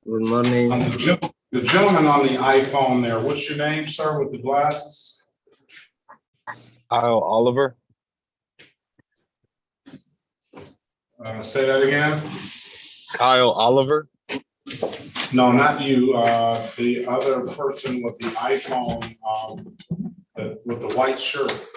Good morning. The gentleman on the iPhone there, what's your name, sir, with the glasses? Kyle Oliver. Say that again? Kyle Oliver. No, not you. The other person with the iPhone, with the white shirt.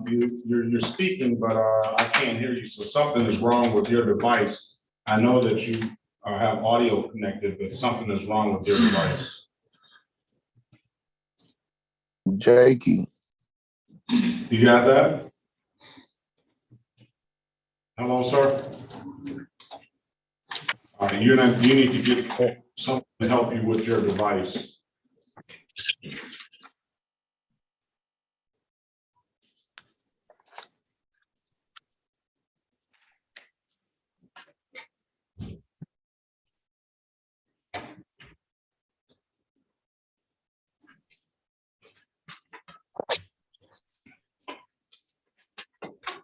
You're speaking, but I can't hear you. So something is wrong with your device. I know that you have audio connected, but something is wrong with your device. Jakey. You got that? Hello, sir. All right, you need to get something to help you with your device.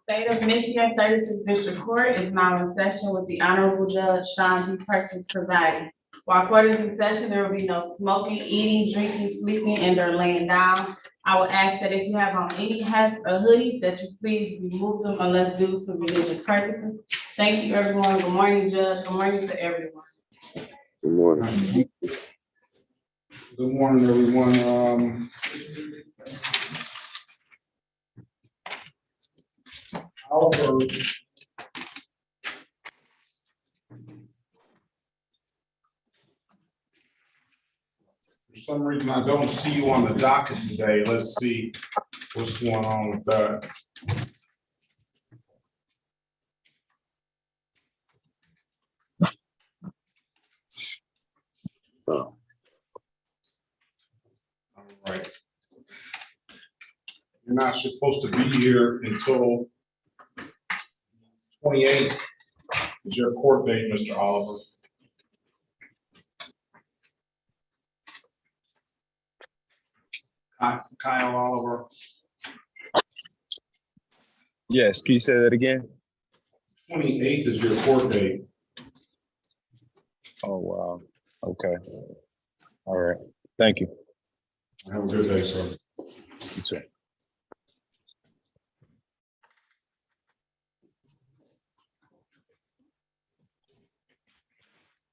State of Michigan 36th District Court is now in session with the Honorable Judge Sean D. Perkins presiding. While court is in session, there will be no smoking, eating, drinking, sleeping, and or laying down. I will ask that if you have on any hats or hoodies that you please remove them unless due to religious purposes. Thank you, everyone. Good morning, Judge. Good morning to everyone. Good morning. Good morning, everyone. Oliver. For some reason, I don't see you on the docket today. Let's see what's going on with that. Oh. All right. You're not supposed to be here until 28 is your court date, Mr. Oliver. Kyle Oliver. Yes, can you say that again? 28 is your court date. Oh, wow. Okay. All right. Thank you. Have a good day, sir. You too.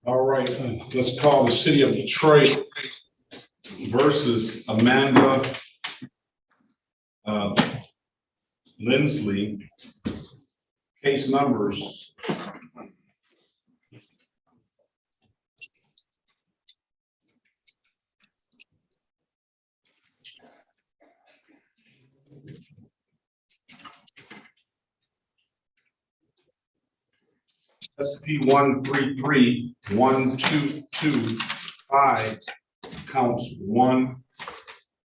All right, let's call the city of Detroit versus Amanda Lindsley. Case numbers. SP 133-1225 counts 1,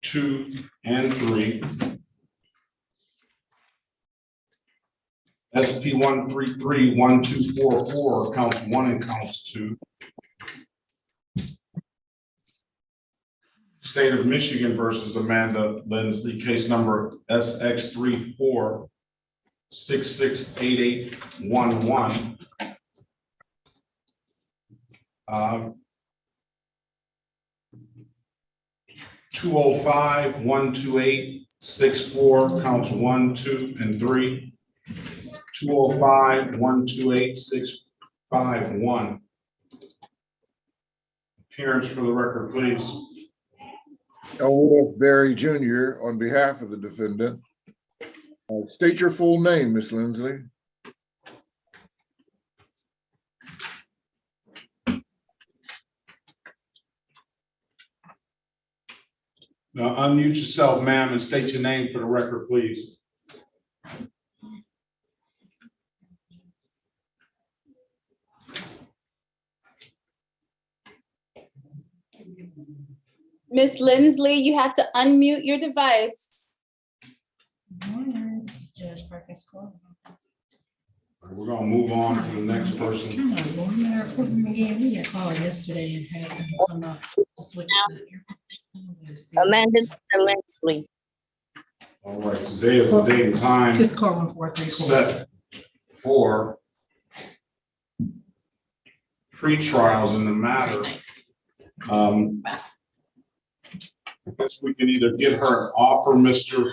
2, and 3. SP 133-1244 counts 1 and counts 2. State of Michigan versus Amanda Lindsley, case number SX34668811. 205-128-64 counts 1, 2, and 3. 205-128-651. Appearance for the record, please. L.F. Berry Jr. on behalf of the defendant. State your full name, Ms. Lindsley. Now unmute yourself, ma'am, and state your name for the record, please. Miss Lindsley, you have to unmute your device. Judge Perkins Court. We're gonna move on to the next person. We got called yesterday and had them come up to switch the Amanda Lindsley. All right, today is the date and time Just call 143. set for pre-trials in the matter. I guess we can either get her an offer, Mr.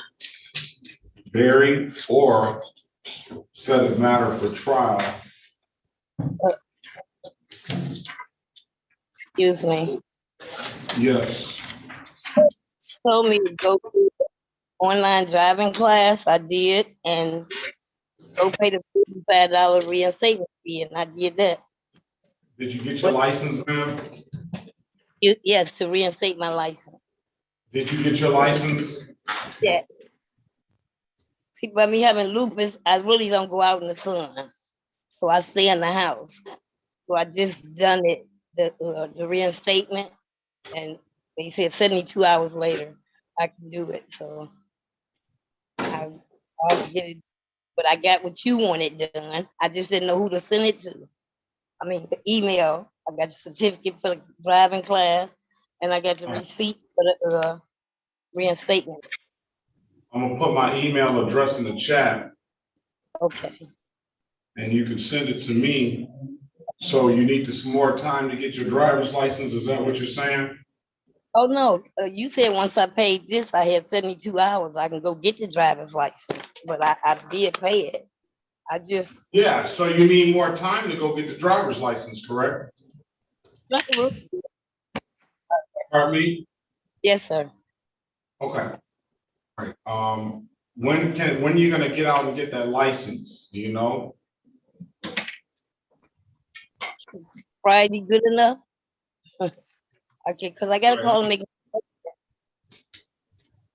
Berry, or set a matter for trial. Excuse me. Yes. Told me to go to the online driving class. I did, and go pay the $55 reinstatement fee, and I did that. Did you get your license, ma'am? Yes, to reinstate my license. Did you get your license? Yeah. See, by me having lupus, I really don't go out in the sun, so I stay in the house. So I just done it, the reinstatement, and they said 72 hours later I can do it. So I'll get it, but I got what you wanted done. I just didn't know who to send it to. I mean, the email. I got the certificate for the driving class, and I got the receipt for the reinstatement. I'm gonna put my email address in the chat, Okay. and you can send it to me. So you need some more time to get your driver's license, is that what you're saying? Oh, no, you said once I paid this, I had 72 hours. I can go get the driver's license, but I did pay it. I just. Yeah, so you need more time to go get the driver's license, correct? Pardon me? Yes, sir. Okay. All right. When are you gonna get out and get that license? Do you know? Friday, good enough? Okay, because I got to call and make an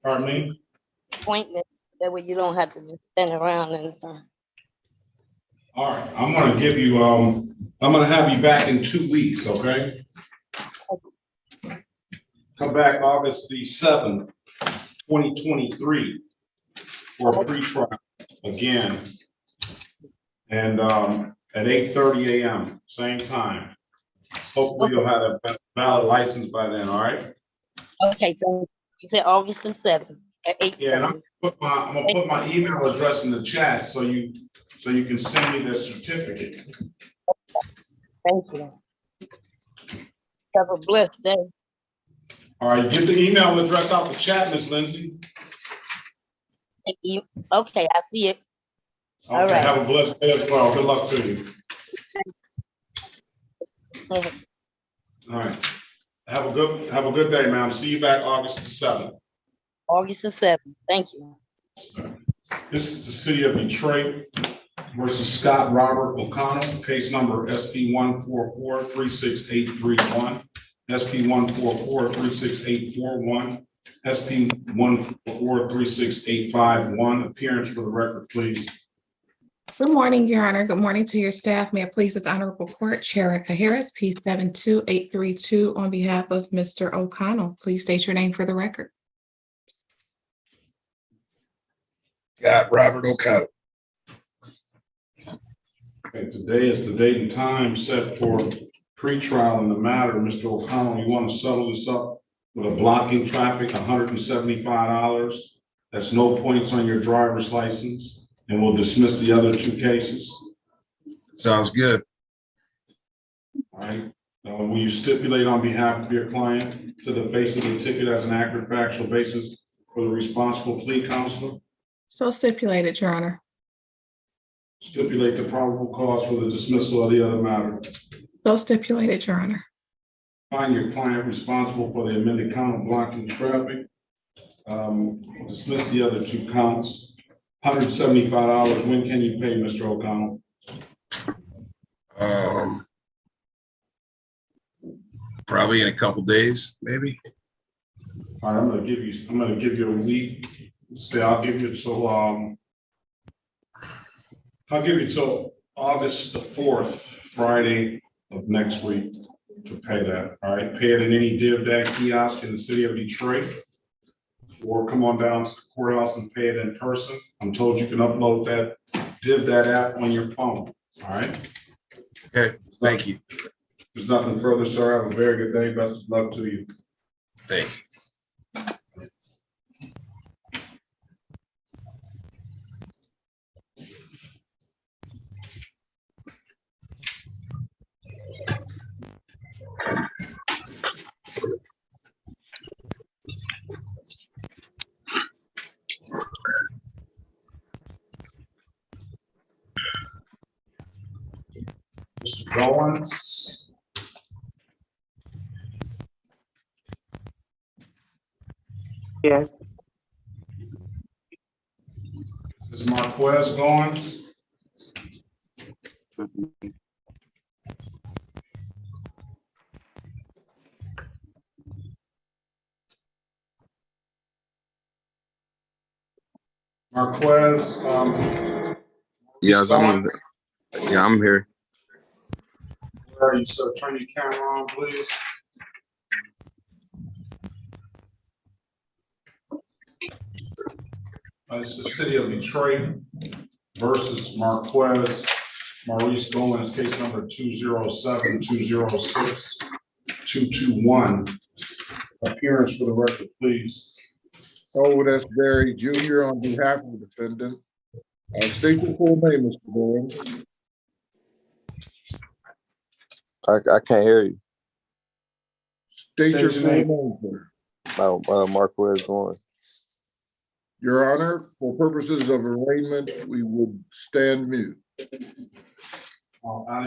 Pardon me? appointment. That way you don't have to just stand around and. All right, I'm gonna give you, I'm gonna have you back in 2 weeks, okay? Come back August the 7th, 2023 for a pre-trial again. And at 8:30 a.m., same time. Hopefully you'll have a valid license by then, all right? Okay, so you said August the 7th at 8:30. Yeah, and I'm gonna put my email address in the chat so you can send me the certificate. Thank you. Have a blessed day. All right, get the email address out the chat, Miss Lindsay. Okay, I see it. All Okay, right. have a blessed day as well. Good luck to you. All right. Have a good day, ma'am. See you back August the 7th. August the 7th. Thank you. This is the city of Detroit versus Scott Robert O'Connell, case number SP 144-36831, SP 144-36841, SP 144-36851. Appearance for the record, please. Good morning, Your Honor. Good morning to your staff. May it please this honorable court, Sherika Harris, P 72832, on behalf of Mr. O'Connell. Please state your name for the record. Got Robert O'Connell. Okay, today is the date and time set for pre-trial in the matter. Mr. O'Connell, you want to settle this up with a blocking traffic, $175. That's no points on your driver's license, and we'll dismiss the other 2 cases. Sounds good. All right. Will you stipulate on behalf of your client to the face of the ticket as an accurate factual basis for the responsible plea counselor? So stipulated, Your Honor. Stipulate the probable cause for the dismissal of the other matter. So stipulated, Your Honor. Find your client responsible for the amended count of blocking traffic. Dismiss the other 2 counts. $175. When can you pay, Mr. O'Connell? Probably in a couple days, maybe. All right, I'm gonna give you a week. Say I'll give you till August the 4th, Friday of next week to pay that. All right, pay it in any DivDad kiosk in the city of Detroit, or come on down to the courthouse and pay it in person. I'm told you can upload that DivDad app on your phone. All right. Okay, thank you. There's nothing further, sir. Have a very good day. Best of luck to you. Thank you. Goins. Yes. Mrs. Marquez Goins. Marquez, Yes, Goins. I'm here. Where are you, sir? Turn your camera on, please. It's the city of Detroit versus Marquez, Maurice Goins, case number 207-206-221. Appearance for the record, please. Oh, that's Barry Jr. on behalf of the defendant. State your full name, Mr. Goins. I can't hear you. State your State full your name, sir. Marquez going. Your Honor, for purposes of arraignment, we would stand mute. I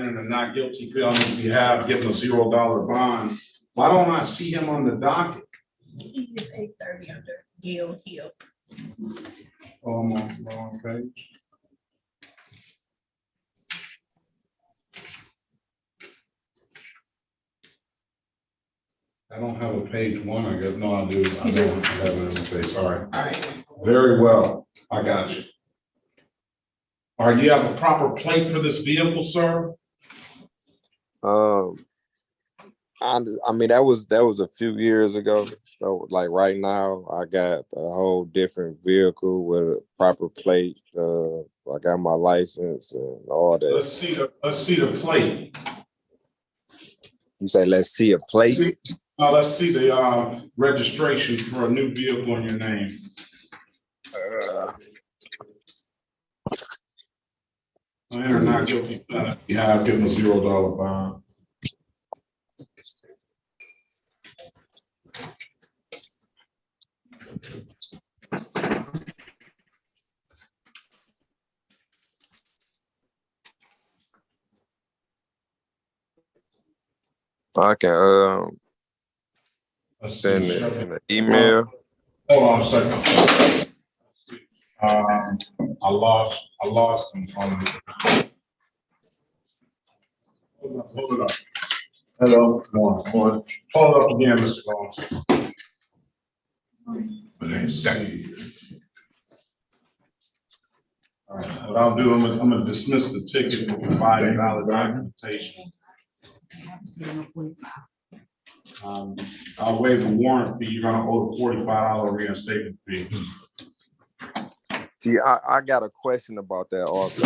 enter a not guilty plea on his behalf, given a $0 bond. Why don't I see him on the docket? He is 8:30 under Deal Hill. Oh, I'm on the wrong page. I don't have a page one, I guess. No, I do. I don't have it in the face. All right. All right. Very well. I got you. All right, do you have a proper plate for this vehicle, sir? I mean, that was a few years ago. So like right now, I got a whole different vehicle with a proper plate. I got my license and all that. Let's see the plate. You say, let's see a plate? Let's see the registration for a new vehicle in your name. I enter not guilty. Yeah, I'll give him a $0 bond. I can Let's send see. it in an email. Hold on a second. I lost him from me. Hold it up. Hello. Come on. Hold it up again, Mr. Goins. All right. What I'll do, I'm gonna dismiss the ticket and provide valid documentation. I'll waive the warrant fee. You're gonna owe the $45 reinstatement fee. See, I got a question about that also.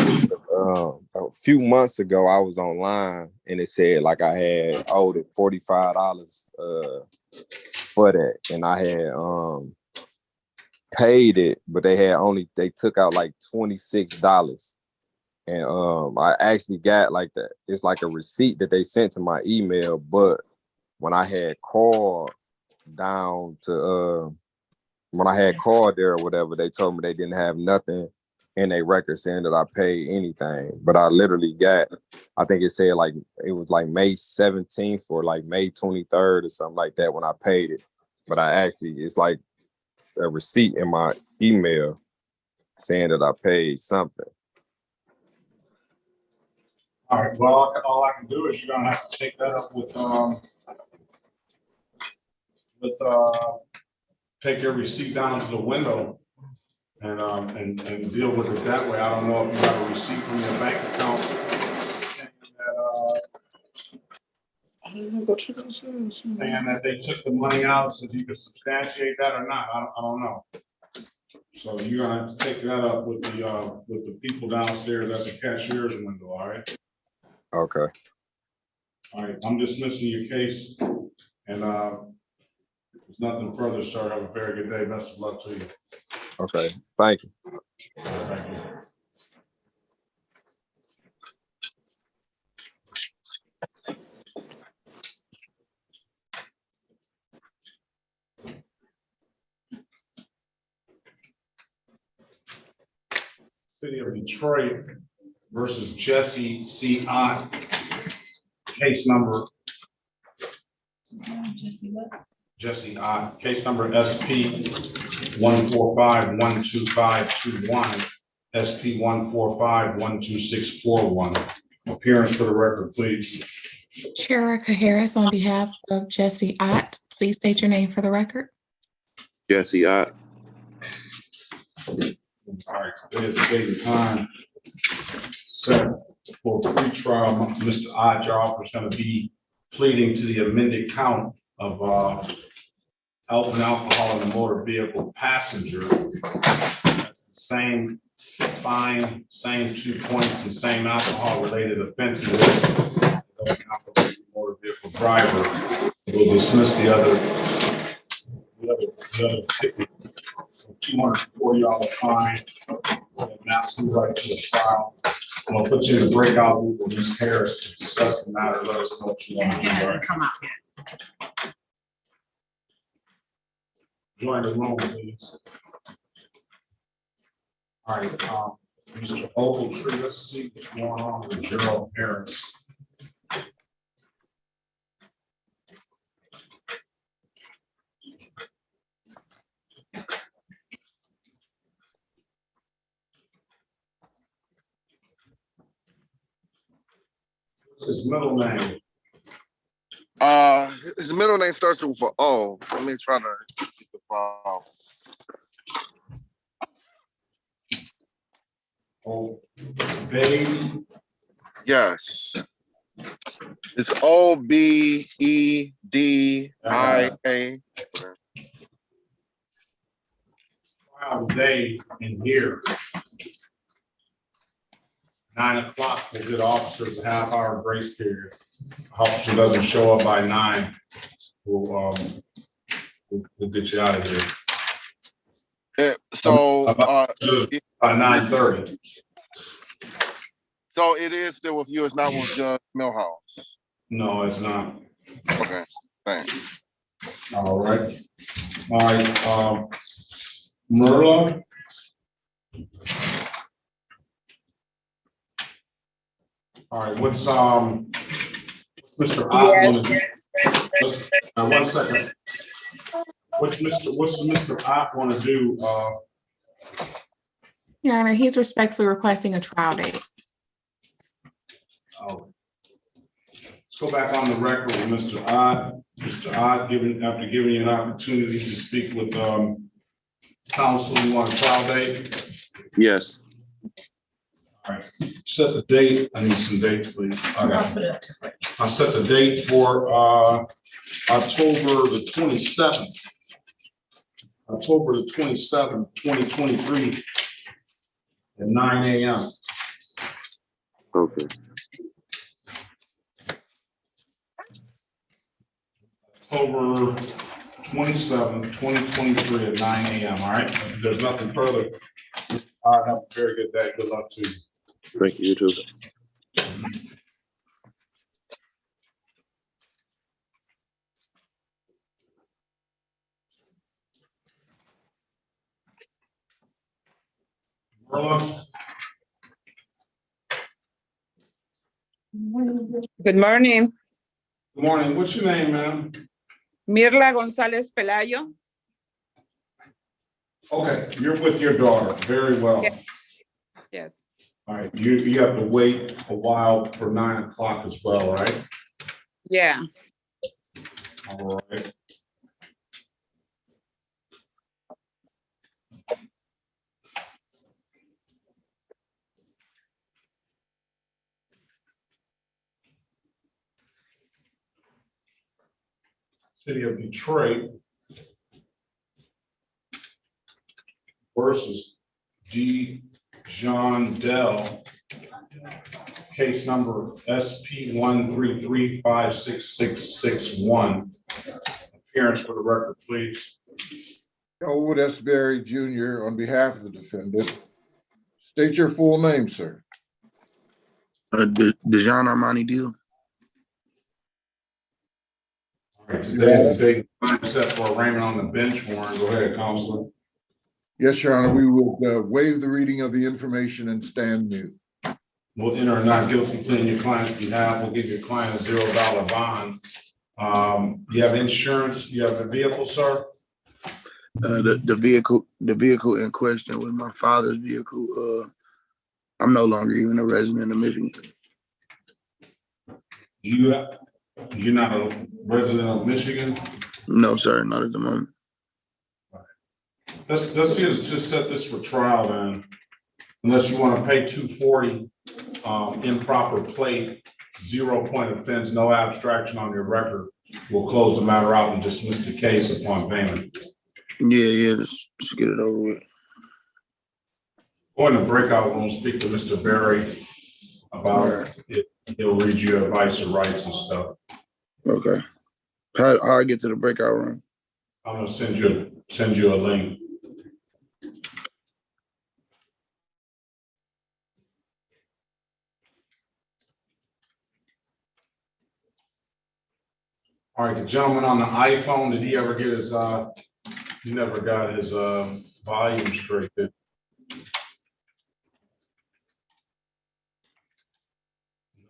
A few months ago, I was online and it said like I had owed it $45 for that, and I had paid it, but they took out like $26, and I actually got like it's like a receipt that they sent to my email, but when I had called down to when I had called there or whatever, they told me they didn't have nothing in their record saying that I paid anything. But I literally got, I think it said like, it was like May 17th or like May 23rd or something like that when I paid it. But it's like a receipt in my email saying that I paid something. All right, well, all I can do is you're gonna have to take that up take your receipt down to the window and deal with it that way. I don't know if you have a receipt from your bank account saying that they took the money out, so you can substantiate that or not. I don't know. So you're gonna have to take that up with the people downstairs at the cashier's window. All right. Okay. All right. I'm dismissing your case, and there's nothing further, sir. Have a very good day. Best of luck to you. Okay. Thank you. Thank you. City of Detroit versus Jesse C. Ott. case number, Jesse, what? Jesse Ott, case number SP 145-12521, SP 145-12641. Appearance for the record, please. Sherika Harris on behalf of Jesse Ott. Please state your name for the record. Jesse Ott. All right, today is the date and time set for pre-trial. Mr. Ott, your officer is going to be pleading to the amended count of alcohol in a motor vehicle passenger. That's the same fine, same 2 points, and same alcohol-related offenses. Motor vehicle driver will dismiss the other ticket. $240 fine. Now, right to the trial. I'm gonna put you in the breakout room with Ms. Harris to discuss the matter. Let us know what you want to do. It hasn't Right? come out yet. Join the room, please. All right, Mr. Ogletree, let's see what's going on with Gerald Harris. What's his middle name? His middle name starts with an O. Let me try to get the file. Oh, baby. Yes. It's OBEDIA. Trial today in here. 9 o'clock, we'll get officers a half-hour grace period. Officer doesn't show up by 9, we'll get you out of here. By 9:30. So it is still with you. It's not with Judge Millhouse. No, it's not. Okay, thanks. All right. Merla. All right, what's Mr. Ott want to do? One second. What's Mr. Ott want to do? Your Honor, he's respectfully requesting a trial date. Let's go back on the record with Mr. Ott. Mr. Ott, after giving you an opportunity to speak with counsel, you want a trial date? Yes. All right, set the date. I need some dates, please. Okay. I set the date for October the 27th. October the 27th, 2023 at 9 a.m. Okay. October 27th, 2023 at 9 a.m. All right. If there's nothing further. All right. Have a very good day. Good luck to you. Thank you. You too. Merla? Good morning. Good morning. What's your name, ma'am? Mirla González Pelayo. Okay, you're with your daughter. Very well. Yes. All right, you have to wait a while for 9 o'clock as well, right? Yeah. All right. City of Detroit versus D. John Dell, case number SP 133-56661. Appearance for the record, please. Elwood S. Berry Jr. on behalf of the defendant. State your full name, sir. Dejan Armani Deal. All right, today's the date set for arraignment on the bench warrant. Go ahead, Counselor. Yes, Your Honor, we will waive the reading of the information and stand mute. will enter a not guilty plea in your client's behalf. We'll give your client a $0 bond. You have insurance, you have the vehicle, sir? The vehicle in question was my father's vehicle. I'm no longer even a resident of Michigan. You're not a resident of Michigan? No, sir, not at the moment. Let's just set this for trial then. Unless you want to pay $240, improper plate, 0-point offense, no abstraction on your record. We'll close the matter out and dismiss the case upon payment. Yeah, just get it over with. Go in the breakout room, speak to Mr. Berry about it. He'll read you advice or rights and stuff. Okay. How I get to the breakout room? I'm gonna send you a link. All right, the gentleman on the iPhone, did he ever get his he never got his volume straight?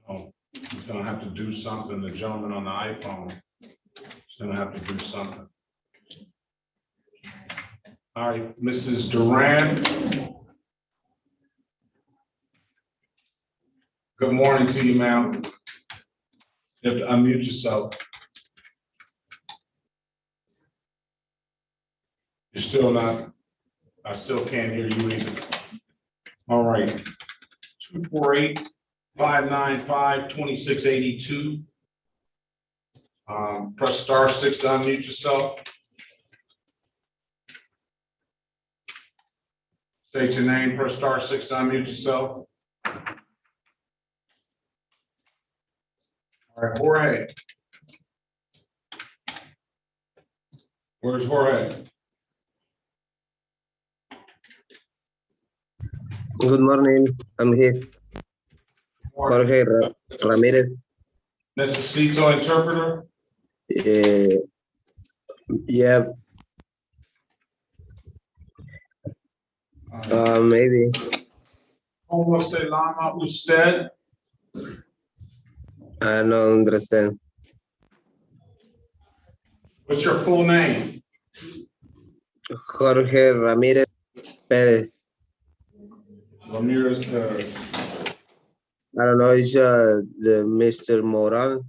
No, he's gonna have to do something. The gentleman on the iPhone is gonna have to do something. All right, Mrs. Duran. Good morning to you, ma'am. You have to unmute yourself. You're still not, I still can't hear you either. All right. 248-595-2682. Press *6 to unmute yourself. State your name, press *6 to unmute yourself. All right, Jorge. Where's Jorge? Good morning. I'm here. Jorge Ramirez. Necesito interpreter? Yeah. Maybe. ¿Cómo se llama usted? I don't understand. What's your full name? Jorge Ramirez Perez. Ramirez Perez. I don't know, it's the Mr. Moral.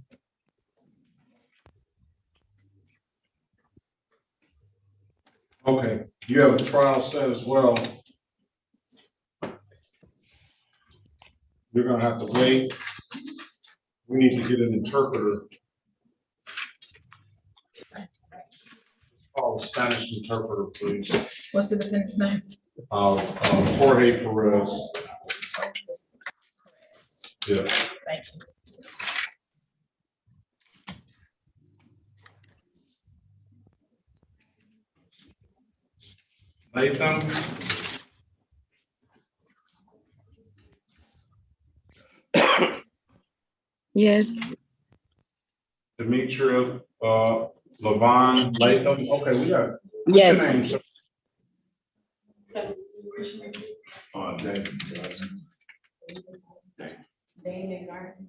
Okay, you have a trial set as well. You're gonna have to wait. We need to get an interpreter. Call a Spanish interpreter, please. What's the defendant's name? Jorge Perez. Yeah. Thank you. Latham. Yes. Demetria, Levon, Latham. Okay, we got. What's Yes. your name, sir? David Gardner.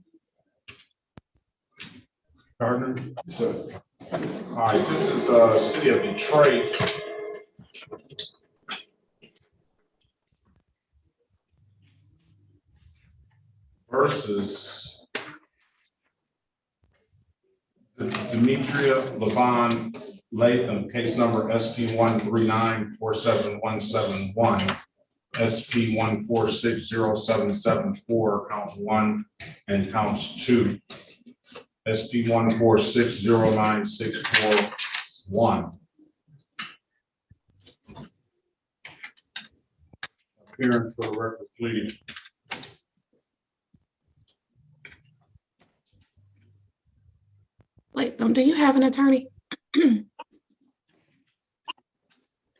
Gardner. So, all right, this is the city of Detroit. Versus Demetria Levon Latham, case number SP 139-47171, SP 1460774, counts 1 and counts 2, SP 1460961. Appearance for the record, please. Latham, do you have an attorney?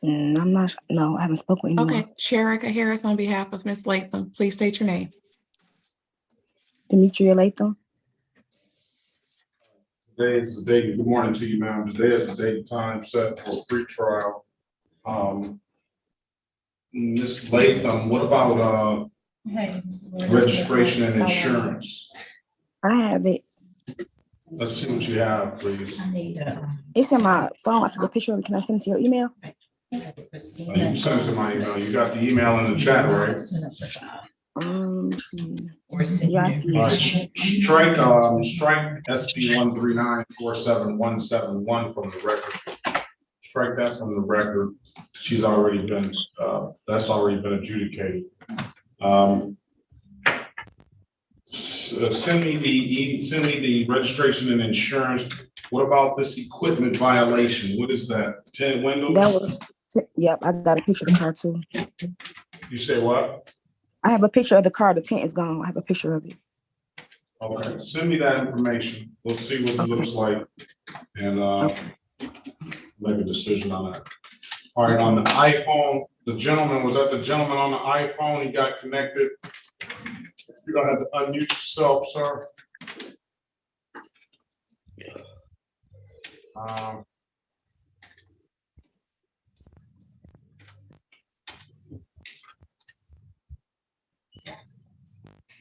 I'm not, no, I haven't spoken with anyone. Okay, Sherika Harris on behalf of Ms. Latham, please state your name. Demetria Latham. Today is the day, good morning to you, ma'am. Today is the date and time set for pre-trial. Ms. Latham, what about Hey. registration and insurance. I have it. Let's see what you have, please. I need It's in my phone. I took a picture of it. Can I send it to your email? You can send it to my email. You got the email in the chat, right? Let's see. Yeah, I see All right, it. strike SB 139-47171 from the record. Strike that from the record. She's already been, that's already been adjudicated. Send me the registration and insurance. What about this equipment violation? What is that? 10 windows? That was, yep, I got a picture of the car too. You say what? I have a picture of the car. The tent is gone. I have a picture of it. Okay, send me that information. We'll see what it looks like and make a decision on that. All right, on the iPhone, the gentleman, was that the gentleman on the iPhone? He got connected. You're gonna have to unmute yourself, sir.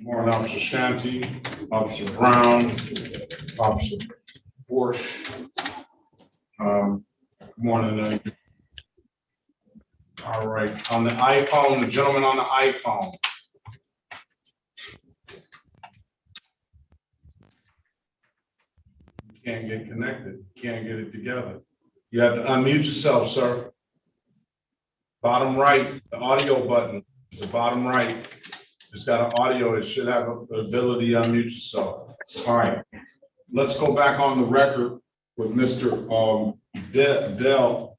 Morning, Officer Shanty, Officer Brown, Officer Bush. Morning. All right, on the iPhone, the gentleman on the iPhone. You can't get connected, can't get it together. You have to unmute yourself, sir. Bottom right, the audio button is the bottom right. It's got an audio, it should have the ability to unmute yourself. All right, let's go back on the record with Mr. Dell.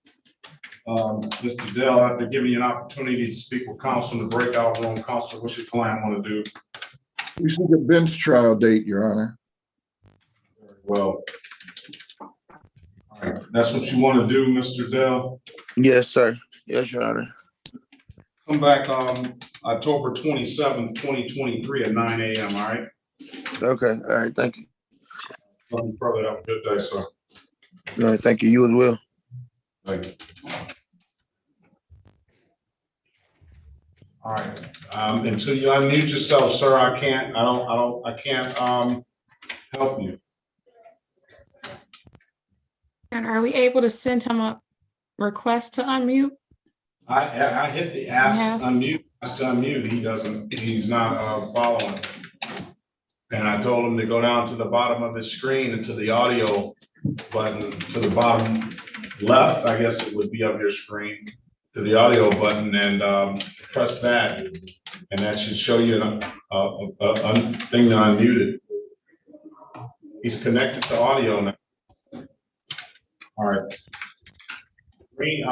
Mr. Dell, after giving you an opportunity to speak with counsel in the breakout room, counsel, what's your client want to do? We seek a bench trial date, Your Honor. Well, all right, that's what you want to do, Mr. Dell? Yes, sir. Yes, Your Honor. Come back October 27th, 2023 at 9 a.m., all right? Okay, all right, thank you. Nothing further. Have a good day, sir. All right, thank you. You as well. Thank you. All right, until you unmute yourself, sir, I can't help you. And are we able to send him a request to unmute? I hit the ask unmute, ask to unmute. He's not following. And I told him to go down to the bottom of his screen and to the audio button to the bottom left, I guess it would be of your screen, to the audio button and press that. And that should show you a thing to unmute it. He's connected to audio now. All right. Green.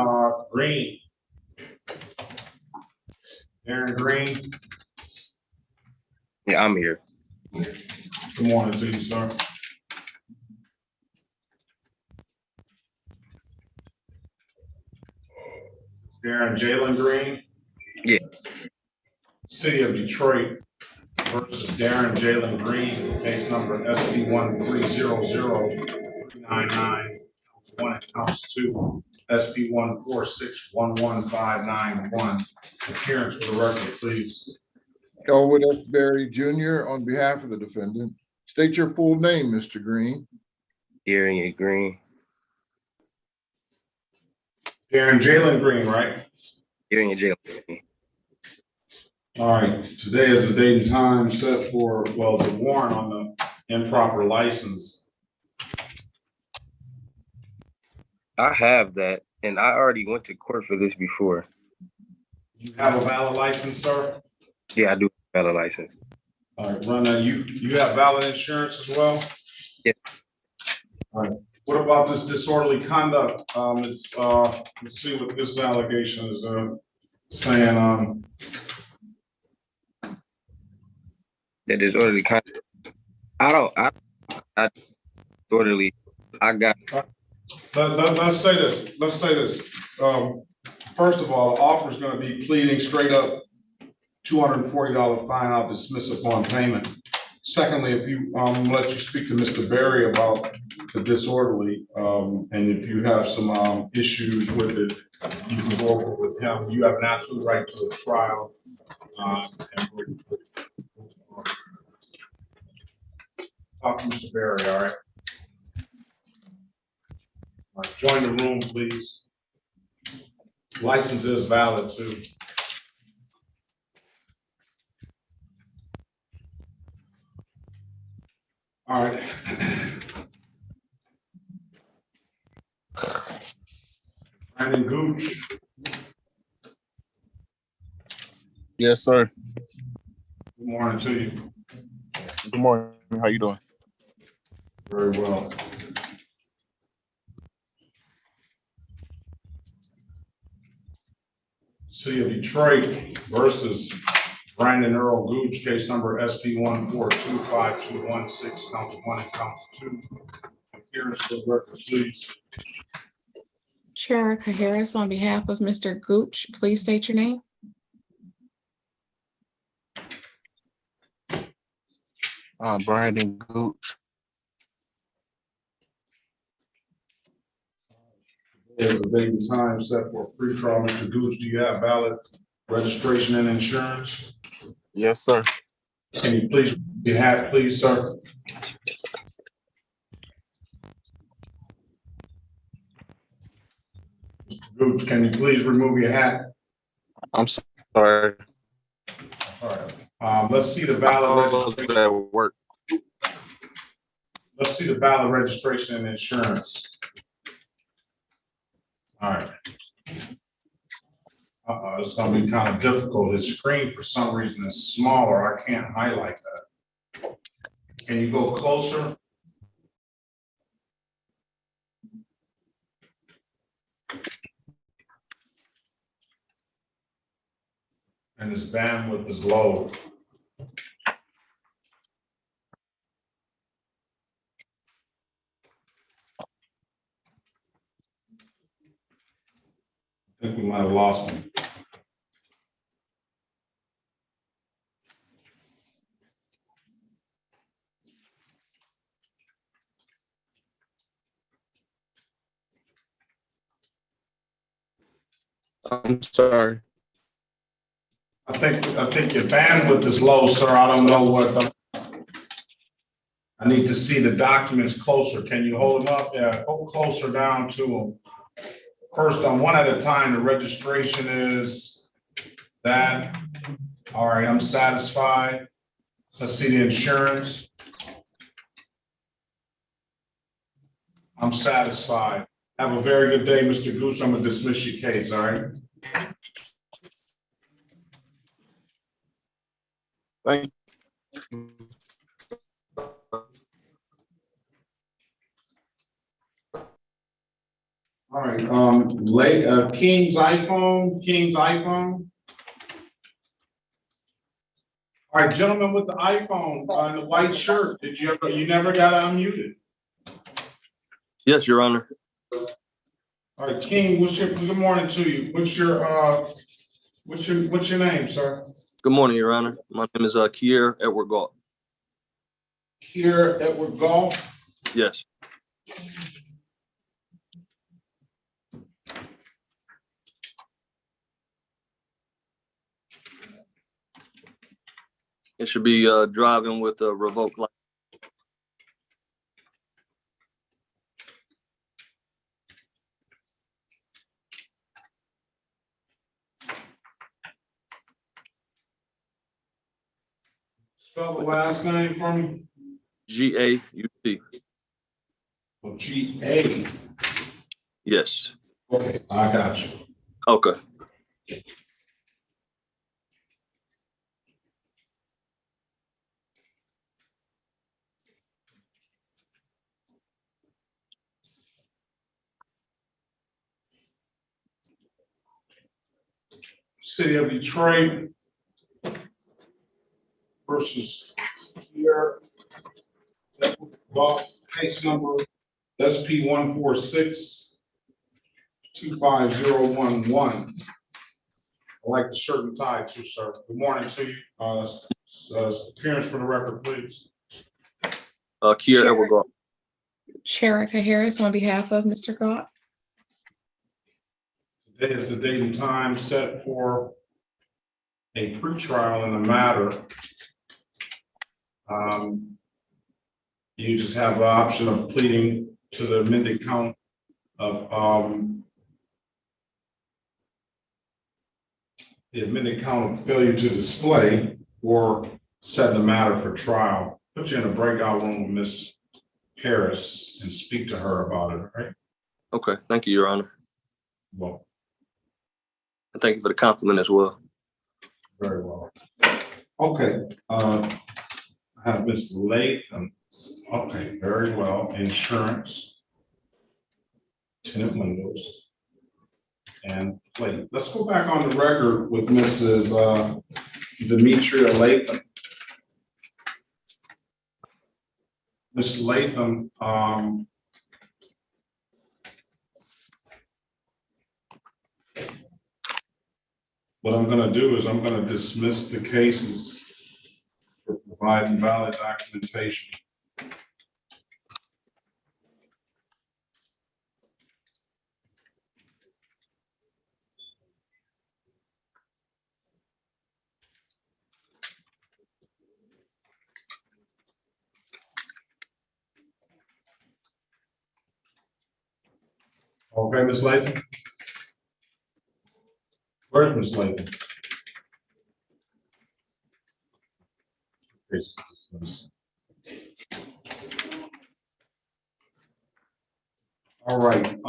Aaron Green. Yeah, I'm here. Good morning to you, sir. Aaron Jalen Green. Yeah. City of Detroit versus Darren Jalen Green, case number SB 1300399, one and counts 2, SB 146115991. Appearance for the record, please. Elwood F. Berry Jr. on behalf of the defendant. State your full name, Mr. Green. Darren Green. Darren Jalen Green, right? Darren Jalen Green. All right, today is the date and time set for, well, the warrant on the improper license. I have that, and I already went to court for this before. You have a valid license, sir? Yeah, I do have a valid license. All right, run that. You have valid insurance as well? Yeah. All right. What about this disorderly conduct? Let's see what this allegation is saying. That disorderly conduct. I disorderly. I got. Let's say this. First of all, the offer is going to be pleading straight up $240 fine. I'll dismiss upon payment. Secondly, if you let you speak to Mr. Berry about the disorderly, and if you have some issues with it, you can go over with him. You have an absolute right to a trial. Talk to Mr. Berry, all right? All right, join the room, please. License is valid too. All right. Brandon Gooch. Yes, sir. Good morning to you. Good morning. How you doing? Very well. City of Detroit versus Brandon Earl Gooch, case number SP 1425216, counts 1 and counts 2. Here's the record, please. Sherika Harris, on behalf of Mr. Gooch, please state your name. Brandon Gooch. Is the date and time set for pre-trial. Mr. Gooch, do you have valid registration and insurance? Yes, sir. Can you please, your hat, please, sir? Mr. Gooch, can you please remove your hat? I'm sorry. All right. Let's see the valid registration. At work. Let's see the valid registration and insurance. All right. It's gonna be kind of difficult. His screen for some reason is smaller. I can't highlight that. Can you go closer? And his bandwidth is low. I think we might have lost him. I'm sorry. I think your bandwidth is low, sir. I don't know what I need to see the documents closer. Can you hold them up? Yeah, go closer down to them. First, on one at a time, the registration is that. All right, I'm satisfied. Let's see the insurance. I'm satisfied. Have a very good day, Mr. Gooch. I'm gonna dismiss your case, all right? Thank you. All right, King's iPhone. All right, gentlemen with the iPhone on the white shirt, you never got unmuted? Yes, Your Honor. All right, King, good morning to you. What's your name, sir? Good morning, Your Honor. My name is Kier Edward Galt. Kier Edward Galt? Yes. It should be driving with a revoked license. Spell the last name for me. G-A-U-T. Oh, G-A. Yes. Okay, I got you. Okay. City of Detroit versus here. Case number SP 146-25011. I like the shirt and tie too, sir. Good morning to you. Appearance for the record, please. Kier Edward Galt. Sherika Harris, on behalf of Mr. Galt. Today is the date and time set for a pretrial in the matter, you just have the option of pleading to the amended count of failure to display or set the matter for trial. Put you in a breakout room with Ms. Harris and speak to her about it, right? Okay, thank you, Your Honor. Well, And thank you for the compliment as well. very well. Okay, I have Ms. Latham. Okay, very well. Insurance, tenant windows, and plate. Let's go back on the record with Mrs. Demetria Latham. Ms. Latham, what I'm going to do is I'm going to dismiss the cases for providing valid documentation. Okay, Ms. Latham? Where's Ms. Latham? All right.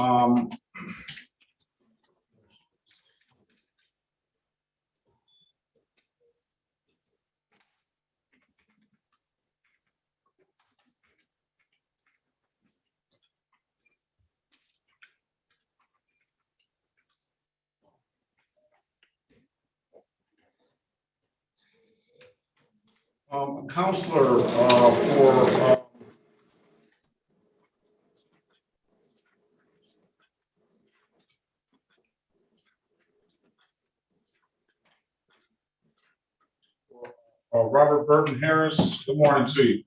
Counselor, for Robert Burton Harris, good morning to you.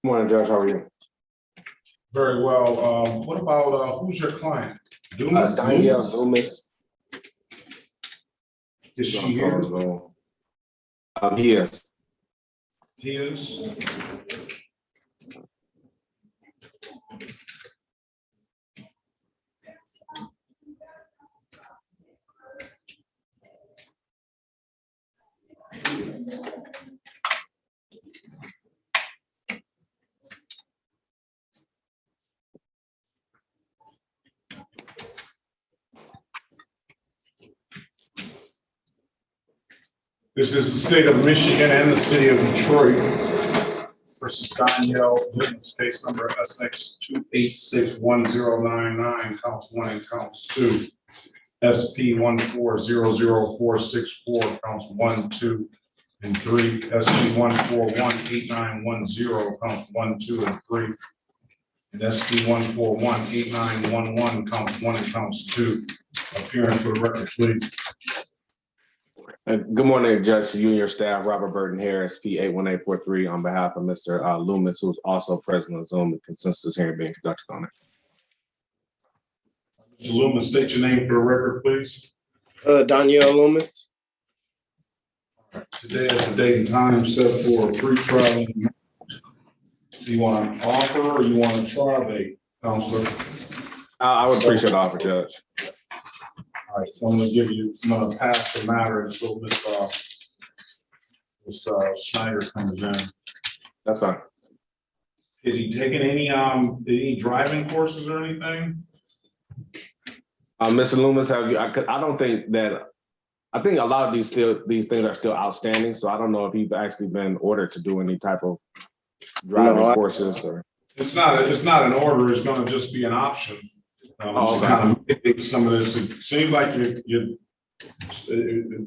Good morning, Judge. How are you? Very well. What about who's your client? Dumas? Danielle Loomis. Is she here? He is. He is. This is the state of Michigan and the city of Detroit versus Danielle Loomis, case number SX 2861099, counts 1 and counts 2. SP 1400464, counts 1, 2, and 3. SP 1418910, counts 1, 2, and 3. And SP 1418911, counts 1 and counts 2. Appearing for the record, please. Good morning, Judge, to you and your staff. Robert Burton Harris, P81843, on behalf of Mr. Loomis, who's also present on Zoom. The consensus hearing being conducted on it. Mr. Loomis, state your name for the record, please. Danielle Loomis. Today is the date and time set for a pretrial. Do you want an offer or you want a trial date, Counselor? I would appreciate the offer, Judge. All right, so I'm gonna pass the matter until Ms. Schneider comes in. That's fine. Is he taking any driving courses or anything? Mr. Loomis, have you? I don't think that. I think a lot of these things are still outstanding. So I don't know if he's actually been ordered to do any type of driving courses or. It's not an order. It's going to just be an option. To kind of mitigate some of this. It seems like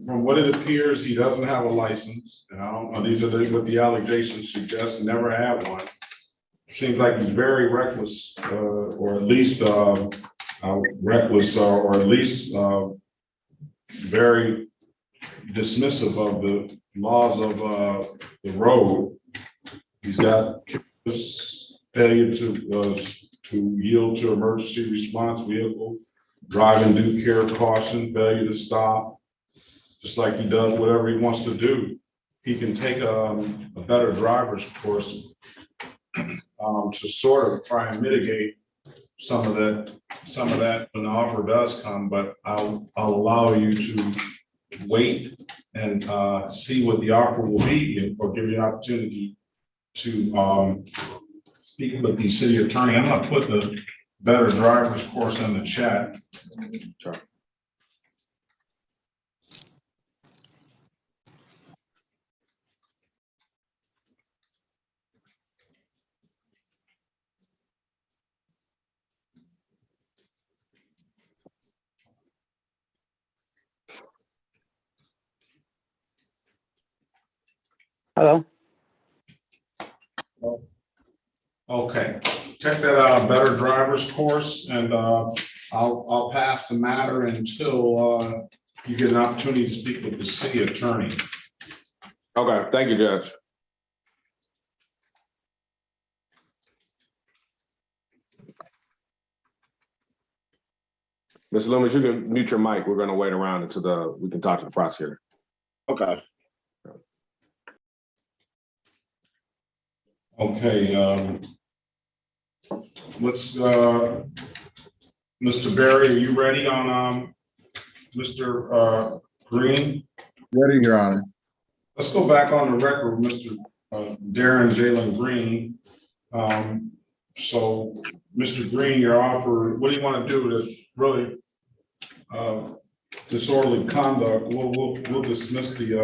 from what it appears, he doesn't have a license. And I don't know, these are what the allegations suggest, never had one. Seems like he's very reckless, or at least reckless, or at least very dismissive of the laws of the road. He's got this failure to yield to emergency response vehicle, driving due care, caution, failure to stop, just like he does whatever he wants to do. He can take a better driver's course to sort of try and mitigate some of that when the offer does come, but I'll allow you to wait and see what the offer will be, or give you an opportunity to speak with the city attorney. I'm gonna put the better driver's course in the chat. Sure. Hello. Okay, check that better driver's course, and I'll pass the matter until you get an opportunity to speak with the city attorney. Okay, thank you, Judge. Ms. Loomis, you can mute your mic. We're gonna wait around until we can talk to the prosecutor. Okay. Okay, let's, Mr. Berry, are you ready on Mr. Green? Ready, Your Honor. Let's go back on the record with Mr. Darren Jalen Green. So, Mr. Green, your offer, what do you want to do to really disorderly conduct? We'll dismiss the,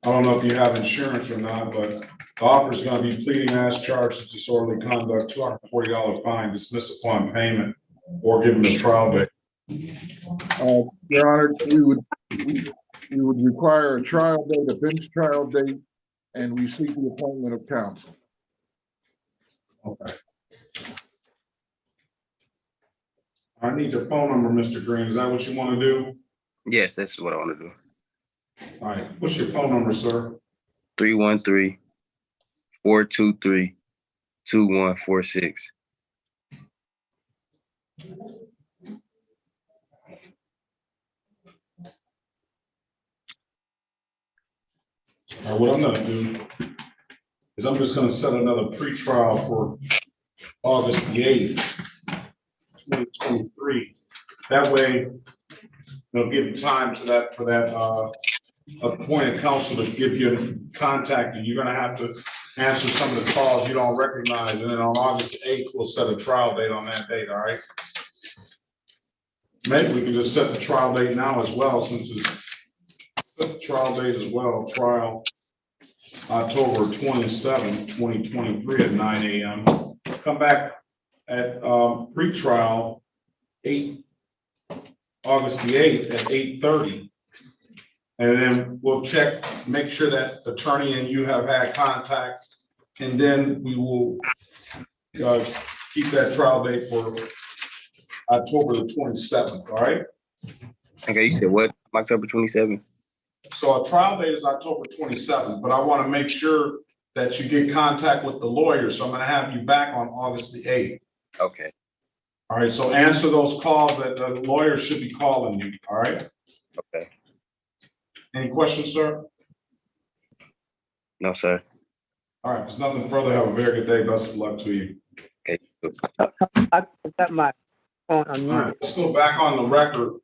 I don't know if you have insurance or not, but the offer is going to be pleading as charged of disorderly conduct, $240 fine, dismiss upon payment, or give him a trial date. Your Honor, we would require a trial date, a bench trial date, and we seek the appointment of counsel. Okay. I need your phone number, Mr. Green. Is that what you want to do? Yes, that's what I want to do. All right. What's your phone number, sir? 313-423-2146. All right, what I'm gonna do is I'm just gonna set another pretrial for August the 8th, 2023. That way, they'll give time to that, for that appointed counsel to give you contact, and you're gonna have to answer some of the calls you don't recognize, and then on August 8th, we'll set a trial date on that date, all right? Maybe we can just set the trial date now as well, since it's set the trial date as well, trial October 27th, 2023 at 9 a.m. Come back at pre-trial August the 8th at 8:30. And then we'll check, make sure that attorney and you have had contact, and then we will keep that trial date for October the 27th, all right? Okay, you said what? October 27th? So our trial date is October 27th, but I want to make sure that you get contact with the lawyer, so I'm gonna have you back on August the 8th. Okay. All right, so answer those calls that the lawyer should be calling you, all right? Okay. Any questions, sir? No, sir. All right, there's nothing further. Have a very good day. Best of luck to you. Okay. I got my phone on All right, mute. let's go back on the record.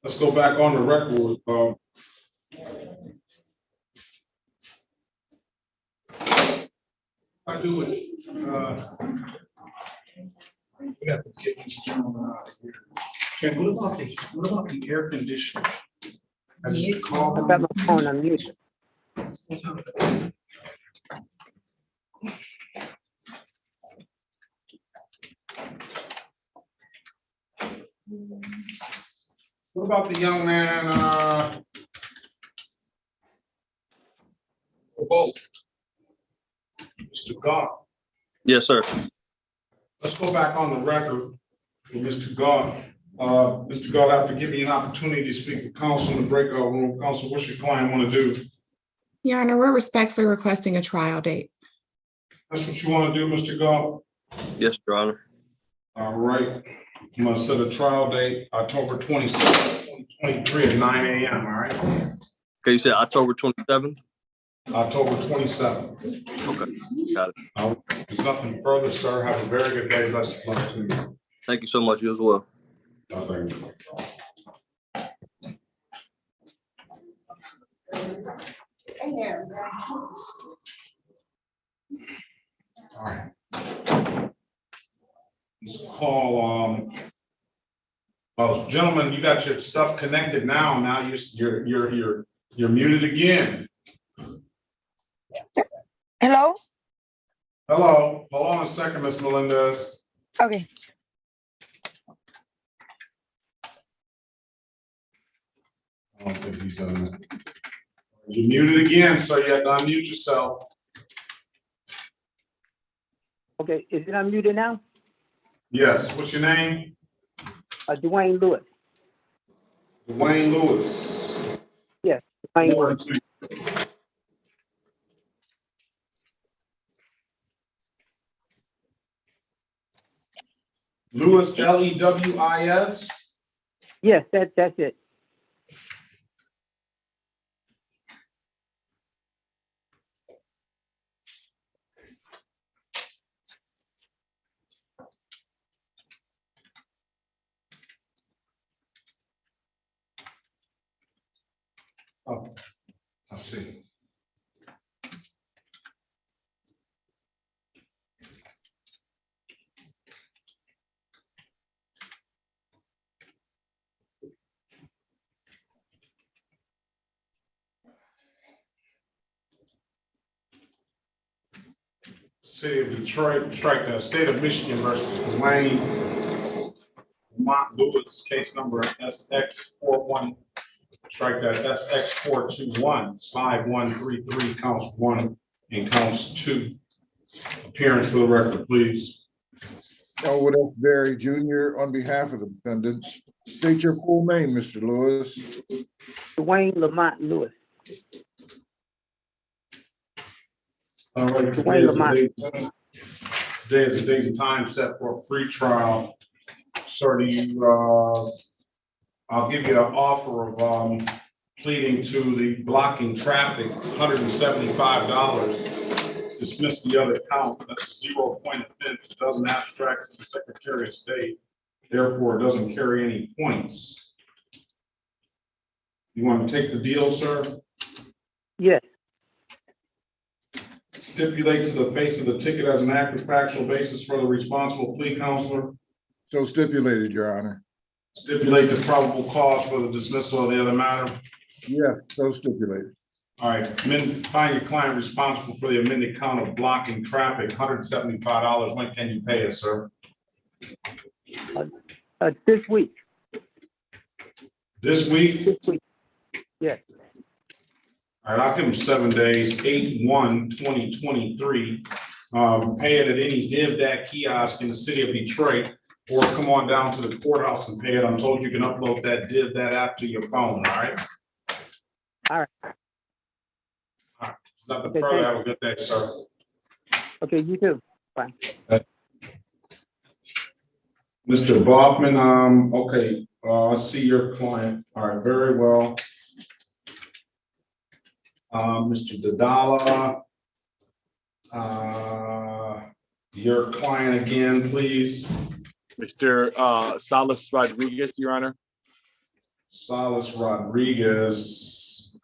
Let's go back on the record. I do it. We have to get these gentlemen out of here. Ken, what about the air conditioning? Have you called I got my phone on mute. What about the young man, Bolt? Mr. God. Yes, sir. Let's go back on the record with Mr. God. Mr. God, I have to give you an opportunity to speak with counsel in the breakout room. Counsel, what's your client want to do? Your Honor, we're respectfully requesting a trial date. That's what you want to do, Mr. God? Yes, Your Honor. All right. I'm gonna set a trial date, October 27th, 2023 at 9 a.m., all right? Okay, you said October 27th? October 27th. Okay, got it. There's nothing further, sir. Have a very good day. Best of luck to you. Thank you so much. You as well. Thank you. All right. Let's call, oh, gentlemen, you got your stuff connected now. Now you're muted again. Hello? Hello. Hold on a second, Ms. Melendez. Okay. I don't think he's on that. You're muted again, so you have to unmute yourself. Okay, is it unmuted now? Yes. What's your name? Dwayne Lewis. Dwayne Lewis. Yes, Dwayne Lewis. Lewis, Lewis? Yes, that's it. Oh, I see. City of Detroit, strike that. State of Michigan versus Dwayne Lewis, case number SX41. Strike that. SX421-5133, counts 1 and counts 2. Appearance for the record, please. Elwood F. Berry Jr. on behalf of the defendants. State your full name, Mr. Lewis. Dwayne Lamont Lewis. All right, today is the date and time set for a pre-trial. Sir, do you, I'll give you an offer of pleading to the blocking traffic, $175. Dismiss the other count. That's a 0-point offense. It doesn't abstract to the Secretary of State. Therefore, it doesn't carry any points. You want to take the deal, sir? Yes. Stipulate to the face of the ticket as an active factual basis for the responsible plea, counselor. So stipulated, Your Honor. Stipulate the probable cause for the dismissal of the other matter. Yes, so stipulated. All right, find your client responsible for the amended count of blocking traffic, $175. When can you pay it, sir? This week. This week? This week. Yes. All right, I'll give him 7 days, 8/1/2023. Pay it at any DivDac kiosk in the city of Detroit, or come on down to the courthouse and pay it. I'm told you can upload that DivDac app to your phone, all right? All right. All right. Nothing further. Have a good day, sir. Okay, you too. Bye. Mr. Boffman, okay, I see your client. All right, very well. Mr. Dadala, your client again, please. Mr. Salas Rodriguez, Your Honor. Salas Rodriguez.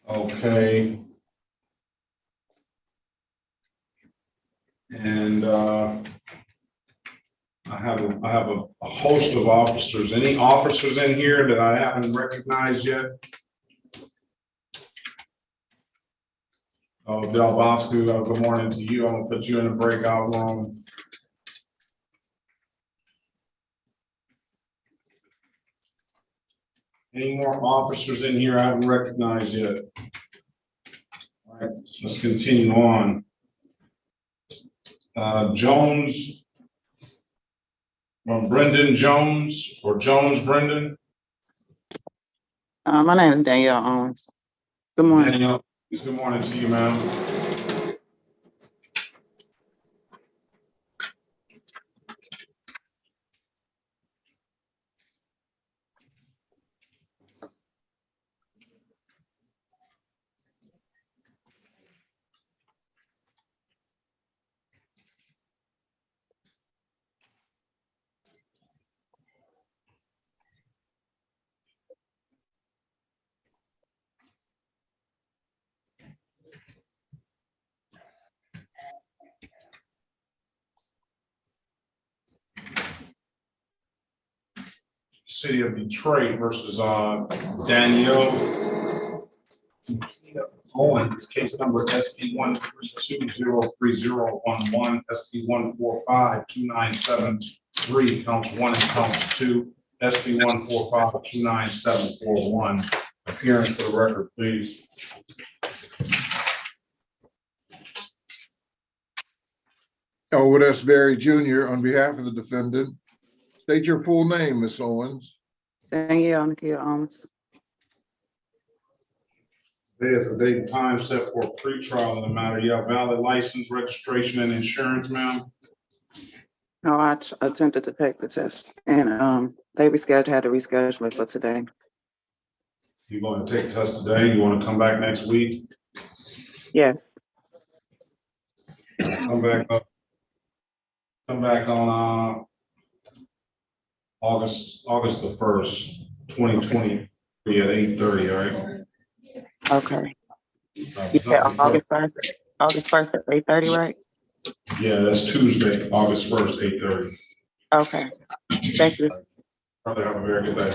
Okay. And I have a host of officers. Any officers in here that I haven't recognized yet? Oh, Del Bosco, good morning to you. I'm gonna put you in a breakout room. Any more officers in here I haven't recognized yet? All right, let's continue on. Jones, Brendan Jones, or Jones Brendan? My name is Danielle Owens. Good morning. Danielle, good morning to you, ma'am. City of Detroit versus Danielle Owens, case number SP 132-03011, SP 145-2973, counts 1 and counts 2, SP 145-29741. Appearance for the record, please. Elwood S. Berry Jr. on behalf of the defendant. State your full name, Ms. Owens. Danielle Nikita Owens. Today is the date and time set for a pretrial in the matter. You have valid license, registration, and insurance, ma'am? No, I attempted to take the test and they had to reschedule it for today. You going to take the test today? You want to come back next week? Yes. Come back on August the 1st, 2020 at 8:30, all right? Okay. You said August 1st at 8:30, right? Yeah, that's Tuesday, August 1st, 8:30. Okay. Thank you. Probably have a very good day.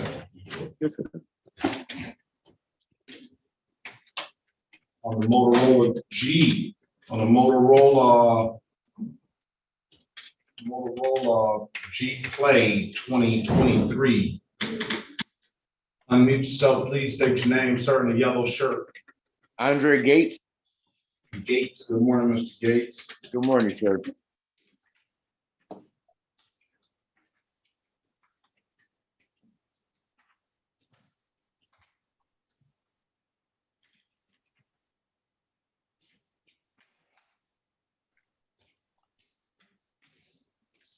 On the Motorola G Play 2023. Unmute yourself, please. State your name, starting the yellow shirt. Andre Gates. Gates. Good morning, Mr. Gates. Good morning, sir.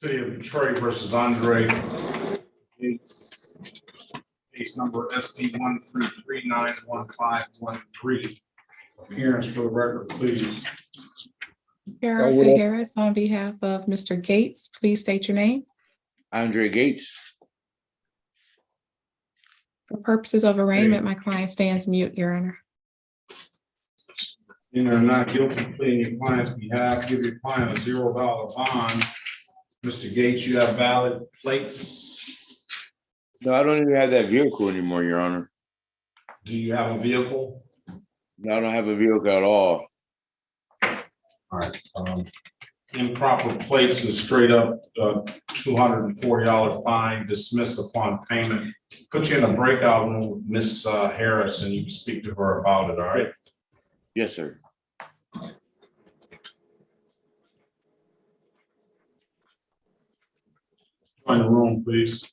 City of Detroit versus Andre Gates. Case number SP 133911513. Appearance for the record, please. Erica Harris on behalf of Mr. Gates, please state your name. Andre Gates. For purposes of arraignment, my client stands mute, Your Honor. You are not guilty pleading your client's behalf. Give your client a $0 bond. Mr. Gates, you have valid plates. No, I don't even have that vehicle anymore, Your Honor. Do you have a vehicle? No, I don't have a vehicle at all. All right. Improper plates is straight up $240 fine, dismiss upon payment. Put you in a breakout room with Miss Harris and you can speak to her about it, all right? Yes, sir. Join the room, please.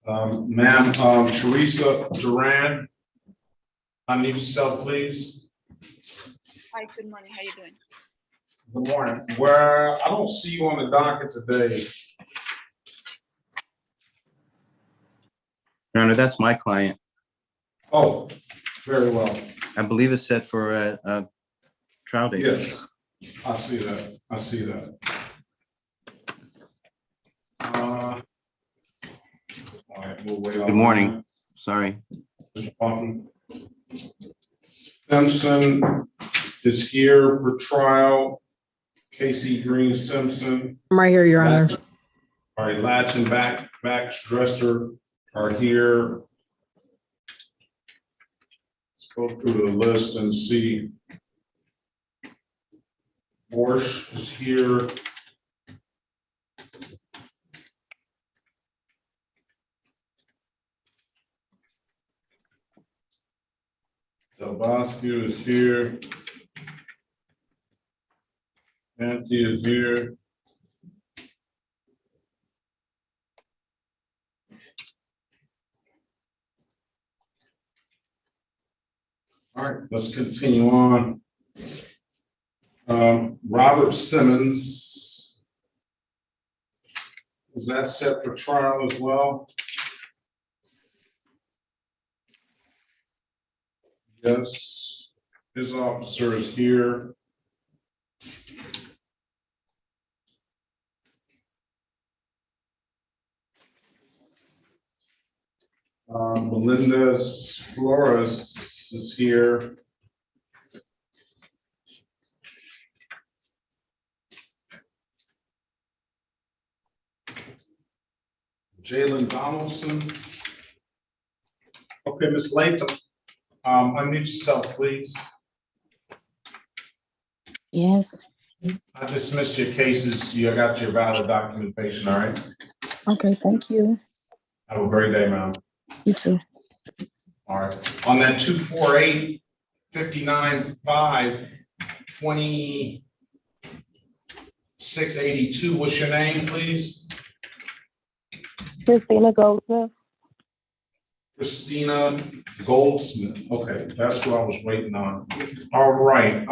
Ma'am, Teresa Duran, unmute yourself, please. Hi, good morning. How you doing? Good morning. Where I don't see you on the docket today. Your Honor, that's my client. Oh, very well. I believe it's set for a trial date. Yes, I see that. I see that. All right, we'll wait on Good morning. that. Sorry. Simpson is here for trial. Casey Green Simpson. I'm right here, Your Honor. All right, Latch and Baxter are here. Let's go through the list and see. Borsch is here. Delbosque is here. Nancy is here. All right, let's continue on. Robert Simmons. Is that set for trial as well? Yes, his officer is here. Melendez Flores is here. Jalen Donaldson. Okay, Ms. Latham, unmute yourself, please. Yes. I dismissed your cases. You got your valid documentation, all right? Okay, thank you. Have a great day, ma'am. You too. All right. On that 248-59-5-2682, what's your name, please? Christina Goldsmith. Christina Goldsmith. Okay, that's what I was waiting on. All right.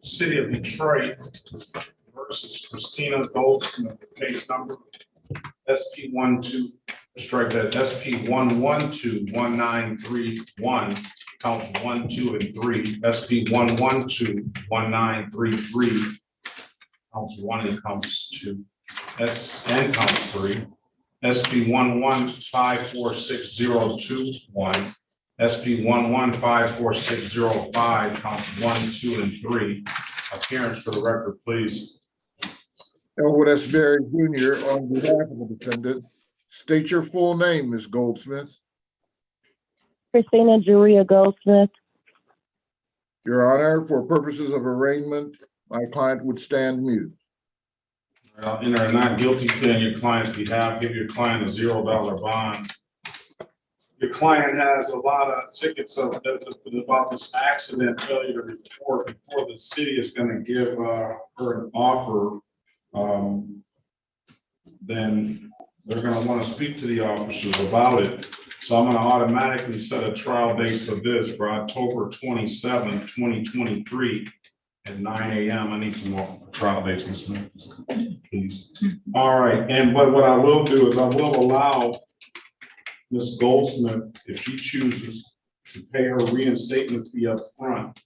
City of Detroit versus Christina Goldsmith, case number SP 12, strike that, SP 1121931, counts 1, 2, and 3, SP 1121933, counts 1 and counts 2, and counts 3, SP 1154602, SP 1154605, counts 1, 2, and 3. Appearance for the record, please. Elwood S. Berry Jr. on behalf of the defendant. State your full name, Ms. Goldsmith. Christina Juria Goldsmith. Your Honor, for purposes of arraignment, my client would stand mute. I'll enter a not guilty plea on your client's behalf. Give your client a $0 bond. Your client has a lot of tickets about this accident failure to report before the city is going to give her an offer. Then they're going to want to speak to the officers about it. So I'm going to automatically set a trial date for this for October 27th, 2023 at 9 a.m. I need some more trial dates, Ms. Smith, please. All right, but what I will do is I will allow Ms. Goldsmith, if she chooses, to pay her reinstatement fee up front.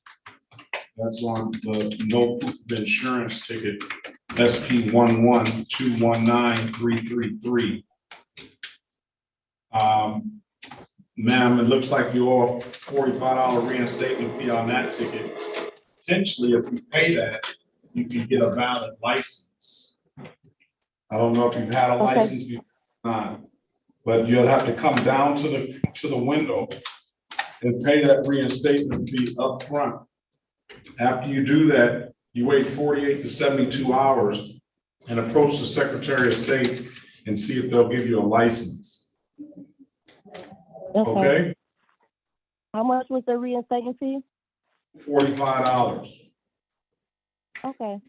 That's on the no proof of insurance ticket, SP 1121933. Ma'am, it looks like you owe a $45 reinstatement fee on that ticket. Potentially, if you pay that, you can get a valid license. I don't know if you've had a license before, but you'll have to come down to the window and pay that reinstatement fee up front. After you do that, you wait 48 to 72 hours and approach the Secretary of State and see if they'll give you a license. Okay? How much was the reinstatement fee? $45. Okay.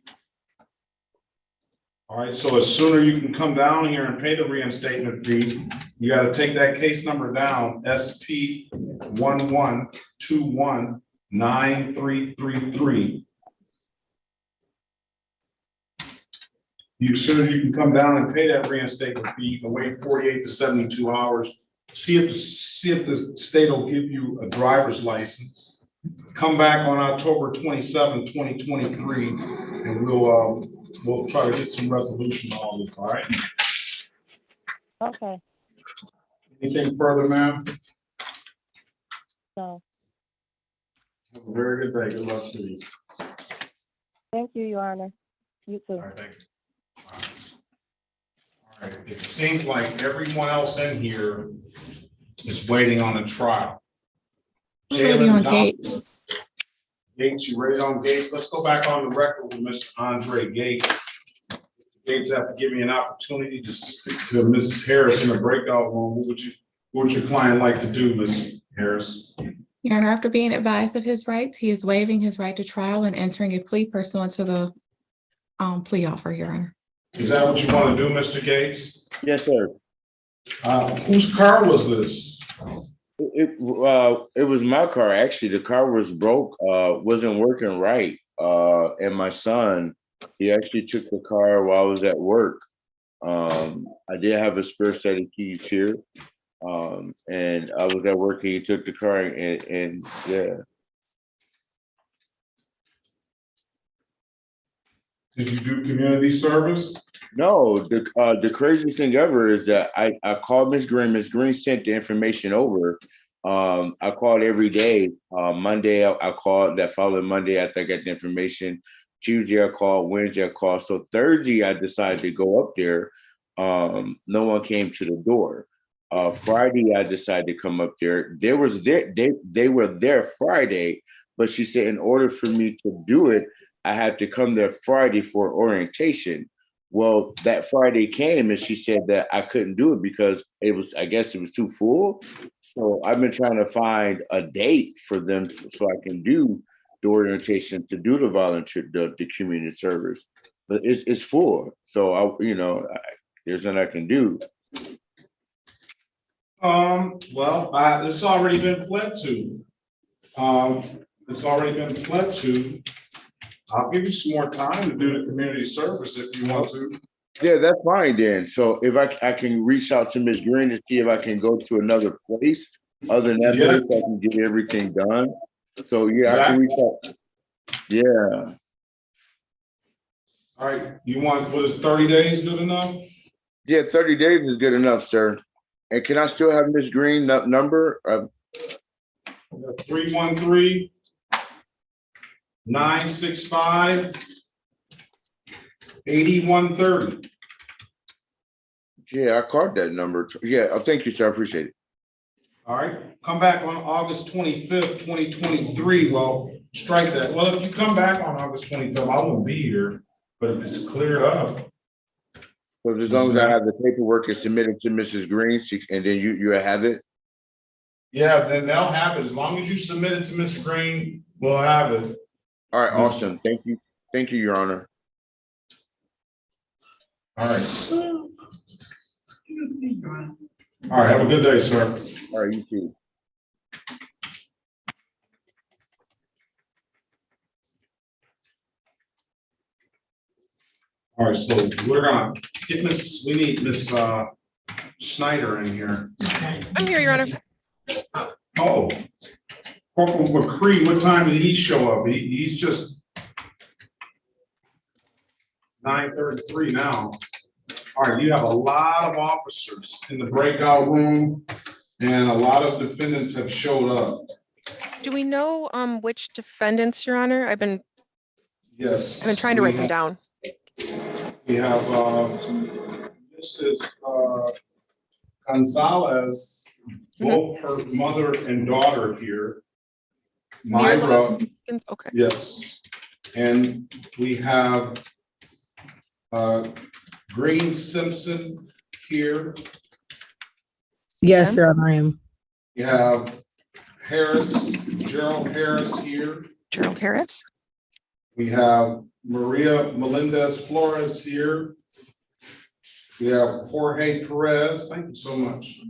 All right, so as sooner you can come down here and pay the reinstatement fee, you got to take that case number down, SP 1121933. As soon as you can come down and pay that reinstatement fee, you can wait 48 to 72 hours. See if the state will give you a driver's license. Come back on October 27, 2023, and we'll try to get some resolution on all this. All right. Okay. Anything further, ma'am? No. Have a very good day. Good luck to you. Thank you, Your Honor. You too. All right, thank you. All right. It seems like everyone else in here is waiting on a trial. Ready on Gates. Gates, you ready on Gates? Let's go back on the record with Mr. Andre Gates. Mr. Gates, have to give me an opportunity to speak to Mrs. Harris in a breakout room. What would your client like to do, Ms. Harris? Your Honor, after being advised of his rights, he is waiving his right to trial and entering a plea pursuant to the plea offer, Your Honor. Is that what you want to do, Mr. Gates? Yes, sir. Whose car was this? It was my car. Actually, the car was broke, wasn't working right. And my son, he actually took the car while I was at work. I did have a spare set of keys here. And I was at work and he took the car and yeah. Did you do community service? No, the craziest thing ever is that I called Miss Green. Miss Green sent the information over. I called every day. Monday I called. That following Monday after I got the information. Tuesday I called. Wednesday I called. So Thursday I decided to go up there. No one came to the door. Friday I decided to come up there. They were there Friday, but she said in order for me to do it, I had to come there Friday for orientation. Well, that Friday came and she said that I couldn't do it because I guess it was too full. So I've been trying to find a date for them so I can do the orientation to do the volunteer, the community service, but it's full. So there's nothing I can do. Well, it's already been pled to. It's already been pled to. I'll give you some more time to do the community service if you want to. Yeah, that's fine then. So if I can reach out to Ms. Green to see if I can go to another place other than that place, I can get everything done. So yeah, I can reach out. Yeah. All right, you want, what is 30 days good enough? Yeah, 30 days is good enough, sir. And can I still have Ms. Green number? 313-965-8130. Yeah, I called that number. Yeah, thank you, sir. I appreciate it. All right, come back on August 25th, 2023. Well, strike that. Well, if you come back on August 25th, I won't be here, but if it's cleared up. So as long as I have the paperwork and submit it to Mrs. Green, and then you have it? Yeah, then they'll have it. As long as you submit it to Ms. Green, we'll have it. All right, awesome. Thank you. Thank you, Your Honor. All right. All right, have a good day, sir. All right, you too. All right, so we're gonna get we need Miss Schneider in here. I'm here, Your Honor. Oh, Corporal McCree, what time did he show up? He's just 9:33 now. All right, you have a lot of officers in the breakout room and a lot of defendants have showed up. Do we know which defendants, Your Honor? I've been trying to write them down. We have Mrs. Gonzalez, both her mother and daughter here. Myra, okay. yes. And we have Green Simpson here. Yes, Your Honor, I am. We have Gerald Harris here. Gerald Harris. We have Maria Melendez Flores here. We have Jorge Perez. Thank you so much.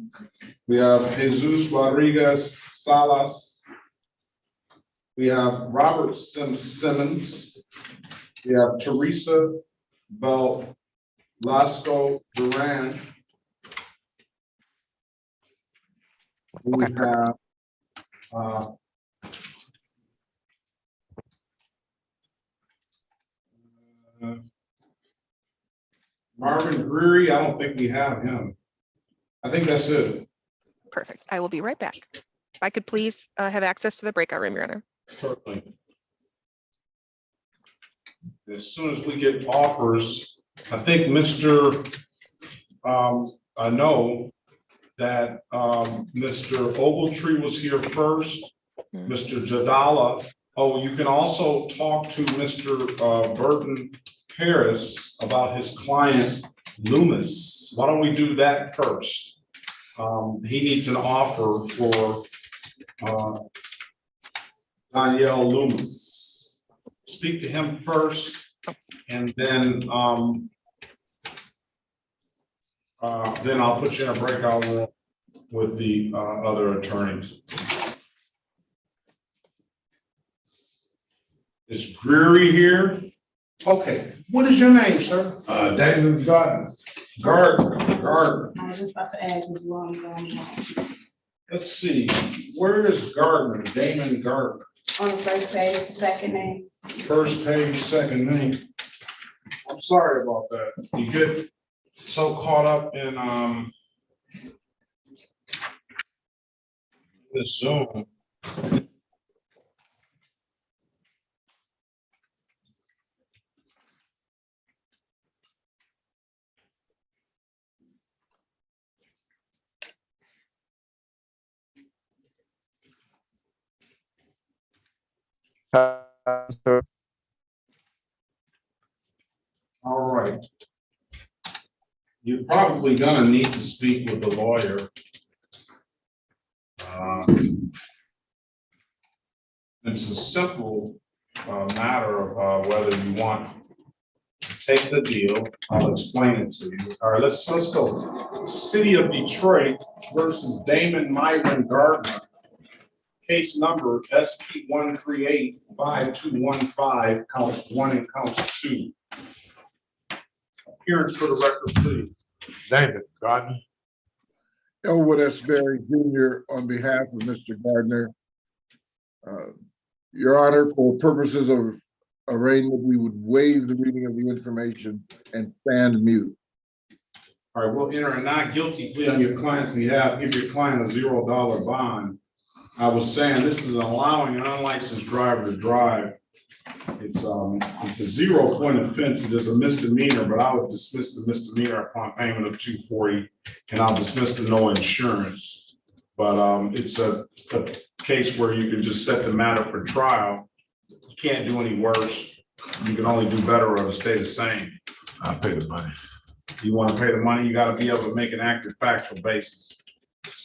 We have Jesus Rodriguez Salas. We have Robert Simmons. We have Teresa Velasco Duran. We have Marvin Greery, I don't think we have him. I think that's it. Perfect. I will be right back. If I could please have access to the breakout room, Your Honor. Certainly. As soon as we get offers, I think Mr. I know that Mr. Ogletree was here first, Mr. Jadala. Oh, you can also talk to Mr. Burton Harris about his client Loomis. Why don't we do that first? He needs an offer for Danielle Loomis. Speak to him first, and then I'll put you in a breakout room with the other attorneys. Is Greery here? Okay, what is your name, sir? David Gardner. Gardner. I was just about to add as well. Let's see, where is Gardner? Damon Gardner. On the first page, the second name. First page, second name. I'm sorry about that. You get so caught up in this Zoom. All right. You're probably gonna need to speak with the lawyer. It's a simple matter of whether you want to take the deal. I'll explain it to you. All right, let's go. City of Detroit versus Damon Myron Gardner. Case number SP 1385215, counts 1 and counts 2. Appearance for the record, please. David Gardner. Elwood S. Berry Jr. on behalf of Mr. Gardner. Your Honor, for purposes of arraignment, we would waive the reading of the information and stand mute. All right, we'll enter a not guilty plea on your client's behalf, give your client a $0 bond. I was saying this is allowing an unlicensed driver to drive. It's a 0-point offense. It is a misdemeanor, but I would dismiss the misdemeanor upon payment of $240, and I'll dismiss the no insurance. But it's a case where you can just set the matter for trial. You can't do any worse. You can only do better or stay the same. I'll pay the money. You want to pay the money, you got to be able to make an accurate factual basis.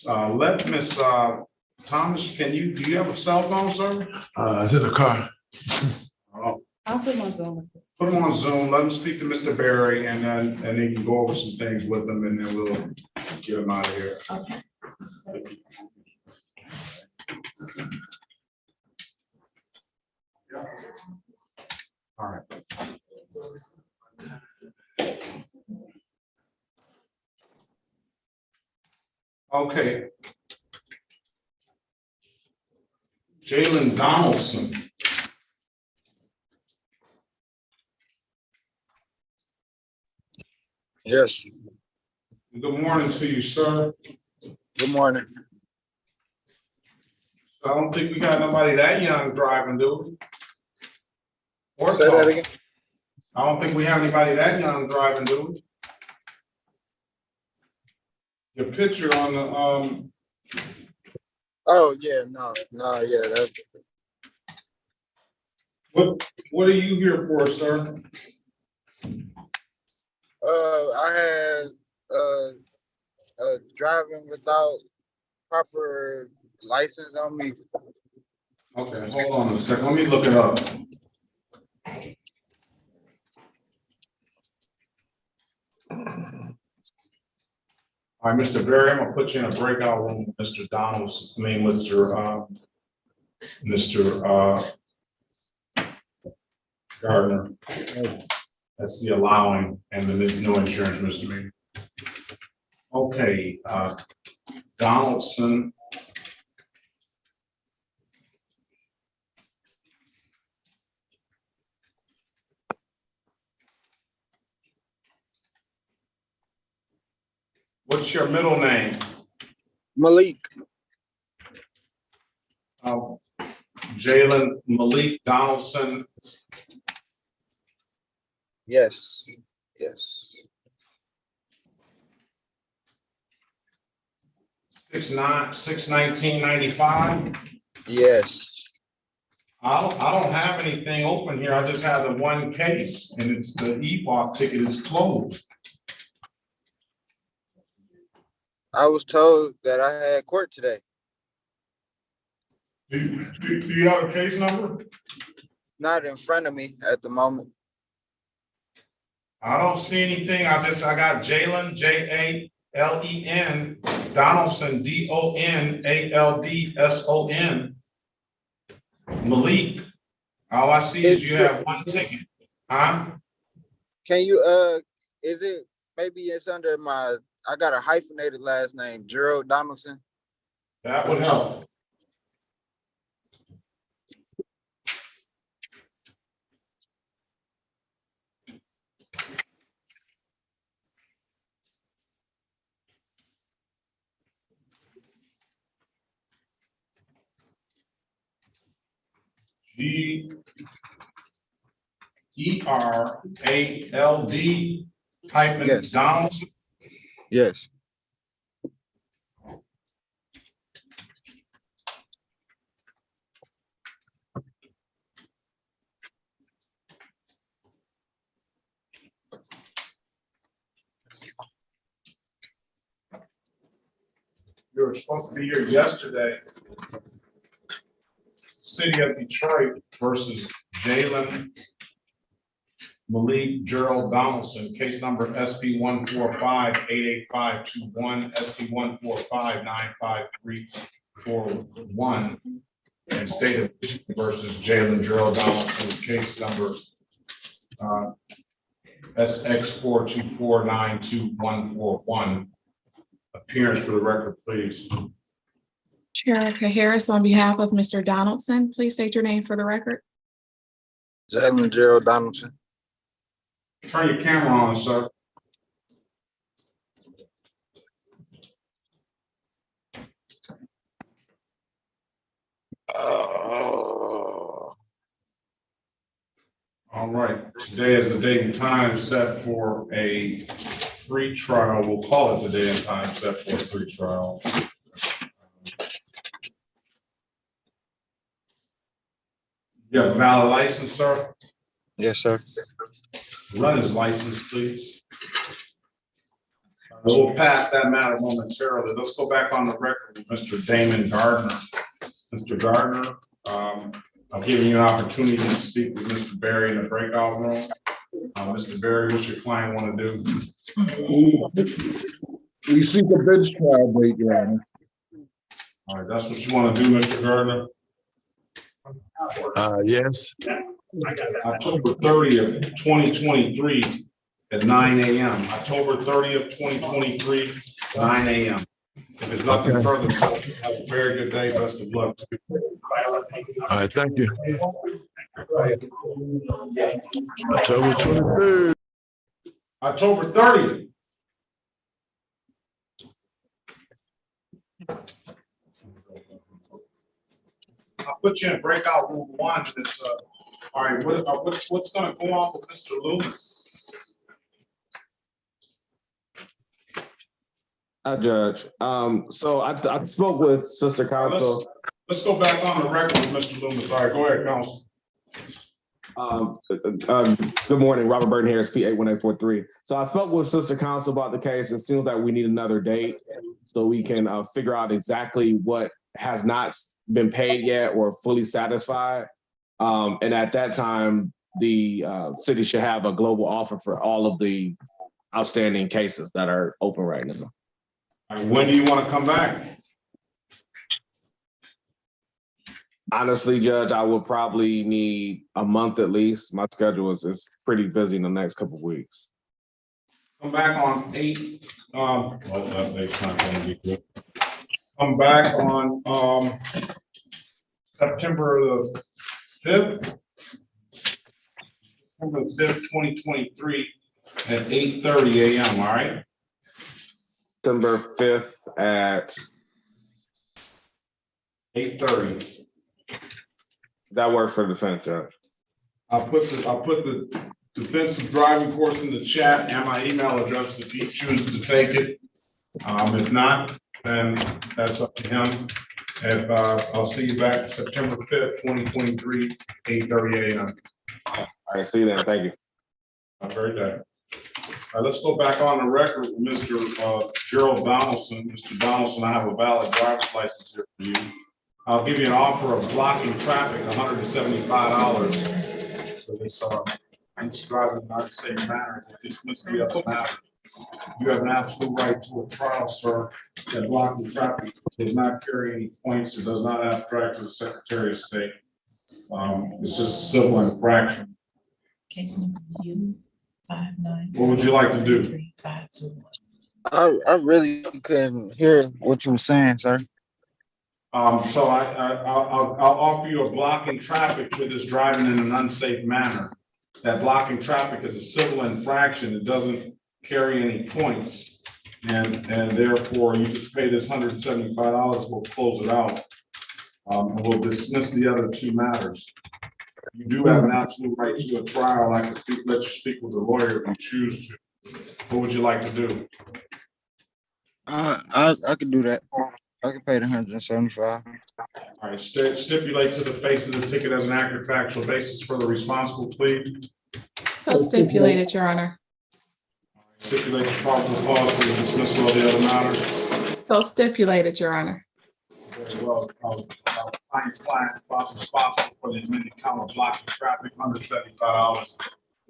Let Miss Thomas, do you have a cell phone, sir? It's in the car. I'll put him on Zoom. Put him on Zoom, let him speak to Mr. Berry, and then they can go over some things with them, and then we'll get him out of here. Okay. All right. Okay. Jalen Donaldson. Yes, Good morning to you, sir. good morning. I don't think we got nobody that young driving, do we? Or Say that tall. again. I don't think we have anybody that young driving, do we? Your picture on the, Oh, yeah, yeah, that, what are you here for, sir? I had, driving without proper license on me. Okay, hold on a second, let me look it up. All right, Mr. Berry, I'm gonna put you in a breakout room, with Mr. Donaldson, Mr. Gardner. That's the allowing and the no insurance misdemeanor. Okay, Donaldson. What's your middle name? Malik. Jalen Malik Donaldson. Yes, yes. 6/19/95. Yes. I don't have anything open here. I just have the one case, and it's the EPOC ticket is closed. I was told that I had court today. Do you have a case number? Not in front of me at the moment. I don't see anything. I got Jalen, Jalen, Donaldson, Donaldson. Malik. All I see is you have one ticket. Huh? Can you, is it, maybe it's under my, I got a hyphenated last name, Gerald Donaldson. That would help. Gerald Donaldson. Yes. You were supposed to be here yesterday. City of Detroit versus Jalen Malik Gerald Donaldson, case number SP 145-88521, SP 145-95341, and State of Michigan versus Jalen Gerald Donaldson, case number SX 4249241. Appearance for the record, please. Sherika Harris, on behalf of Mr. Donaldson, please state your name for the record. Jalen Gerald Donaldson. Turn your camera on, sir. All right, today is the date and time set for a pre-trial. We'll call it the day and time set for a pre-trial. You have a valid license, sir? Yes, sir. Run his license, please. We'll pass that matter momentarily. Let's go back on the record with Mr. Damon Gardner. Mr. Gardner, I'll give you an opportunity to speak with Mr. Berry in the breakout room. Mr. Berry, what's your client want to do? We seek a bench trial date, Your Honor. All right, that's what you want to do, Mr. Gardner? Yes. October 30th, 2023 at 9 a.m. October 30th, 2023, 9 a.m. If there's nothing further, so have a very good day. Best of luck. All right, thank you. October 23rd. October 30th. I'll put you in breakout room 1. This, all right, what's going to go on with Mr. Loomis? Judge. So I spoke with Sister Counsel. Let's go back on the record with Mr. Loomis. All right, go ahead, Counsel. Good morning, Robert Burton Harris, P 81843. So I spoke with Sister Counsel about the case. It seems like we need another date so we can figure out exactly what has not been paid yet or fully satisfied. And at that time, the city should have a global offer for all of the outstanding cases that are open right now. When do you want to come back? Honestly, Judge, I will probably need a month at least. My schedule is pretty busy in the next couple of weeks. Come back on 8. Well, that date's not going to be good. Come back on September the 5th. September 5th, 2023 at 8:30 a.m. All right. September 5th at 8:30. That works for defense, Judge. I'll put the defensive driving course in the chat and my email address if he chooses to take it. If not, then that's up to him. If I'll see you back September 5th, 2023, 8:30 a.m. All right, see you then. Thank you. Have a great day. All right, let's go back on the record with Mr. Gerald Donaldson. Mr. Donaldson, I have a valid driver's license here for you. I'll give you an offer of blocking traffic, $175 for this driving not safe manner. Dismiss the other matter. You have an absolute right to a trial, sir. That blocking traffic does not carry any points. It does not abstract to the Secretary of State. It's just a civil infraction. Case number U59. What would you like to do? I really couldn't hear what you were saying, sir. So I'll offer you a blocking traffic for this driving in an unsafe manner. That blocking traffic is a civil infraction. It doesn't carry any points. And therefore you just pay this $175, we'll close it out. And we'll dismiss the other 2 matters. You do have an absolute right to a trial. I can let you speak with the lawyer if you choose to. What would you like to do? I could do that. I could pay the 175. All right, stipulate to the face of the ticket as an accurate factual basis for the responsible plea. So stipulated, Your Honor. Stipulate the probable cause for the dismissal of the other matters. So stipulated, Your Honor. Very well. Client responsible for the amended count of blocking traffic, $175.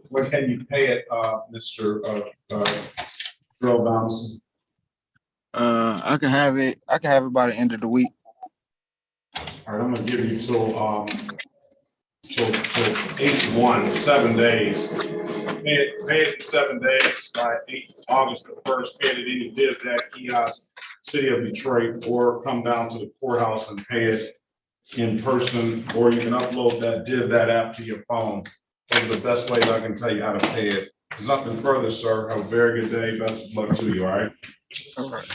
When can you pay it, Mr. Earl Donaldson? I can have it by the end of the week. All right, I'm gonna give you till 8/1, 7 days. Pay it in 7 days by August the 1st. Pay it at any div that kiosk, City of Detroit, or come down to the courthouse and pay it in person, or you can upload that app to your phone. Those are the best ways I can tell you how to pay it. There's nothing further, sir. Have a very good day. Best of luck to you, all right? All right.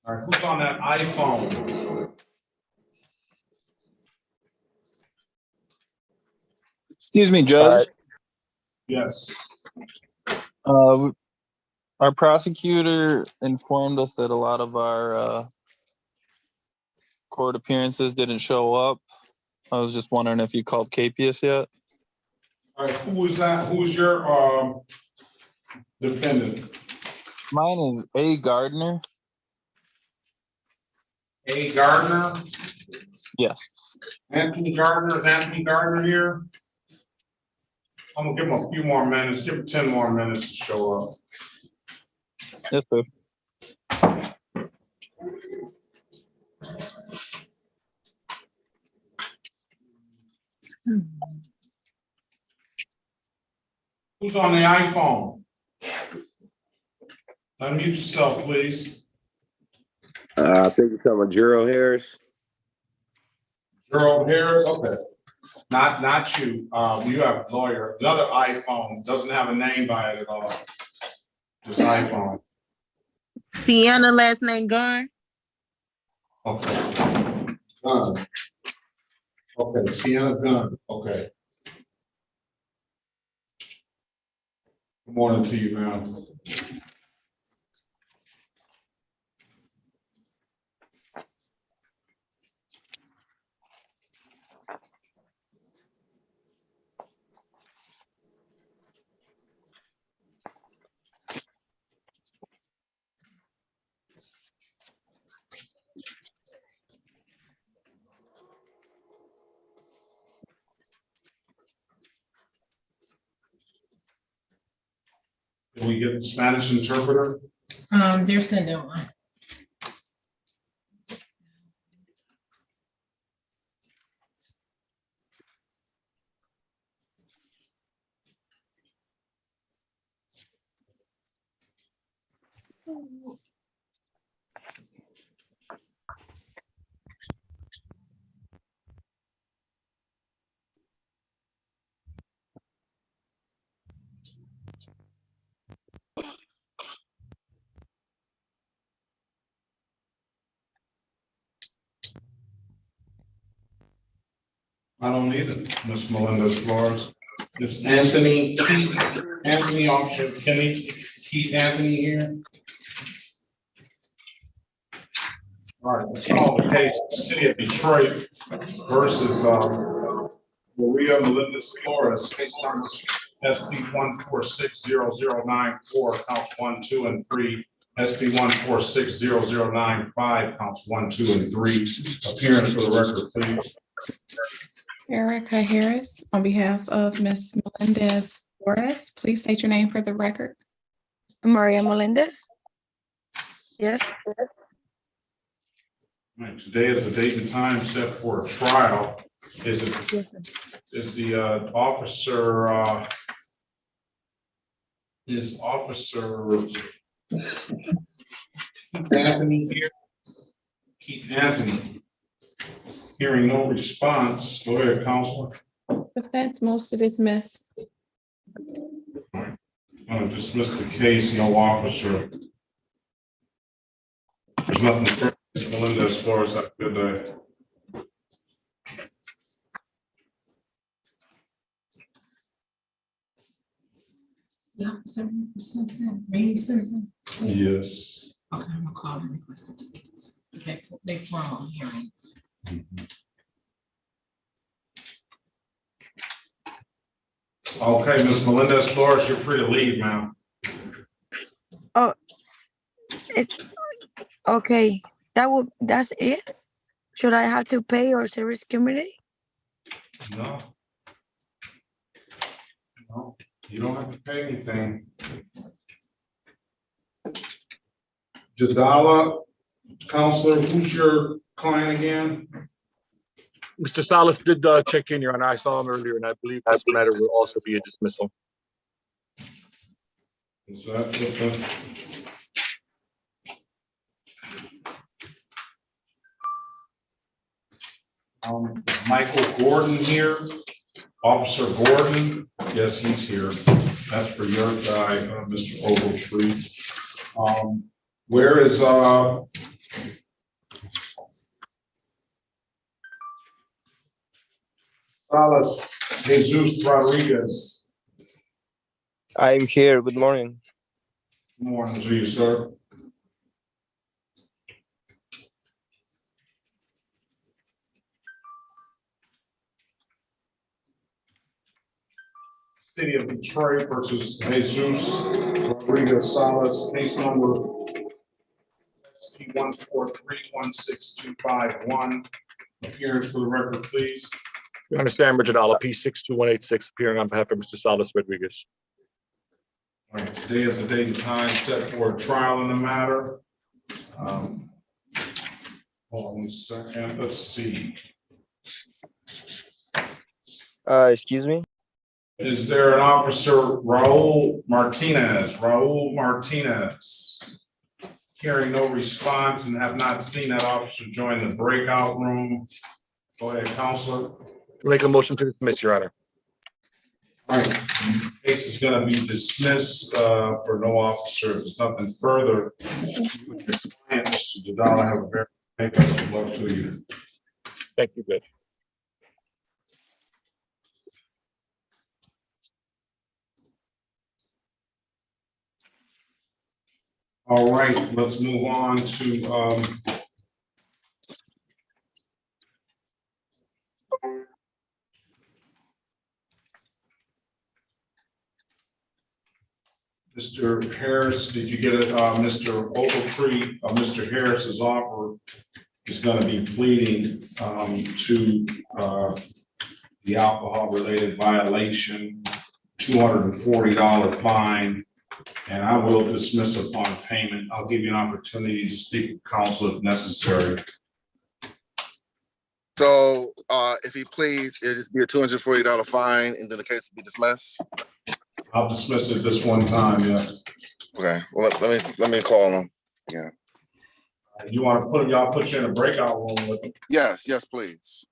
All right, who's on that iPhone? Excuse me, Judge. Yes. Our prosecutor informed us that a lot of our court appearances didn't show up. I was just wondering if you called Capias yet. All right, who is that? Who is your defendant? Mine is A. Gardner. A. Gardner? Yes. Anthony Gardner? Is Anthony Gardner here? I'm gonna give him a few more minutes. Give him 10 more minutes to show up. Yes, sir. Who's on the iPhone? Unmute yourself, please. I think you're talking about Gerald Harris. Gerald Harris, okay. Not you. You have a lawyer. The other iPhone doesn't have a name by it at all. Just iPhone. Sienna, last name Gunn. Okay. Gunn. Okay, Sienna Gunn. Okay. Good morning to you, ma'am. Can we get the Spanish interpreter? They're sending one. I don't need it, Miss Melendez Flores. Miss Anthony, Anthony Officer Kenny, Keith Anthony here. All right, let's call the case, City of Detroit versus Maria Melendez Flores, case number SP 1460094, counts 1, 2, and 3. SP 1460095, counts 1, 2, and 3. Appearance for the record, please. Erica Harris, on behalf of Ms. Melendez Flores, please state your name for the record. Maria Melendez. Yes. All right, today is the date and time set for a trial. Is the officer Anthony here? Keith Anthony. Hearing no response, go ahead, Counselor. Defense moves to dismiss. I'm gonna dismiss the case, no officer. There's nothing further, Ms. Melinda, as far as that, good day. Yeah, Simpson, Rainy Simpson. Yes. Okay, I'm gonna call and request the tickets. They from hearings. Okay, Ms. Melendez Flores, you're free to leave, ma'am. Oh, it's okay. That's it? Should I have to pay or service community? No. No, you don't have to pay anything. Jadala, Counselor, who's your client again? Mr. Salas did check in, Your Honor. I saw him earlier, and I believe this matter will also be a dismissal. Is that what the? Michael Gordon here, Officer Gordon, yes, he's here. That's for your guy, Mr. Ogletree. Where is Salas Jesus Rodriguez? I'm here. Good morning. Good morning to you, sir. City of Detroit versus Jesus Rodriguez Salas, case number C143-16251. Appearance for the record, please. You understand, Jadala, P62186, appearing on behalf of Mr. Salas Rodriguez. All right, today is the date and time set for a trial in the matter. Hold on a second, let's see. Excuse me? Is there an officer, Raul Martinez? Raul Martinez. Hearing no response and have not seen that officer join the breakout room. Go ahead, Counselor. Make a motion to dismiss, Your Honor. All right, the case is going to be dismissed for no officer. There's nothing further. Mr. Jadala, have a very good luck to you. Thank you, Judge. All right, let's move on to Mr. Harris. Did you get it? Mr. Ogletree, Mr. Harris's offer is going to be pleading to the alcohol-related violation, $240 fine, and I will dismiss upon payment. I'll give you an opportunity to speak with counsel if necessary. So if he pleads, it'll just be a $240 fine and then the case will be dismissed? I'll dismiss it this one time, yeah. Okay, well, let me call him. Yeah. You want to put you in a breakout room with him? Yes, please.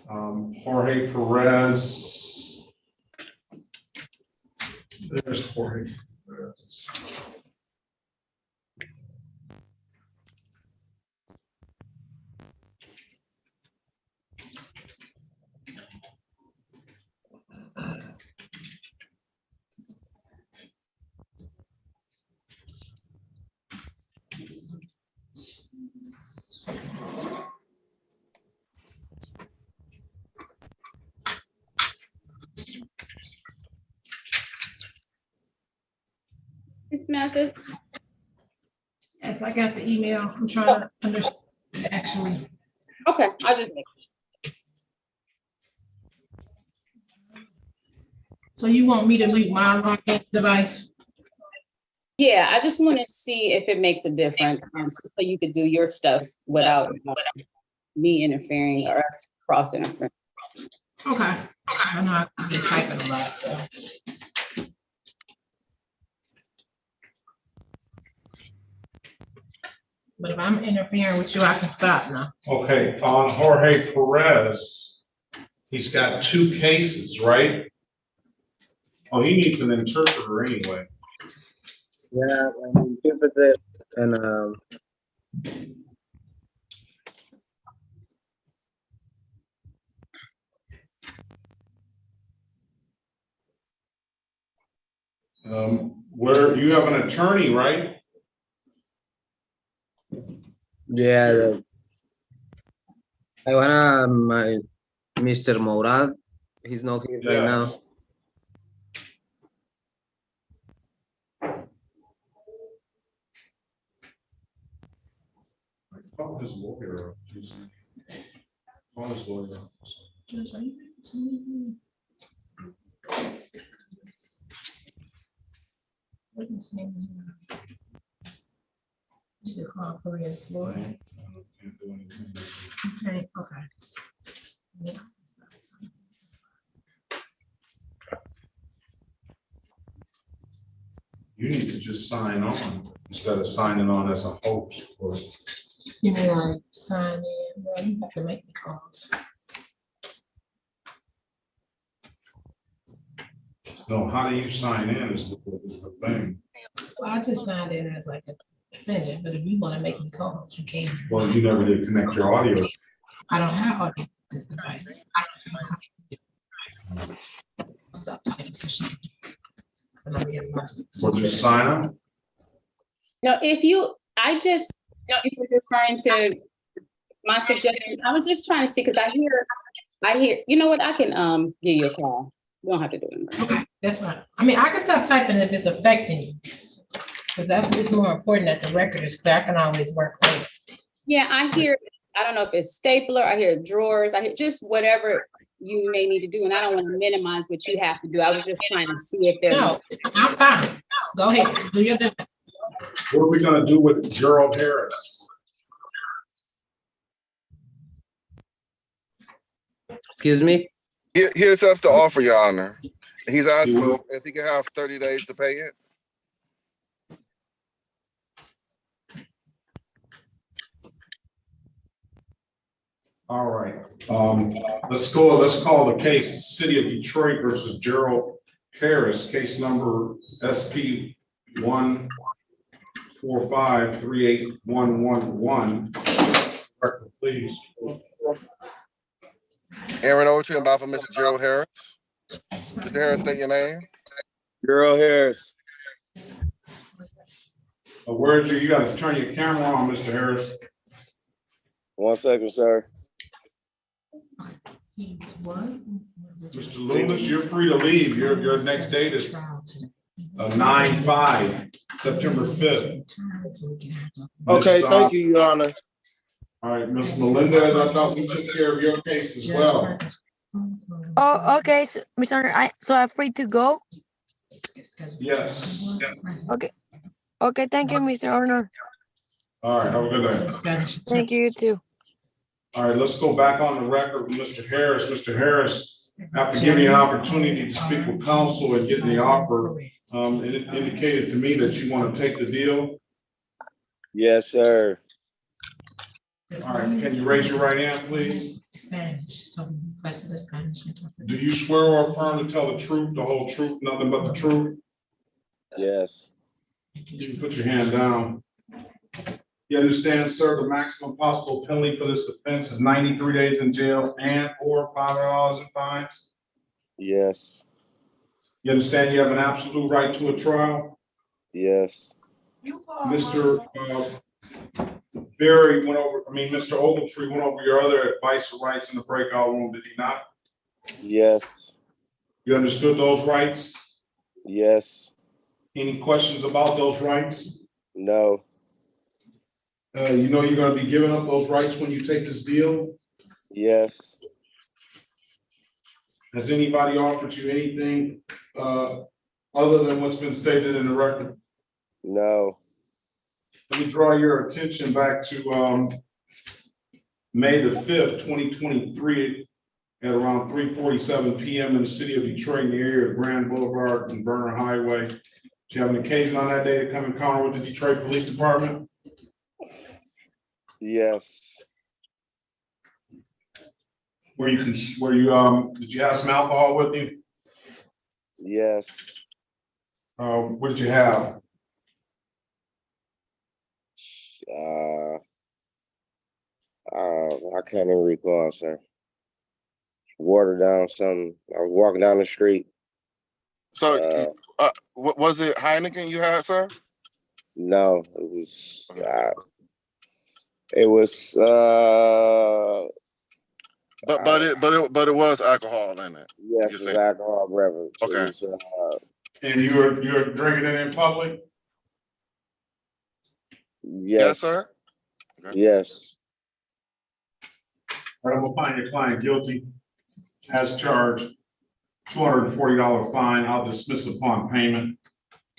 Jorge Perez. There's Jorge Perez. Method. Yes, I got the email. I'm trying to understand actually. Okay, I just make. So you want me to mute my login device? Yeah, I just want to see if it makes a difference, so you could do your stuff without me interfering or us cross it. Okay. I know I've been typing a lot, so. But if I'm interfering with you, I can stop now. Okay, on Jorge Perez, he's got 2 cases, right? Oh, he needs an interpreter anyway. Yeah, and interpreter and Where you have an attorney, right? yeah, I wanna my Mr. Mourad. He's not here right now. Call his lawyer. Call his lawyer. What's his name? You should call Korea's lawyer. Okay, okay. Yeah. You need to just sign on instead of signing on as a host. Or You mean like sign in? Well, you have to make the calls. no, how do you sign in is the thing. Well, I just signed in as like a defendant, but if you want to make me calls, you can. Well, you never did connect your audio. I don't have audio this device. Stop talking so she can- and I'm getting lost. So just sign up. No, if you were referring to my suggestion, I was just trying to see, because I hear, you know what, I can give you a call. We don't have to do it. Okay, that's fine. I mean, I can stop typing if it's affecting you. Because that's just more important that the record is clear. I can always work later. Yeah, I hear, I don't know if it's stapler, I hear drawers, I hear just whatever you may need to do. And I don't want to minimize what you have to do. I was just trying to see if there's. No, I'm fine. Go ahead, do your thing. What are we gonna do with Gerald Harris? Excuse me? He accepts the offer, Your Honor. He's asking if he can have 30 days to pay it. All right, let's call the case City of Detroit versus Gerald Harris, case number SP 1453811. Please. Aaron Oatry, on behalf of Mr. Gerald Harris. Mr. Harris, state your name. Gerald Harris. Where'd you got to turn your camera on, Mr. Harris. 1 second, sir. He was. Mr. Loomis, you're free to leave. Your next date is 9/5, September 5th. Okay, thank you, Your Honor. All right, Ms. Melendez, I thought we took care of your case as well. Oh, okay, so, Mr. Honor, so I'm free to go? Yes. Okay. Okay, thank you, Mr. Honor. All right, have a good day. Thank you, you too. All right, let's go back on the record with Mr. Harris. Mr. Harris, after giving you an opportunity to speak with counsel and getting the offer, it indicated to me that you want to take the deal. Yes, sir. All right, can you raise your right hand, please? Spanish, so requested a Spanish interpreter. Do you swear or affirm to tell the truth, the whole truth, nothing but the truth? Yes. You can put your hand down. You understand, sir, the maximum possible penalty for this offense is 93 days in jail and or $500 in fines? Yes. You understand you have an absolute right to a trial? Yes. Mr. Mr. Ogletree went over your other advice or rights in the breakout room, did he not? Yes. You understood those rights? Yes. Any questions about those rights? No. You know you're going to be giving up those rights when you take this deal? Yes. Has anybody offered you anything other than what's been stated in the record? No. Let me draw your attention back to May the 5th, 2023, at around 3:47 PM in the city of Detroit, in the area of Grand Boulevard and Vernon Highway. Do you have an occasion on that day to come encounter with the Detroit Police Department? Yes. Did you have some alcohol with you? Yes. What did you have? I can't even recall, sir. Water down something. I was walking down the street. So, was it Heineken you had, sir? No, it was. It was. But it was alcohol in it. Yes, it was alcohol beverage. Okay. It was, And you're drinking it in public? yes, sir. Okay. Yes. All right, we'll find your client guilty as charged. $240 fine. I'll dismiss upon payment.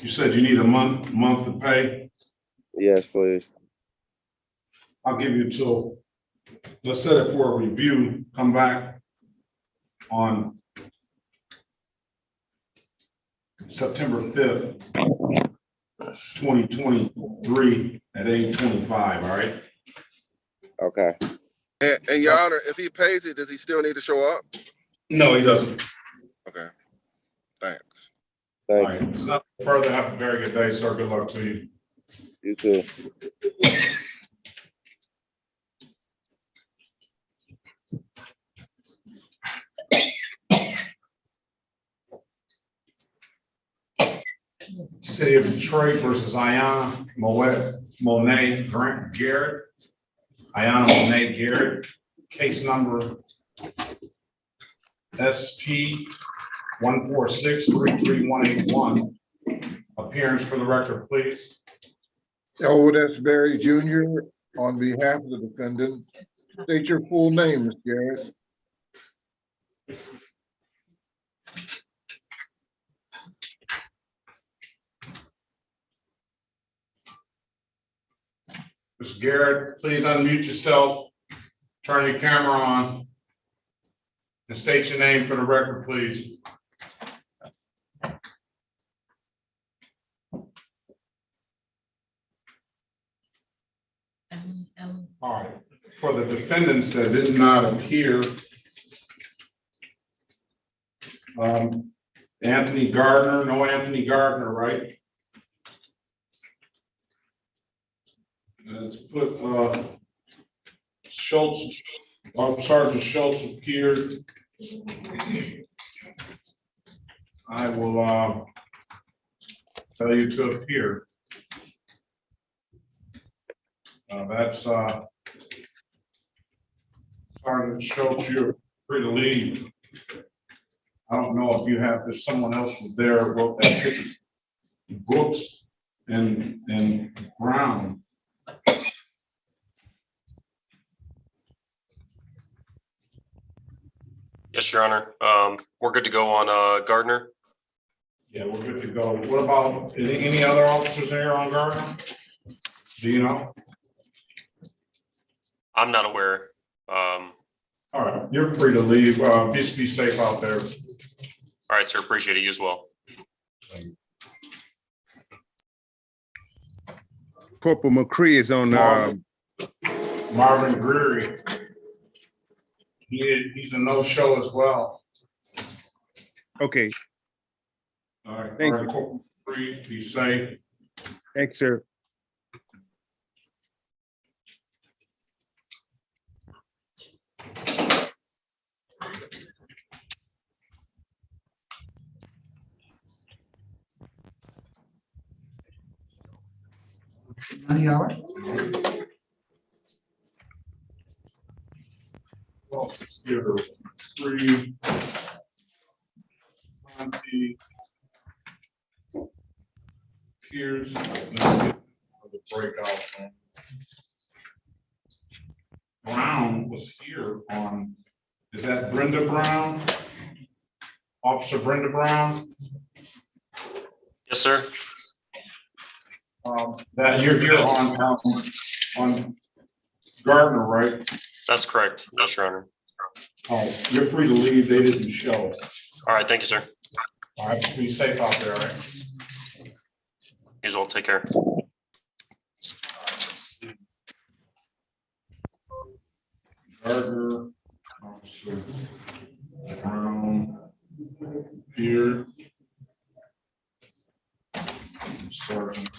You said you need a month to pay. Yes, please. I'll give you till, let's set it for a review. Come back on September 5th, 2023 at 8:25. All right. Okay. And Your Honor, if he pays it, does he still need to show up? No, he doesn't. Okay. Thanks. All right. There's nothing further. Have a very good day, sir. Good luck to you. You too. City of Detroit versus Ayanna Monet Garrett. Ayanna Monet Garrett, case number SP 146-33181. Appearance for the record, please. Elwood S. Berry Jr. on behalf of the defendant. State your full name, Ms. Garrett. Ms. Garrett, please unmute yourself, turn your camera on, and state your name for the record, please. All right, for the defendants that did not appear, Anthony Gardner, no Anthony Gardner, right? Let's put Schultz, Sergeant Schultz appeared. I will tell you to appear. That's Sergeant Schultz, you're free to leave. I don't know if you have, if someone else was there, wrote that ticket. Brooks and Brown. Yes, Your Honor. We're good to go on Gardner. Yeah, we're good to go. What about any other officers here on Gardner? Do you know? I'm not aware. All right, you're free to leave. Just be safe out there. All right, sir. Appreciate it. You as well. Corporal McCree is on. Marvin Greery. He's a no-show as well. Okay. All right. Thank you. Corporal McCree, be safe. Thanks, sir. Theater 3, 20. Here's the breakout. Brown was here on, is that Brenda Brown? Officer Brenda Brown? Yes, sir. That you're here on Gardner, right? That's correct. Yes, Your Honor. All right, you're free to leave. They didn't show. All right, thank you, sir. All right, be safe out there, all right? You as well. Take care. Gardner, Officer Brown, here. Sergeant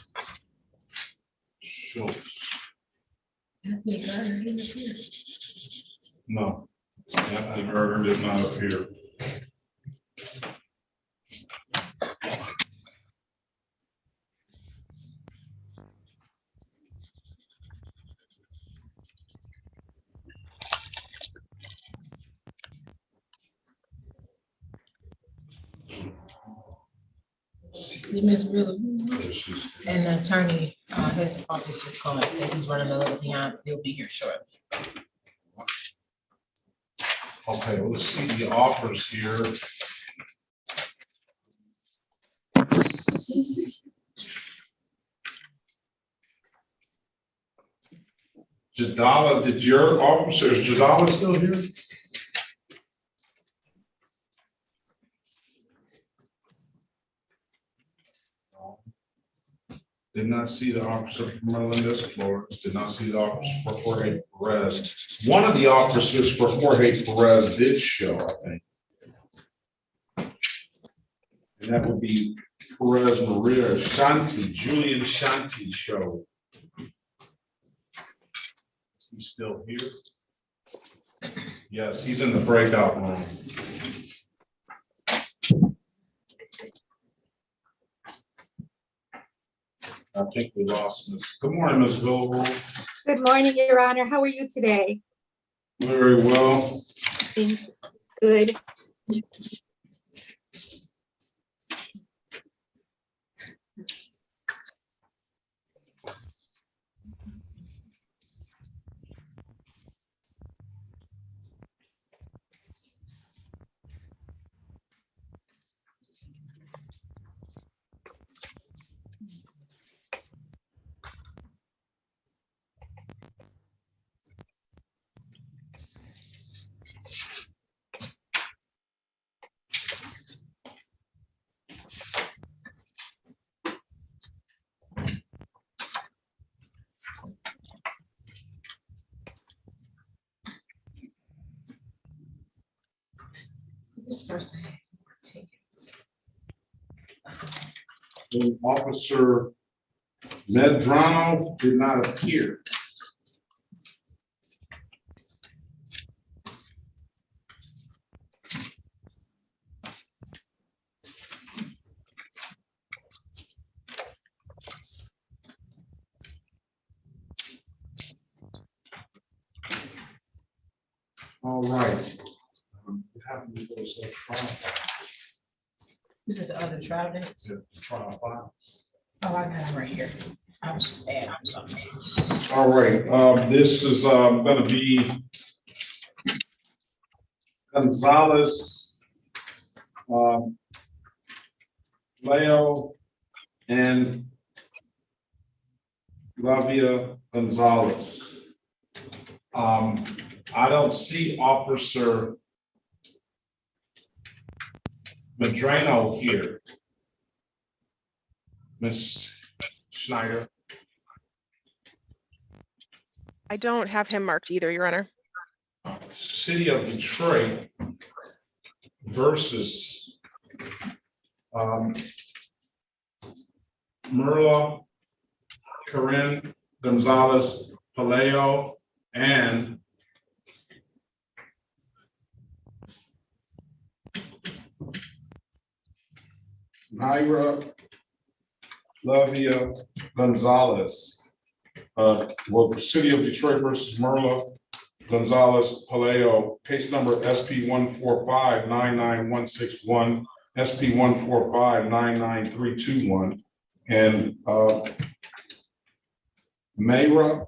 Schultz. No, Anthony Gardner did not appear. Ms. Wheeler, and the attorney, his office just called, said he's running a little behind, he'll be here shortly. Okay, well, let's see the offers here. Jadala, did your officer, is Jadala still here? Did not see the officer from Melendez Flores, did not see the officer for Jorge Perez. One of the officers for Jorge Perez did show, I think. And that would be Perez Maria Shanti, Julian Shanti showed. He's still here? Yes, he's in the breakout room. I think we lost Ms. Good morning, Ms. Villarreal. Good morning, Your Honor. How are you today? Very well. Good. This person had more tickets. Officer Medrano did not appear. All right. What happened to those trial? Is it the other trial dates? Trial files. Oh, I got them right here. I was just adding something. All right, this is gonna be Gonzalez, Leo, and Lavia Gonzalez. I don't see Officer Medrano here. Ms. Schneider. I don't have him marked either, Your Honor. City of Detroit versus Merla, Corinne Gonzalez, Paleo, and Naira Lavia Gonzalez. Well, City of Detroit versus Merla Gonzalez Paleo, case number SP 145-99161, SP 145-99321, and Mayra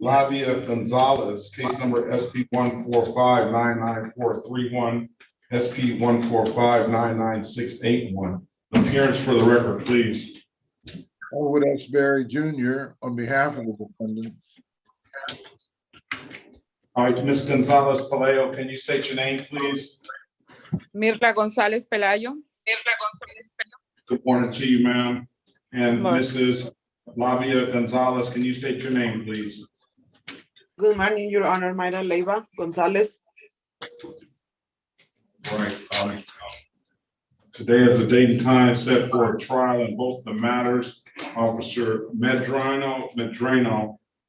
Lavia Gonzalez, case number SP 145-99431, SP 145-99681. Appearance for the record, please. Elwood S. Berry Jr. on behalf of the defendants. All right, Ms. Gonzalez Palayo, can you state your name, please? Mirla González Pelayo. Good morning to you, ma'am. And Morning. Mrs. Lavia Gonzalez, can you state your name, please? Good morning, Your Honor, Mayra Leiva González. All right. Today is a date and time set for a trial in both the matters. Officer Medrano,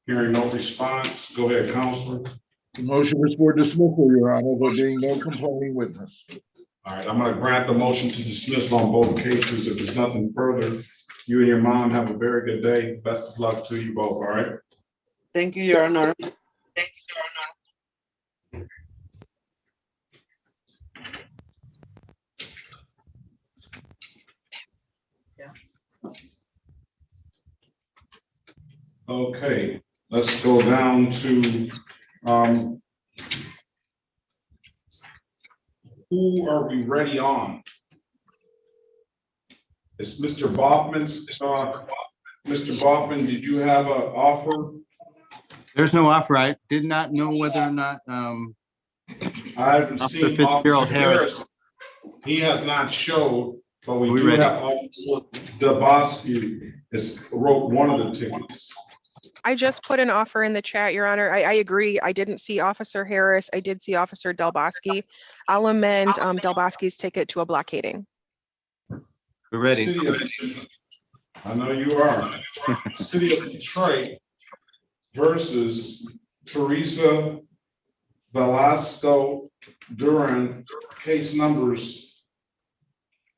hearing no response. Go ahead, Counselor. The motion is for dismissal, Your Honor, there being no complaining witness. All right, I'm going to grant the motion to dismiss on both cases. If there's nothing further, you and your mom have a very good day. Best of luck to you both, all right? Thank you, Your Honor. Okay, let's go down to, who are we ready on? It's Mr. Bachman's, Mr. Bachman, did you have an offer? There's no offer. I did not know whether or not, I haven't Officer seen Fitzgerald Officer Harris. Harris. He has not showed, but we We do ready? have Officer Dabowski wrote one of the tickets. I just put an offer in the chat, Your Honor. I agree. I didn't see Officer Harris. I did see Officer Delbosky. I'll amend Delbosky's ticket to a blockading. We're ready. I know you are. City of Detroit versus Teresa Velasco Duran, case numbers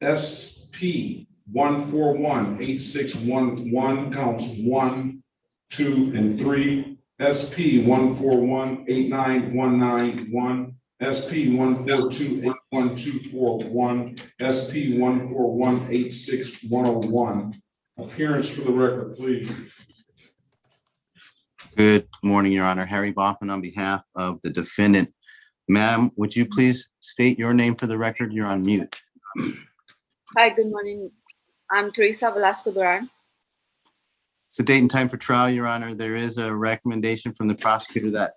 SP 1418611, counts 1, 2, and 3, SP 1418919, SP 142812441, SP 141861101. Appearance for the record, please. Good morning, Your Honor. Harry Baughman on behalf of the defendant. Ma'am, would you please state your name for the record? You're on mute. Hi, good morning. I'm Teresa Velasco Duran. It's the date and time for trial, Your Honor. There is a recommendation from the prosecutor that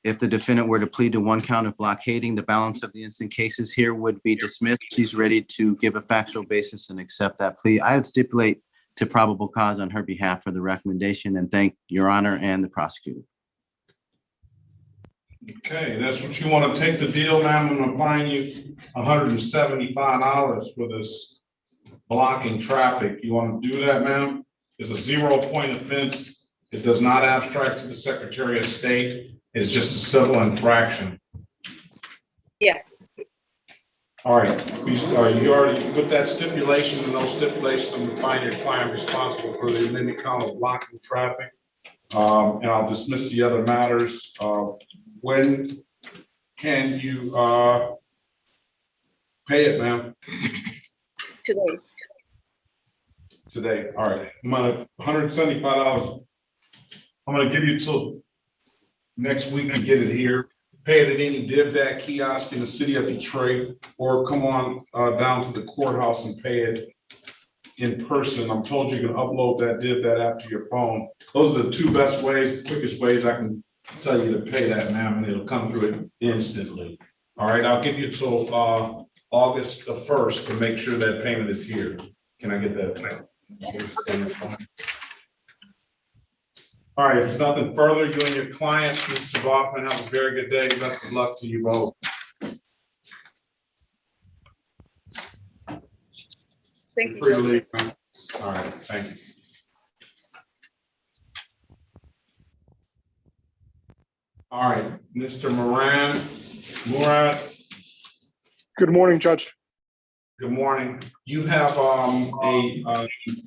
if the defendant were to plead to one count of blockading, the balance of the instant cases here would be dismissed. She's ready to give a factual basis and accept that plea. I would stipulate to probable cause on her behalf for the recommendation and thank Your Honor and the prosecutor. Okay, that's what you want to take the deal, ma'am. I'm gonna fine you $175 for this blocking traffic. You want to do that, ma'am? It's a 0-point offense. It does not abstract to the Secretary of State. It's just a civil infraction. Yes. All right, you already, with that stipulation and those stipulations, I'm gonna find your client responsible for the amended count of blocking traffic. And I'll dismiss the other matters. When can you pay it, ma'am? Today. Today, all right. I'm gonna $175. I'm gonna give you till next week to get it here. Pay it at any DivDat kiosk in the city of Detroit, or come on down to the courthouse and pay it in person. I'm told you can upload that DivDat app to your phone. Those are the two best ways, the quickest ways I can tell you to pay that, ma'am, and it'll come through it instantly. All right, I'll give you till August the 1st to make sure that payment is here. Can I get that? All right, if there's nothing further, you and your client, Mr. Baughman, have a very good day. Best of luck to you both. Thank you. Free to leave, ma'am. All right, thank you. All right, Mr. Murad. Good morning, Judge. Good morning. You have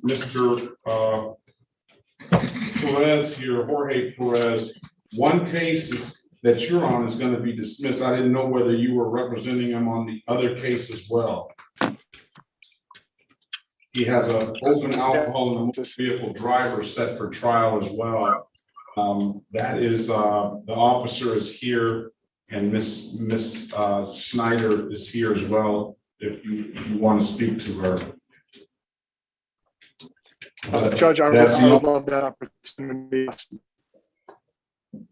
Mr. Perez here, Jorge Perez. One case that you're on is going to be dismissed. I didn't know whether you were representing him on the other case as well. He has an open alcohol and motor vehicle driver set for trial as well. That is, the officer is here, and Miss Schneider is here as well, if you want to speak to her. Judge, I would love that opportunity.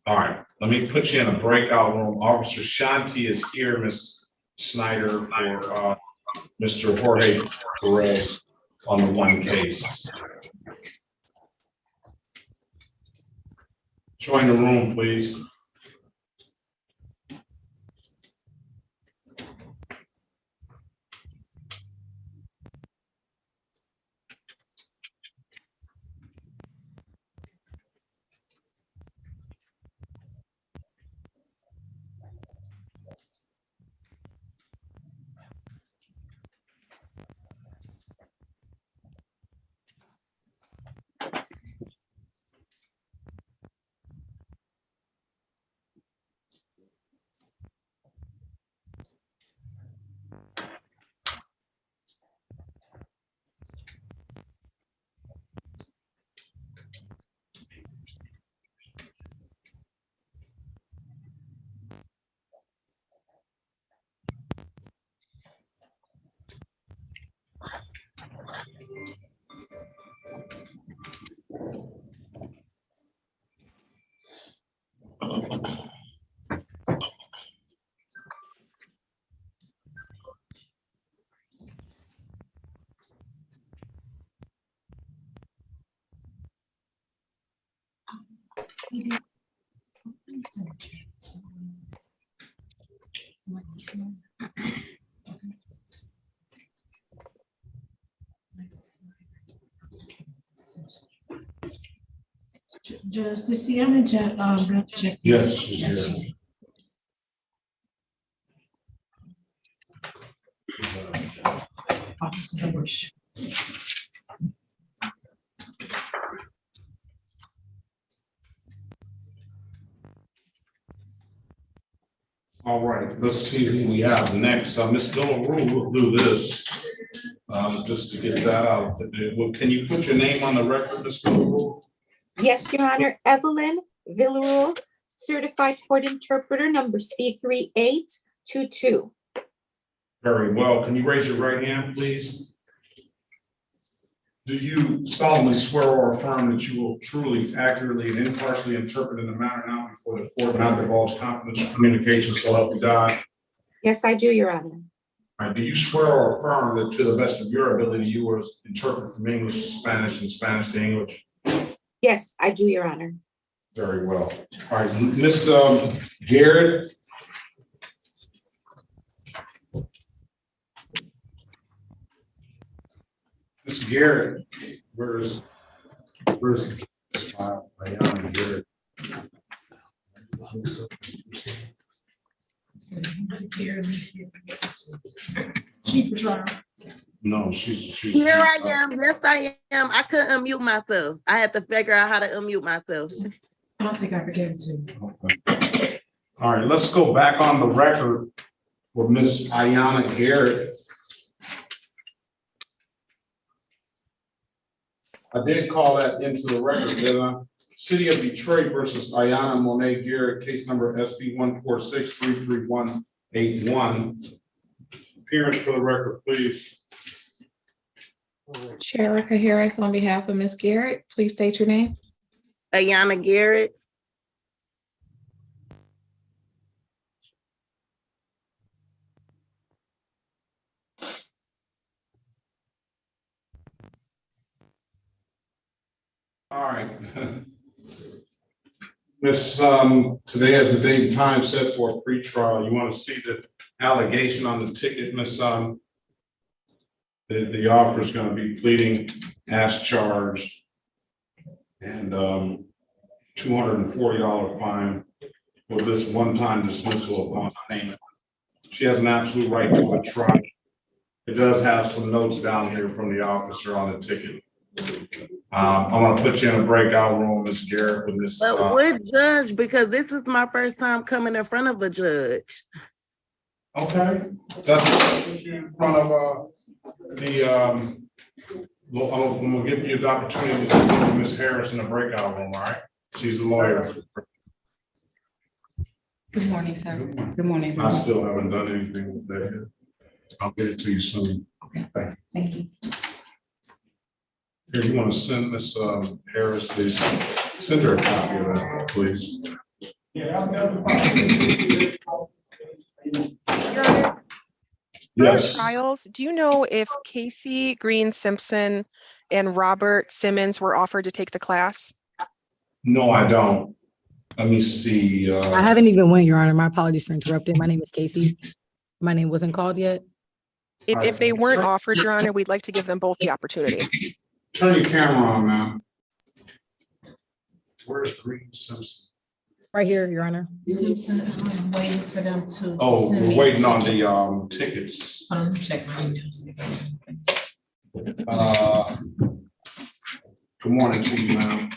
All right, let me put you in a breakout room. Officer Shanti is here, Ms. Snyder, for Mr. Jorge Perez on the one case. Join the room, please. Judge, the Sienna check. Yes, she's here. Officer Bush. All right, let's see who we have next. Ms. Delarue will do this, just to get that out. Well, can you put your name on the record, Ms. Delarue? Yes, Your Honor. Evelyn Villarreal, certified court interpreter number C3822. Very well. Can you raise your right hand, please? Do you solemnly swear or affirm that you will truly, accurately, and impartially interpret in the manner now before the court not divulge confidential communication, so help you God? Yes, I do, Your Honor. All right, do you swear or affirm that to the best of your ability, you will interpret from English to Spanish and Spanish to English? Yes, I do, Your Honor. Very well. All right, Ms. Garrett. Ms. Garrett, where's Ayana Garrett? No, she's. Here I am. Yes, I am. I couldn't unmute myself. I had to figure out how to unmute myself. I don't think I forget to. Okay. All right, let's go back on the record with Miss Ayana Garrett. I did call that into the record, didn't I? City of Detroit versus Ayana Monet Garrett, case number SB 146-33181. Appearance for the record, please. Sheriff Harris, on behalf of Ms. Garrett, please state your name. Ayana Garrett. All right. Miss, today is the date and time set for a pretrial. You want to see the allegation on the ticket, Miss? The officer is going to be pleading as charged, and $240 fine for this one-time dismissal upon payment. She has an absolute right to a trial. It does have some notes down here from the officer on the ticket. I'm gonna put you in a breakout room, Ms. Garrett, with Ms. But what judge? Because this is my first time coming in front of a judge. Okay, that's what I put you in front of well, I'm gonna give you the opportunity to speak with Ms. Harris in a breakout room, all right? She's a lawyer. Good morning, sir. Good morning. I still haven't done anything with that yet. I'll get it to you soon. Okay. Thank you. Here, you want to send Ms. Harris, please send her a copy of that, please. Yes. Trials, do you know if Casey Green Simpson and Robert Simmons were offered to take the class? No, I don't. Let me see. I haven't even went, Your Honor. My apologies for interrupting. My name is Casey. My name wasn't called yet. If they weren't offered, Your Honor, we'd like to give them both the opportunity. Turn your camera on now. Where's Green Simpson? Right here, Your Honor. Simpson, I'm waiting for them to. Oh, send we're me waiting on tickets. the tickets. Check my emails. Good morning to you, ma'am.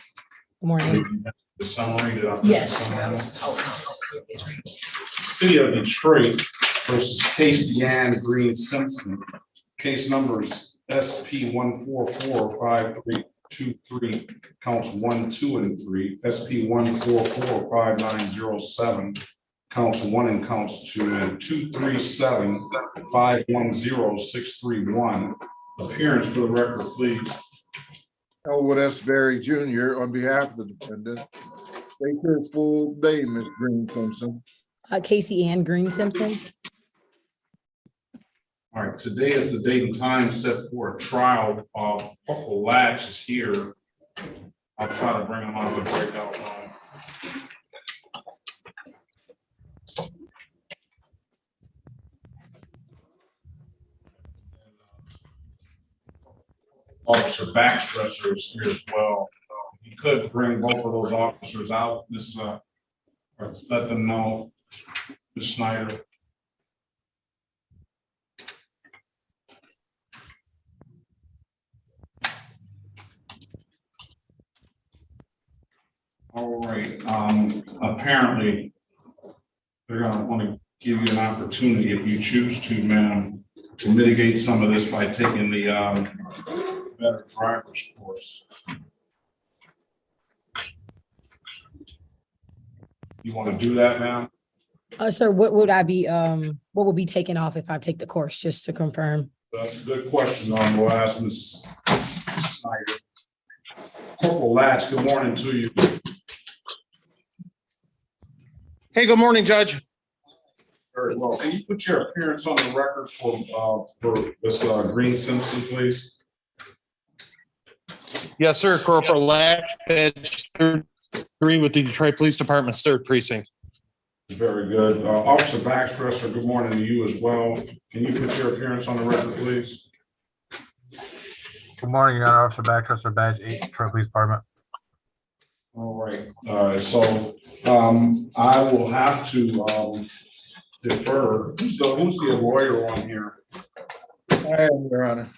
Good morning. The summary that I. Yes. City of Detroit versus Casey Ann Green Simpson. Case numbers SP 1445323, counts 1, 2, and 3. SP 1445907, counts 1 and counts 2, and 237510631. Appearance for the record, please. Elwood S. Berry Jr. on behalf of the defendant. State your full name, Ms. Green Simpson. Casey Ann Green Simpson. All right, today is the date and time set for a trial. Corporal Latch is here. I'll try to bring him on the breakout line. Officer Backstresser is here as well. If you could bring both of those officers out, this or let them know, Ms. Snyder. All right, apparently they're gonna want to give you an opportunity, if you choose to, ma'am, to mitigate some of this by taking the better driver's course. You want to do that, ma'am? Sir, what would I be, what would be taken off if I take the course, just to confirm? That's a good question. We'll ask Ms. Snyder. Corporal Latch, good morning to you. Hey, good morning, Judge. Very well. Can you put your appearance on the record for Ms. Green Simpson, please? Yes, sir. Corporal Latch, badge 3 with the Detroit Police Department's 3rd Precinct. Very good. Officer Backstresser, good morning to you as well. Can you put your appearance on the record, please? Good morning, Your Honor. Officer Backstresser, badge 8, Detroit Police Department. All right. So I will have to defer. So who's the lawyer on here? I am, Your Honor.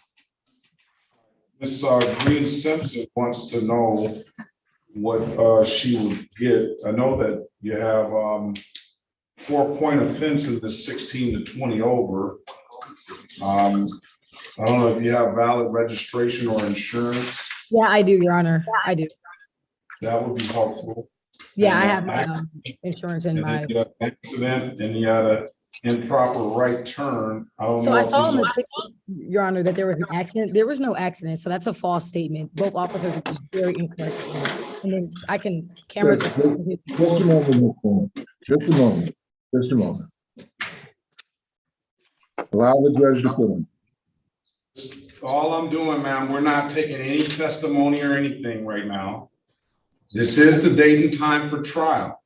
Ms. Green Simpson wants to know what she would get. I know that you have 4-point offense in the 16 to 20 over. I don't know if you have valid registration or insurance. Yeah, I do, Your Honor. I do. That would be helpful. Yeah, And, I have my insurance in my. You had an accident and you had an improper right turn. I don't So know. I if saw on these the are- ticket, Your Honor, that there was an accident. There was no accident, so that's a false statement. Both officers are very incorrect. And then I can cameras. Just a moment, Ms. Green. Just a moment. Just a moment. Allow the judge to put him. All I'm doing, ma'am, we're not taking any testimony or anything right now. This is the date and time for trial.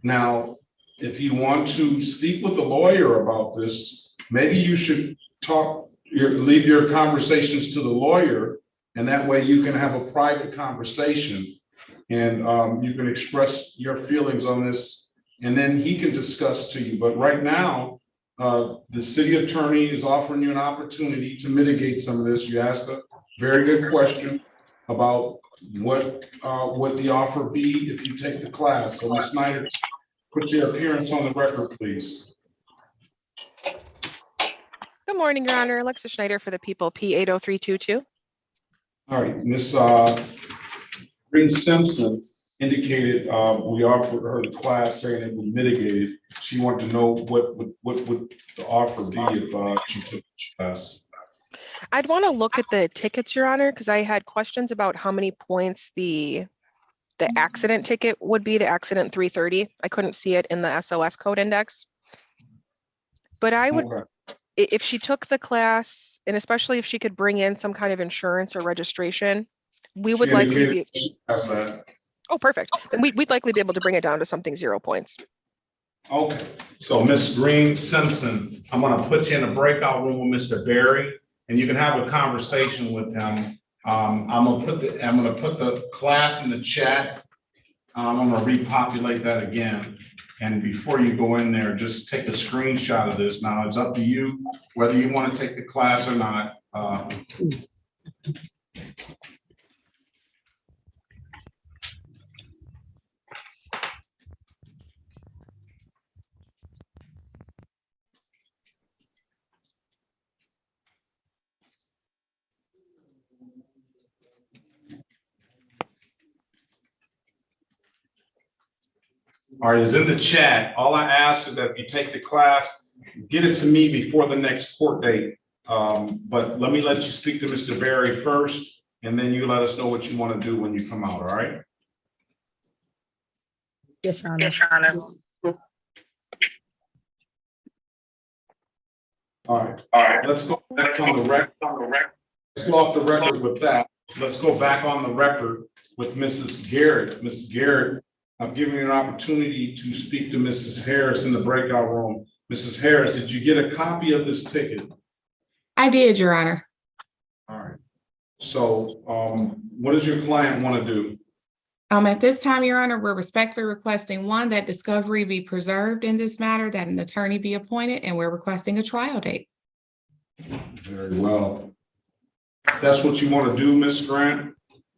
Now, if you want to speak with the lawyer about this, maybe you should leave your conversations to the lawyer, and that way you can have a private conversation and you can express your feelings on this, and then he can discuss to you. But right now, the city attorney is offering you an opportunity to mitigate some of this. You asked a very good question about what the offer be if you take the class. So Ms. Snyder, put your appearance on the record, please. Good morning, Your Honor. Alexa Schneider for the people, P80322. All right, Ms. Green Simpson indicated we offered her the class saying it would mitigate it. She wanted to know what would the offer be if she took the class. I'd want to look at the tickets, Your Honor, because I had questions about how many points the the accident ticket would be the accident 330. I couldn't see it in the SOS code index. But I would, Okay. if she took the class, and especially if she could bring in some kind of insurance or registration, we would She likely indicated be, she has that. oh, perfect. Then we'd likely be able to bring it down to something 0 points. Okay, so Ms. Green Simpson, I'm gonna put you in a breakout room with Mr. Barry, and you can have a conversation with him. I'm gonna put the class in the chat. I'm gonna repopulate that again. And before you go in there, just take a screenshot of this. Now, it's up to you whether you want to take the class or not. All right, it's in the chat. All I ask is that if you take the class, get it to me before the next court date. But let you speak to Mr. Barry first, and then you let us know what you want to do when you come out, all right? Yes, Your Honor. Yes, Your Honor. All right, let's go back on the record. Let's go off the record with that. Let's go back on the record with Mrs. Garrett. Mrs. Garrett, I've given you an opportunity to speak to Mrs. Harris in the breakout room. Mrs. Harris, did you get a copy of this ticket? I did, Your Honor. All right. So what does your client want to do? At this time, Your Honor, we're respectfully requesting, one, that discovery be preserved in this matter, that an attorney be appointed, and we're requesting a trial date. Very well. That's what you want to do, Ms. Grant?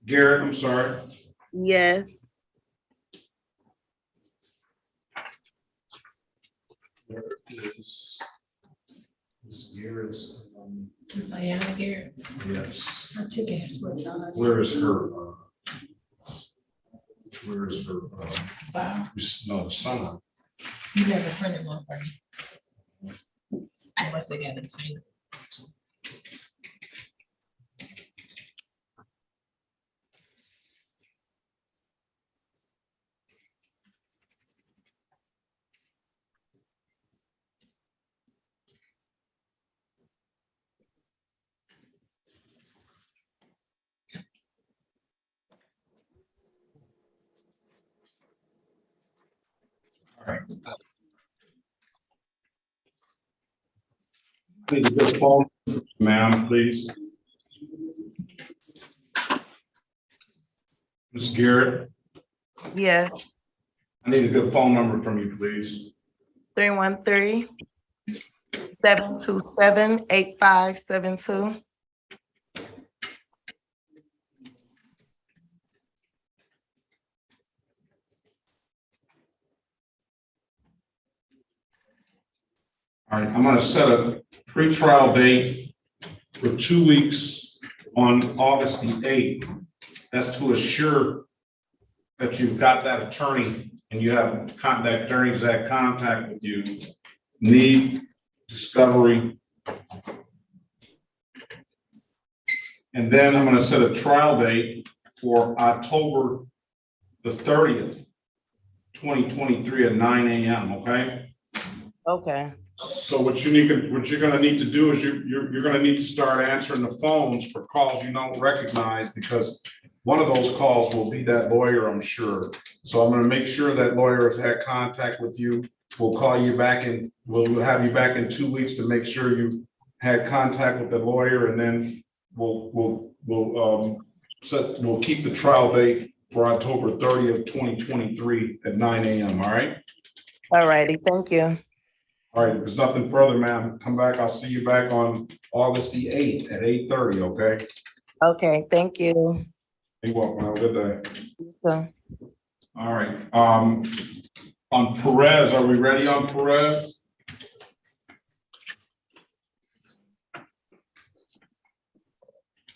Garrett, I'm sorry. Yes. Where is Ms. Garrett's? Diana Garrett. Yes. Her ticket has been done. Where is her? Where is her? Wow. No, the son. You never printed one for me. Unless they got it signed. All right. Need a good phone, ma'am, please. Ms. Garrett, Yes. I need a good phone number from you, please. 313-727-8572. All right, I'm gonna set a pretrial date for 2 weeks on August the 8th. That's to assure that you've got that attorney and you have that attorney's had contact with you. Need discovery. And then I'm gonna set a trial date for October the 30th, 2023 at 9 a.m., okay? Okay. So what you're gonna need to do is you're gonna need to start answering the phones for calls you don't recognize, because one of those calls will be that lawyer, I'm sure. So I'm gonna make sure that lawyer has had contact with you. We'll call you back and we'll have you back in 2 weeks to make sure you had contact with the lawyer, and then we'll keep the trial date for October 30th, 2023 at 9 a.m. All right. All righty. Thank you. All right, if there's nothing further, ma'am, come back. I'll see you back on August the 8th at 8:30, okay? Okay. Thank you. You're welcome. Have a good day. So, All right. On Perez, are we ready on Perez?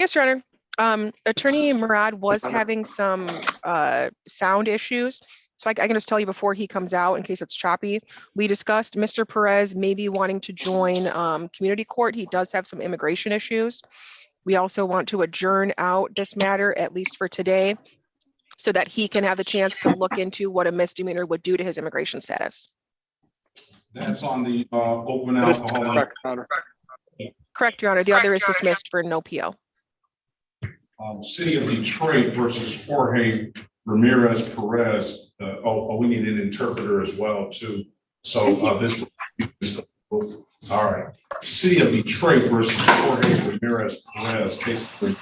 Yes, Your Honor. Attorney Murad was having some sound issues. So I can just tell you before he comes out, in case it's choppy, we discussed Mr. Perez maybe wanting to join community court. He does have some immigration issues. We also want to adjourn out this matter, at least for today, so that he can have the chance to look into what a misdemeanor would do to his immigration status. That's on the open That is alcohol. correct, Your Honor. Correct, Your Honor. The other is dismissed for no PO. City of Detroit versus Jorge Ramirez Perez. We need an interpreter as well too. So this. All right. City of Detroit versus Jorge Ramirez Perez, case number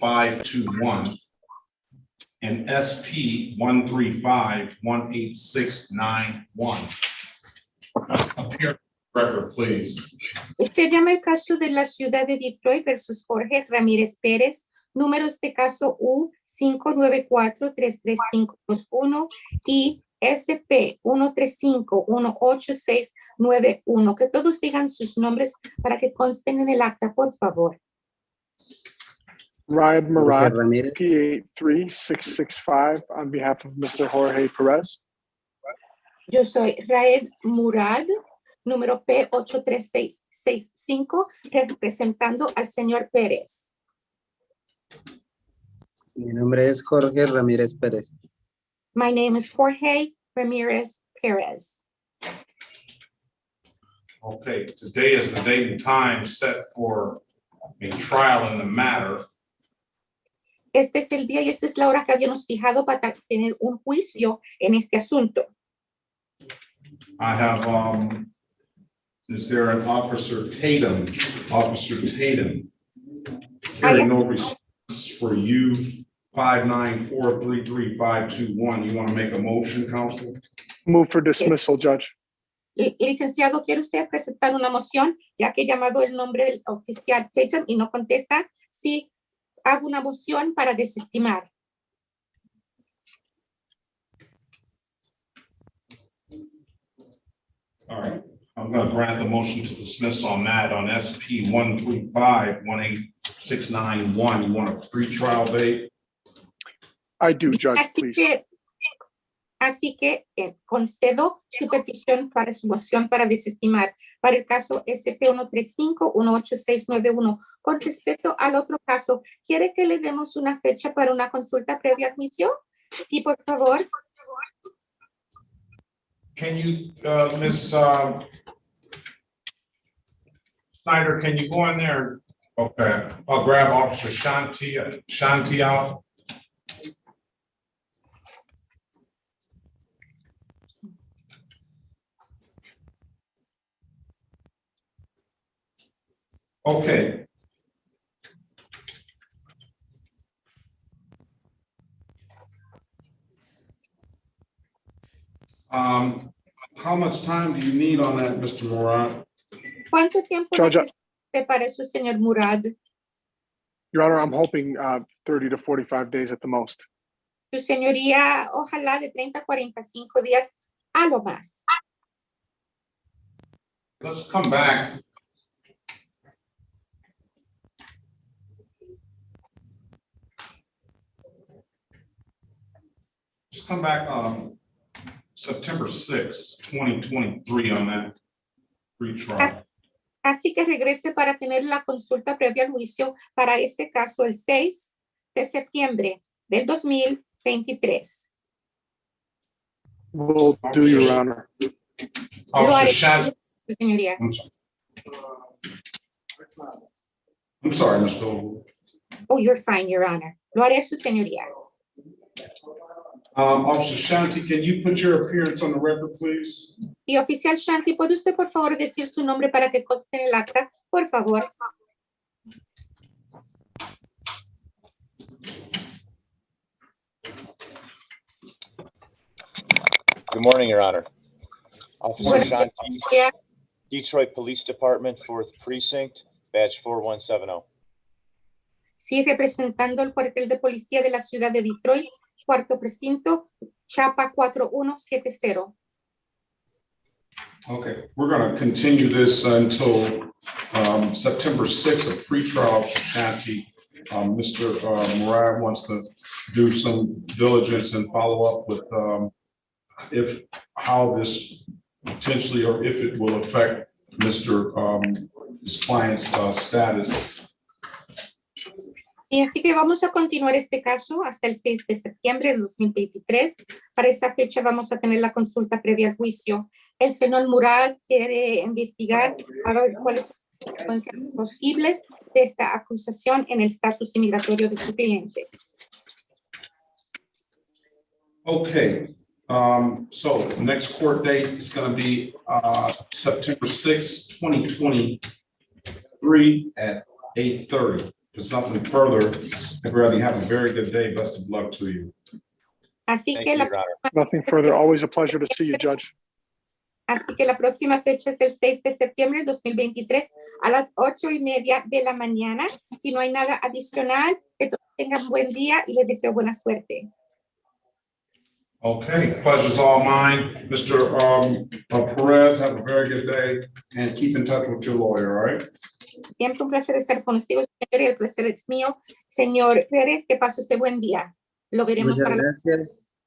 259-433-521 and SP 135-18691. Appear record, please. Se llama el caso de la ciudad de Detroit versus Jorge Ramírez Pérez, números de caso U594-33521 y SP 135-18691. Que todos digan sus nombres para que consten en el acta, por favor. Ryan Murad, P83665, on behalf of Mr. Jorge Perez. Yo soy Raed Murad, número P83665, representando al señor Pérez. Mi nombre es Jorge Ramírez Pérez. My name is Jorge Ramirez Perez. Okay, today is the date and time set for a trial in the matter. Este es el día y esta es la hora que habíamos fijado para tener un juicio en este asunto. I have, is there an Officer Tatum? Officer Tatum. Hearing no response for you, 594-33521. You want to make a motion, Counsel? Move for dismissal, Judge. Licenciado, ¿quiere usted presentar una moción? Ya que he llamado el nombre del oficial Tatum y no contesta, sí, hago una moción para desestimar. All right, I'm going to grant the motion to dismiss on that on SP 135-18691. You want a pre-trial date? I do, Judge, please. Así que concedo su petición para su moción para desestimar para el caso SP 135-18691. Con respecto al otro caso, ¿quiere que le demos una fecha para una consulta previa al juicio? Sí, por favor. Can you, Ms. Snyder, can you go in there? Okay, I'll grab Officer Shanti out. Okay. How much time do you need on that, Mr. Murad? ¿Cuánto tiempo necesita para eso, señor Murad? Your Honor, I'm hoping 30 to 45 days at the most. Su señoría, ojalá de 30 a 45 días a lo más. Let's come back. Just come back September 6, 2023 on that pre-trial. Así que regrese para tener la consulta previa al juicio para ese caso el 6 de septiembre del 2023. Will do, Your Honor. Señoría. I'm sorry, Ms. Gold. Oh, you're fine, Your Honor. Lo haré, su señoría. Officer Shanti, can you put your appearance on the record, please? Y oficial Shanti, ¿puede usted por favor decir su nombre para que conste en el acta? Por favor. Good morning, Your Honor. Officer Buenos Shanti, días. Detroit Police Department, 4th Precinct, badge 4170. Sí, representando el cuartel de policía de la ciudad de Detroit, cuarto precinto, chapa 4170. Okay, we're going to continue this until September 6th of pre-trial, Officer Shanti. Mr. Murad wants to do some diligence and follow up with how this potentially, or if it will affect his client's status. Y así que vamos a continuar este caso hasta el 6 de septiembre de 2023. Para esa fecha vamos a tener la consulta previa al juicio. El señor Murad quiere investigar a ver cuáles son las consecuencias posibles de esta acusación en el estatus inmigratorio de su cliente. Okay, so the next court date is gonna be, September 6th, 2023 at 8:30. If it's nothing further, everybody have a very good day. Best of luck to you. Así Thank que you, la Your Honor. Nothing further. Always a pleasure to see you, Judge. Así que la próxima fecha es el 6 de septiembre de 2023 a las 8:30 de la mañana. Si no hay nada adicional, que todos tengan buen día y les deseo buena suerte. Okay, pleasure's all mine. Mr. Perez, have a very good day and keep in touch with your lawyer, all right? Siempre un placer estar con ustedes, señor, y el placer es mío. Señor Pérez, que pase usted buen día. Lo veremos para la...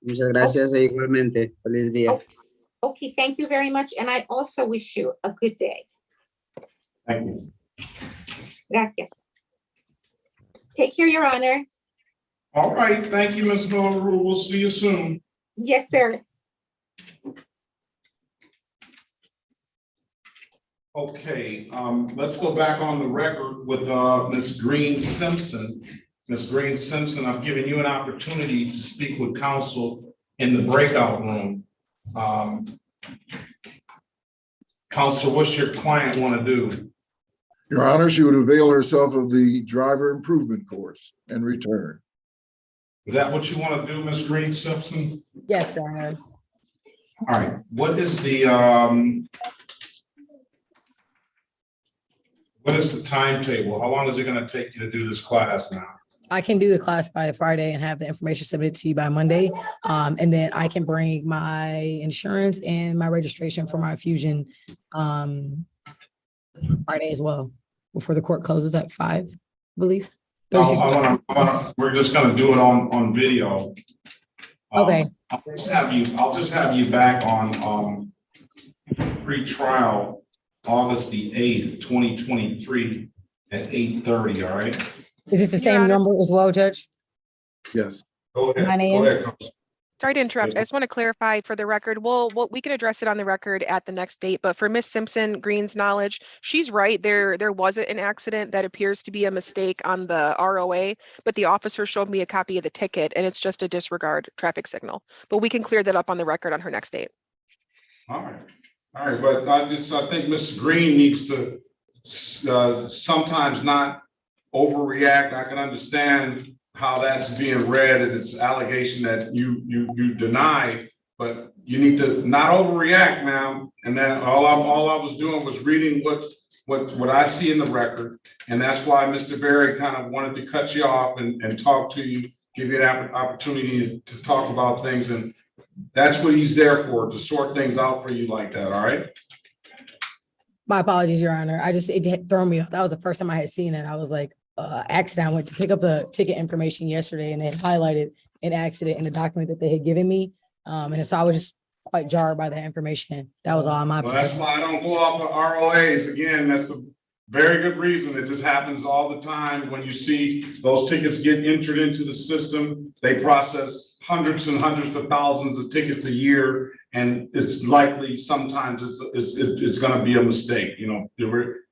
Muchas gracias e igualmente. Feliz día. Okay, thank you very much, and I also wish you a good day. Thank you. Gracias. Take care, Your Honor. All right, thank you, Ms. Miller. We'll see you soon. Yes, sir. Okay, let's go back on the record with Ms. Green Simpson. Ms. Green Simpson, I've given you an opportunity to speak with counsel in the breakout room. Counsel, what's your client want to do? Your Honor, she would avail herself of the driver improvement course and return. Is that what you want to do, Ms. Green Simpson? Yes, Your Honor. All right, what is the timetable? How long is it going to take you to do this class now? I can do the class by Friday and have the information submitted to you by Monday. And then I can bring my insurance and my registration for my Fusion Friday as well, before the court closes at 5, I believe. We're just going to do it on video. Okay. I'll just have you back on pre-trial August the 8th, 2023 at 8:30, all right? Is it the same number as well, Judge? Yes. Go ahead. 9 a.m.? Go ahead, Coach. Sorry to interrupt. I just want to clarify for the record. We can address it on the record at the next date, but for Miss Simpson Green's knowledge, she's right. There was an accident that appears to be a mistake on the ROA, but the officer showed me a copy of the ticket and it's just a disregard traffic signal. But we can clear that up on the record on her next date. All right, but I think Mrs. Green needs to sometimes not overreact. I can understand how that's being read and it's allegation that you deny, but you need to not overreact now. And then all I was doing was reading what I see in the record, and that's why Mr. Berry kind of wanted to cut you off and talk to you, give you an opportunity to talk about things, and that's what he's there for, to sort things out for you like that. All right. My apologies, Your Honor. It had thrown me off. That was the first time I had seen it. I was like, accident. I went to pick up the ticket information yesterday and they highlighted an accident in the document that they had given me. And so I was just quite jarred by that information. That was all on my part. That's why I don't go off of ROAs. Again, that's a very good reason. It just happens all the time when you see those tickets get entered into the system. They process hundreds and hundreds of thousands of tickets a year, and it's likely sometimes it's going to be a mistake. You know,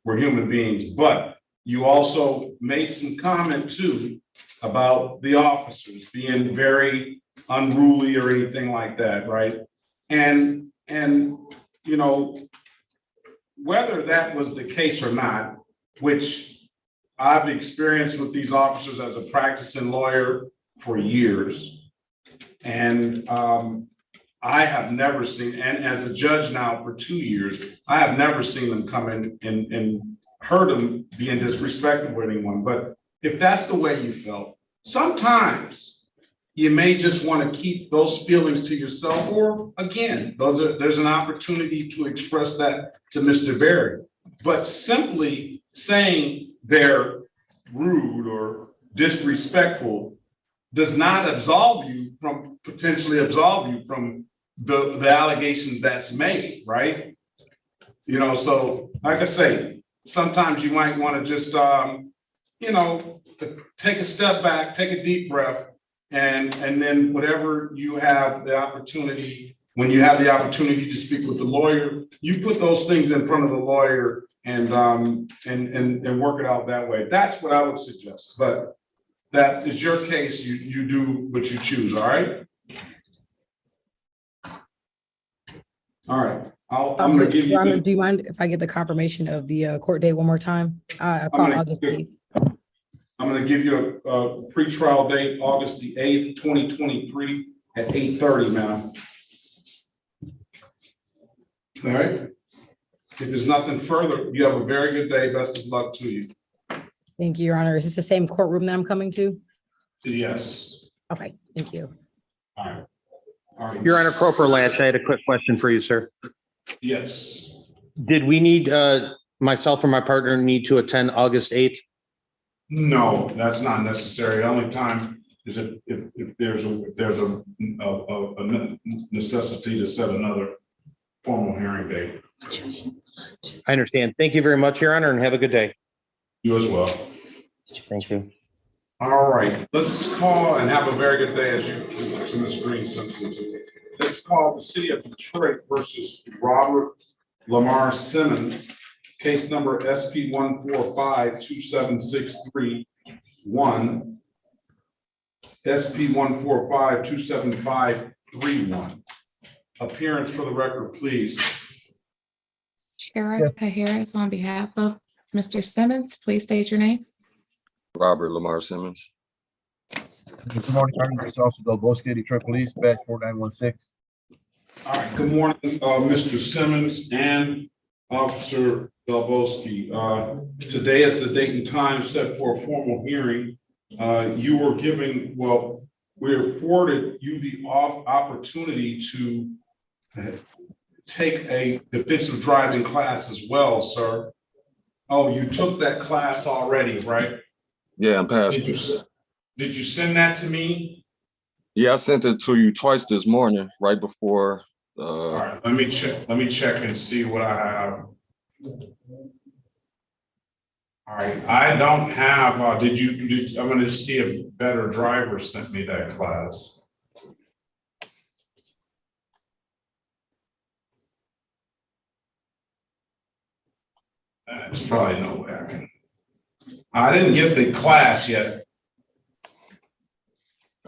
we're human beings. But you also made some comment too about the officers being very unruly or anything like that, right? And you know, whether that was the case or not, which I've experienced with these officers as a practicing lawyer for years, and I have never seen, and as a judge now for 2 years, I have never seen them come in and heard them being disrespectful with anyone. But if that's the way you felt, sometimes you may just want to keep those feelings to yourself, or again, there's an opportunity to express that to Mr. Berry. But simply saying they're rude or disrespectful does not potentially absolve you from the allegations that's made, right? You know, so like I say, sometimes you might want to just, you know, take a step back, take a deep breath, and then whatever you have the opportunity, when you have the opportunity to speak with the lawyer, you put those things in front of the lawyer and work it out that way. That's what I would suggest, but that is your case. You do what you choose, all right? All right, I'm gonna give you. Your Honor, do you mind if I get the confirmation of the court date one more time? August 8th. I'm gonna give you a pretrial date, August the 8th, 2023 at 8:30, ma'am. All right. If there's nothing further, you have a very good day. Best of luck to you. Thank you, Your Honor. Is this the same courtroom that I'm coming to? Yes. Okay, thank you. All right. All right. Your Honor, Corporal Latch, I had a quick question for you, sir. Yes. Did we need, myself or my partner need to attend August 8th? No, that's not necessary. The only time is if there's a necessity to set another formal hearing date. I understand. Thank you very much, Your Honor, and have a good day. You as well. Thank you. All right, let's call and have a very good day as you to Ms. Green Simpson. Let's call the City of Detroit versus Robert Lamar Simmons, case number SP 145-27631, SP 145-27531. Appearance for the record, please. Sheriff Harris, on behalf of Mr. Simmons, please state your name. Robert Lamar Simmons. Good morning, Your Honor. This is Officer Delboski, Detroit Police, badge 4916. All right, good morning, Mr. Simmons and Officer Delboski. Today is the date and time set for a formal hearing. You were giving, well, we afforded you the opportunity to take a defensive driving class as well, sir. Oh, you took that class already, right? Yeah, I'm past it. Did you send that to me? Yeah, I sent it to you twice this morning, right before. All right, let me check and see what I have. All right, I don't have, I'm gonna see if Better Driver sent me that class. There's probably no way I can. I didn't get the class yet.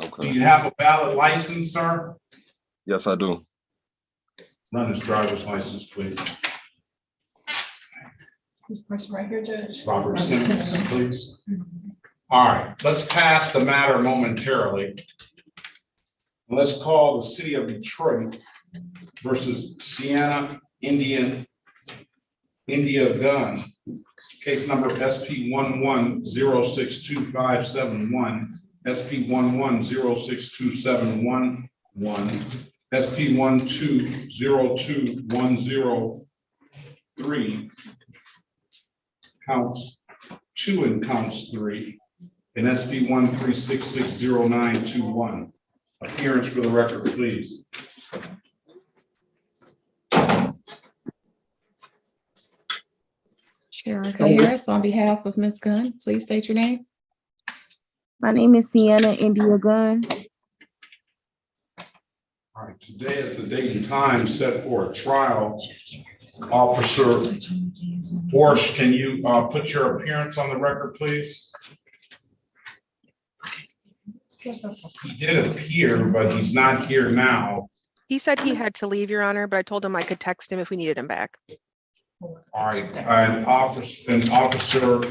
Okay. Do you have a valid license, sir? Yes, I do. Run his driver's license, please. This person right here, Judge. Robert Simmons, please. All right, let's pass the matter momentarily. Let's call the City of Detroit versus Sienna India Gun. Case number SP 1106251, SP 1106271, SP 1202103, counts 2 and counts 3, and SP 1366091. Appearance for the record, please. Sheriff Harris, on behalf of Ms. Gunn, please state your name. My name is Sienna India Gunn. All right, today is the date and time set for a trial. Officer Borsch, can you put your appearance on the record, please? He did appear, but he's not here now. He said he had to leave, Your Honor, but I told him I could text him if we needed him back. All right, an officer,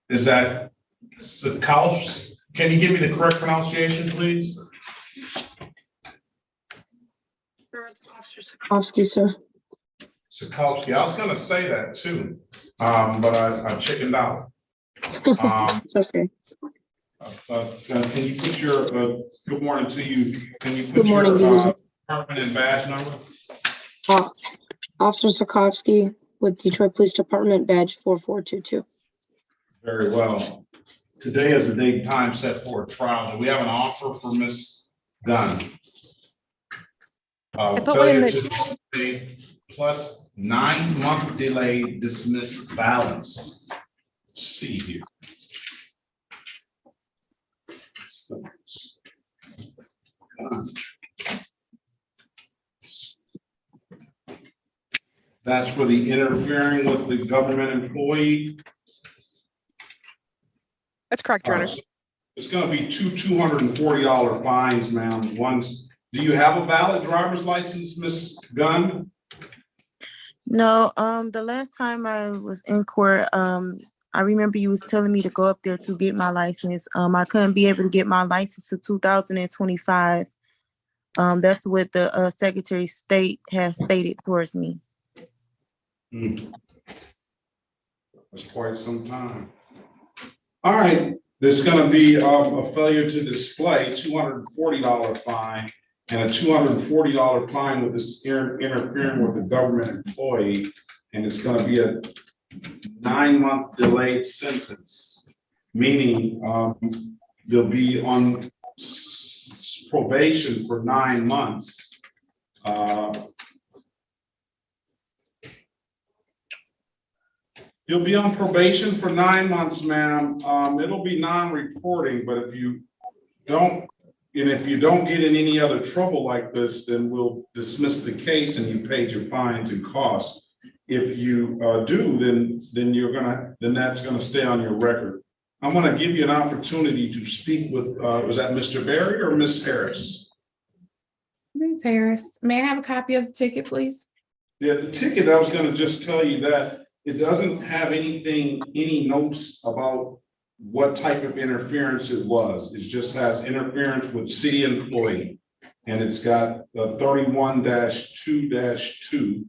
is that Sikowski? Can you give me the correct pronunciation, please? Officer Sikowski, sir. Sikowski, I was gonna say that too, but I chickened out. It's okay. Can you put your, good morning to you, can you Good put morning, your department and badge number? Officer Sikowski with Detroit Police Department, badge 4422. Very well. Today is the date and time set for a trial. Do we have an offer for Ms. Gunn? Failure to display plus 9-month delay dismissed balance. see here. That's for the interfering with the government employee. That's correct, Your Honor. It's gonna be $240 fines, ma'am. Once, do you have a valid driver's license, Miss Gunn? No, the last time I was in court, I remember you was telling me to go up there to get my license. I couldn't be able to get my license to 2025. That's what the Secretary of State has stated towards me. That's quite some time. All right, there's gonna be a failure to display, $240 fine, and a $240 fine with this interfering with the government employee, and it's gonna be a 9-month delayed sentence, meaning they'll be on probation for 9 months. You'll be on probation for 9 months, ma'am. It'll be non-reporting, but if you don't get in any other trouble like this, then we'll dismiss the case and you paid your fines and costs. If you do, then that's gonna stay on your record. I'm gonna give you an opportunity to speak with, was that Mr. Berry or Miss Harris? Ms. Harris, may I have a copy of the ticket, please? Yeah, the ticket, I was gonna just tell you that it doesn't have any notes about what type of interference it was. It just has interference with city employee. And it's got 31-2-2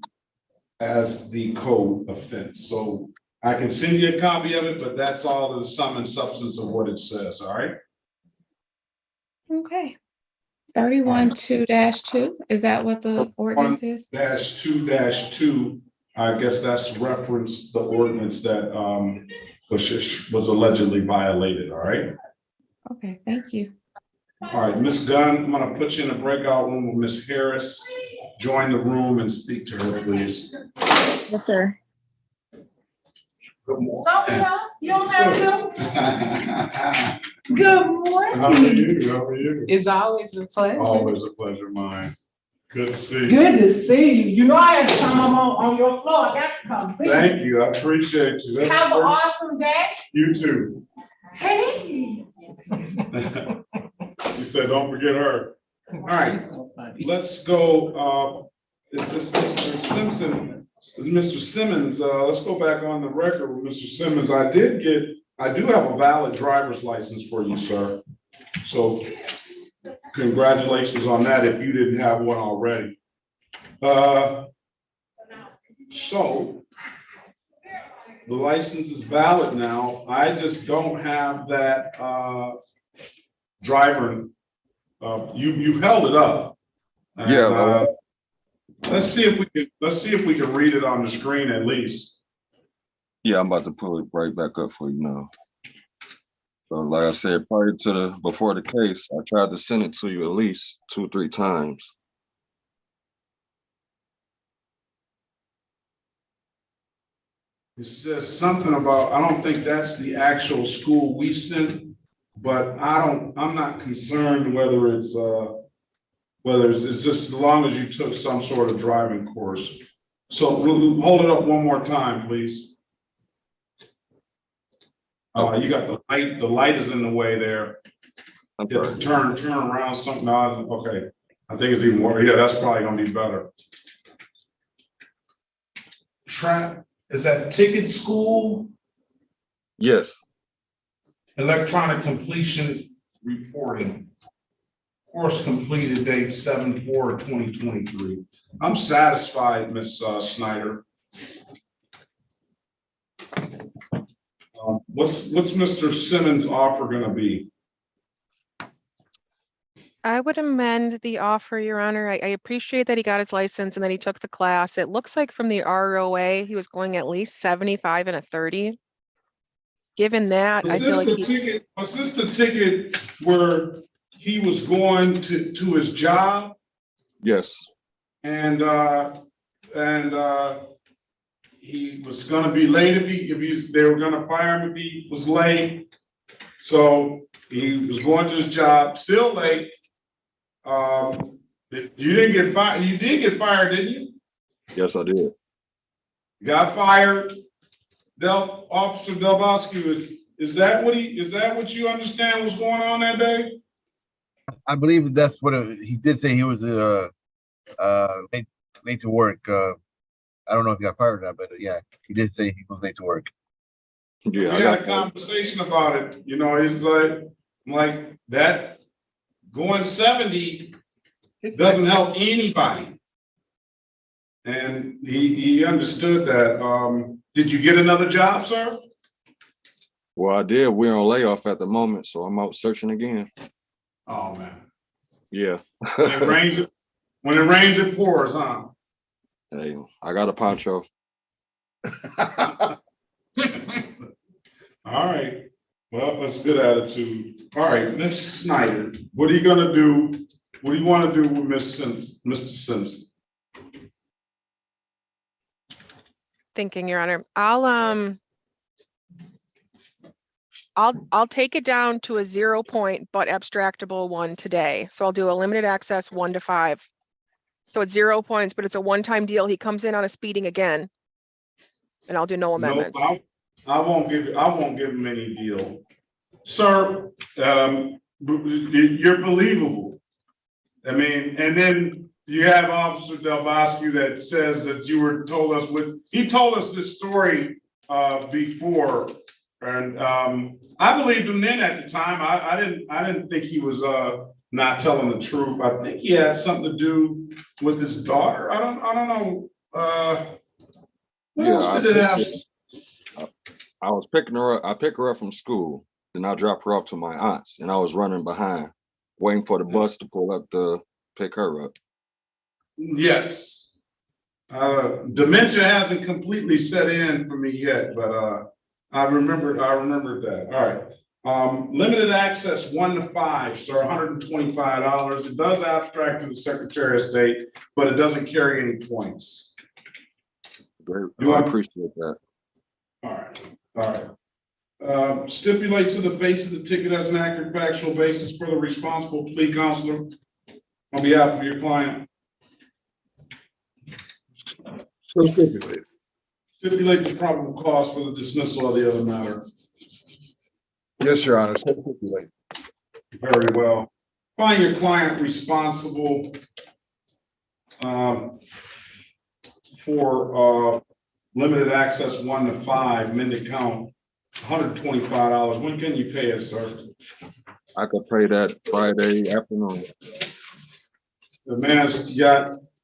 as the code offense. So I can send you a copy of it, but that's all the sum and substance of what it says, all right? Okay. 31-2-2, is that what the ordinance is? -2-2, I guess that's reference the ordinance that was allegedly violated, all right? Okay, thank you. All right, Ms. Gunn, I'm gonna put you in a breakout room with Ms. Harris. Join the room and speak to her, please. Yes, sir. Good morning. You don't have to. Good morning. How are you? How are you? It's always a pleasure. Always a pleasure, mine. Good to see you. Good to see you. You know I had to come on your floor. I got to come see you. Thank you. I appreciate you. That's Have an great. awesome day. You too. Hey. She said, don't forget her. All right, let's go. Is this Mr. Simpson? Is Mr. Simmons? Let's go back on the record with Mr. Simmons. I do have a valid driver's license for you, sir. So congratulations on that if you didn't have one already. So the license is valid now. I just don't have that driver. You held it up. And, Yeah. let's see if we can read it on the screen at least. Yeah, I'm about to pull it right back up for you now. So like I said, before the case, I tried to send it to you at least 2 or 3 times. It says something about, I don't think that's the actual school we sent, but I'm not concerned whether it's just as long as you took some sort of driving course. So we'll hold it up one more time, please. You got the light is in the way there. You have to turn around something on. Okay, I think it's even more. Yeah, that's probably gonna be better. Is that ticket school? Yes. Electronic completion reporting. Course completed date 7/4/2023. I'm satisfied, Ms. Snyder. What's Mr. Simmons' offer gonna be? I would amend the offer, Your Honor. I appreciate that he got his license and that he took the class. It looks like from the ROA, he was going at least 75 and a 30. Given that, I feel like was this the ticket where he was going to his job? Yes. And he was gonna be late they were gonna fire him if he was late. So he was going to his job, still late. You didn't get fired, you did get fired, didn't you? Yes, I did. You got fired. Officer Delbosky, is that what you understand was going on that day? I believe that's what he did say. He was late to work. I don't know if he got fired or not, but yeah, he did say he was late to work. Yeah, we had a conversation about it. You know, it's like that going 70 doesn't help anybody. And he understood that. Did you get another job, sir? Well, I did. We're on layoff at the moment, so I'm out searching again. Oh man. Yeah. When it rains, it pours, huh? Hey, I got a poncho. All right. Well, that's good attitude. All right, Ms. Snyder, what are you gonna do? What do you want to do with Mr. Simpson? Thinking, Your Honor. I'll take it down to a 0 point but abstractable one today. So I'll do a limited access 1 to 5. So it's 0 points, but it's a one-time deal. He comes in on a speeding again, and I'll do no amendments. No, I won't give him any deal, sir. You're believable. I mean, and then you have Officer Delbosky that says that you told us this story before, and I believed him then at the time. I didn't think he was not telling the truth. I think he had something to do with his daughter. I don't know. What else did it have? I was picking her up. I pick her up from school, then I drop her off to my aunt's, and I was running behind, waiting for the bus to pull up to pick her up. Yes. Dementia hasn't completely set in for me yet, but I remembered that. All right. Limited access 1 to 5, so $125. It does abstract to the Secretary of State, but it doesn't carry any points. Great. I appreciate that. All right. Stipulate to the face of the ticket as an accurate factual basis for the responsible plea counselor on behalf of your client. So stipulate. Stipulate the probable cause for the dismissal of the other matter. Yes, Your Honor. So stipulate. Very well. Find your client responsible for limited access 1 to 5, amended count, $125. When can you pay it, sir? I could pay that Friday afternoon. The man's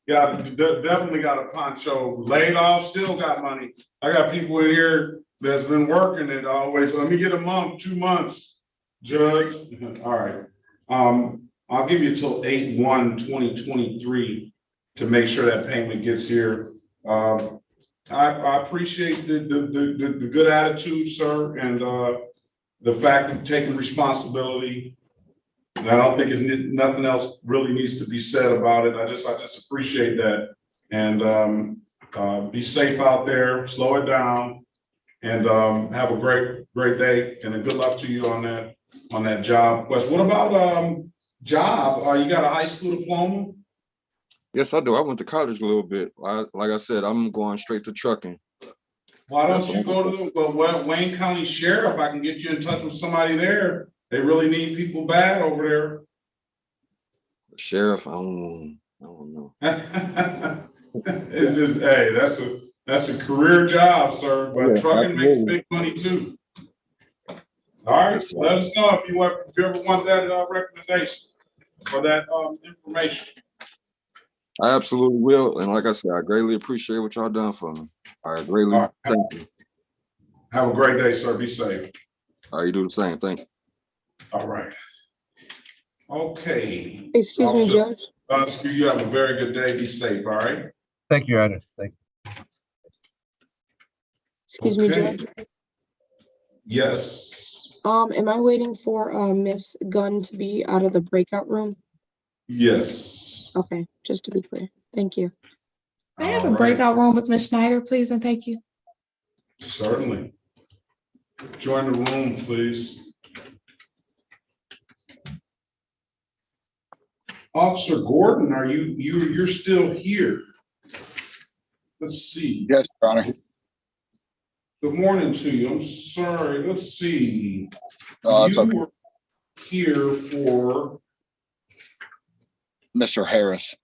definitely got a poncho, laid off, still got money. I got people in here that's been working it always. Let me get a month, 2 months, Judge. All right. I'll give you till 8/1/2023 to make sure that payment gets here. I appreciate the good attitude, sir, and the fact of taking responsibility. I don't think nothing else really needs to be said about it. I just appreciate that. And be safe out there, slow it down, and have a great day, and a good luck to you on that job quest. What about job? You got a high school diploma? Yes, I do. I went to college a little bit. Like I said, I'm going straight to trucking. Why don't you go to the Wayne County Sheriff? I can get you in touch with somebody there. They really need people bad over there. Sheriff, I don't know. It's just, hey, that's a career job, sir. But yeah, trucking makes big money too. All right, yes, let us know if you ever want that recommendation or that information. I absolutely will, and like I said, I greatly appreciate what y'all done for me. I greatly thank you. Have a great day, sir. Be safe. All right, you do the same. Thank you. All right. Okay. Excuse me, Judge. You have a very good day. Be safe. All right. Thank you, Your Honor. Thank you. Excuse me, Judge. Yes. Am I waiting for Miss Gunn to be out of the breakout room? Yes. Okay, just to be clear. Thank you. I have a breakout room with Ms. Snyder, please, and thank you. Certainly. Join the room, please. Officer Gordon, are you're still here? Let's see. Yes, Your Honor. Good morning to you. I'm sorry. Let's see. It's You okay. were here for Mr. Harris.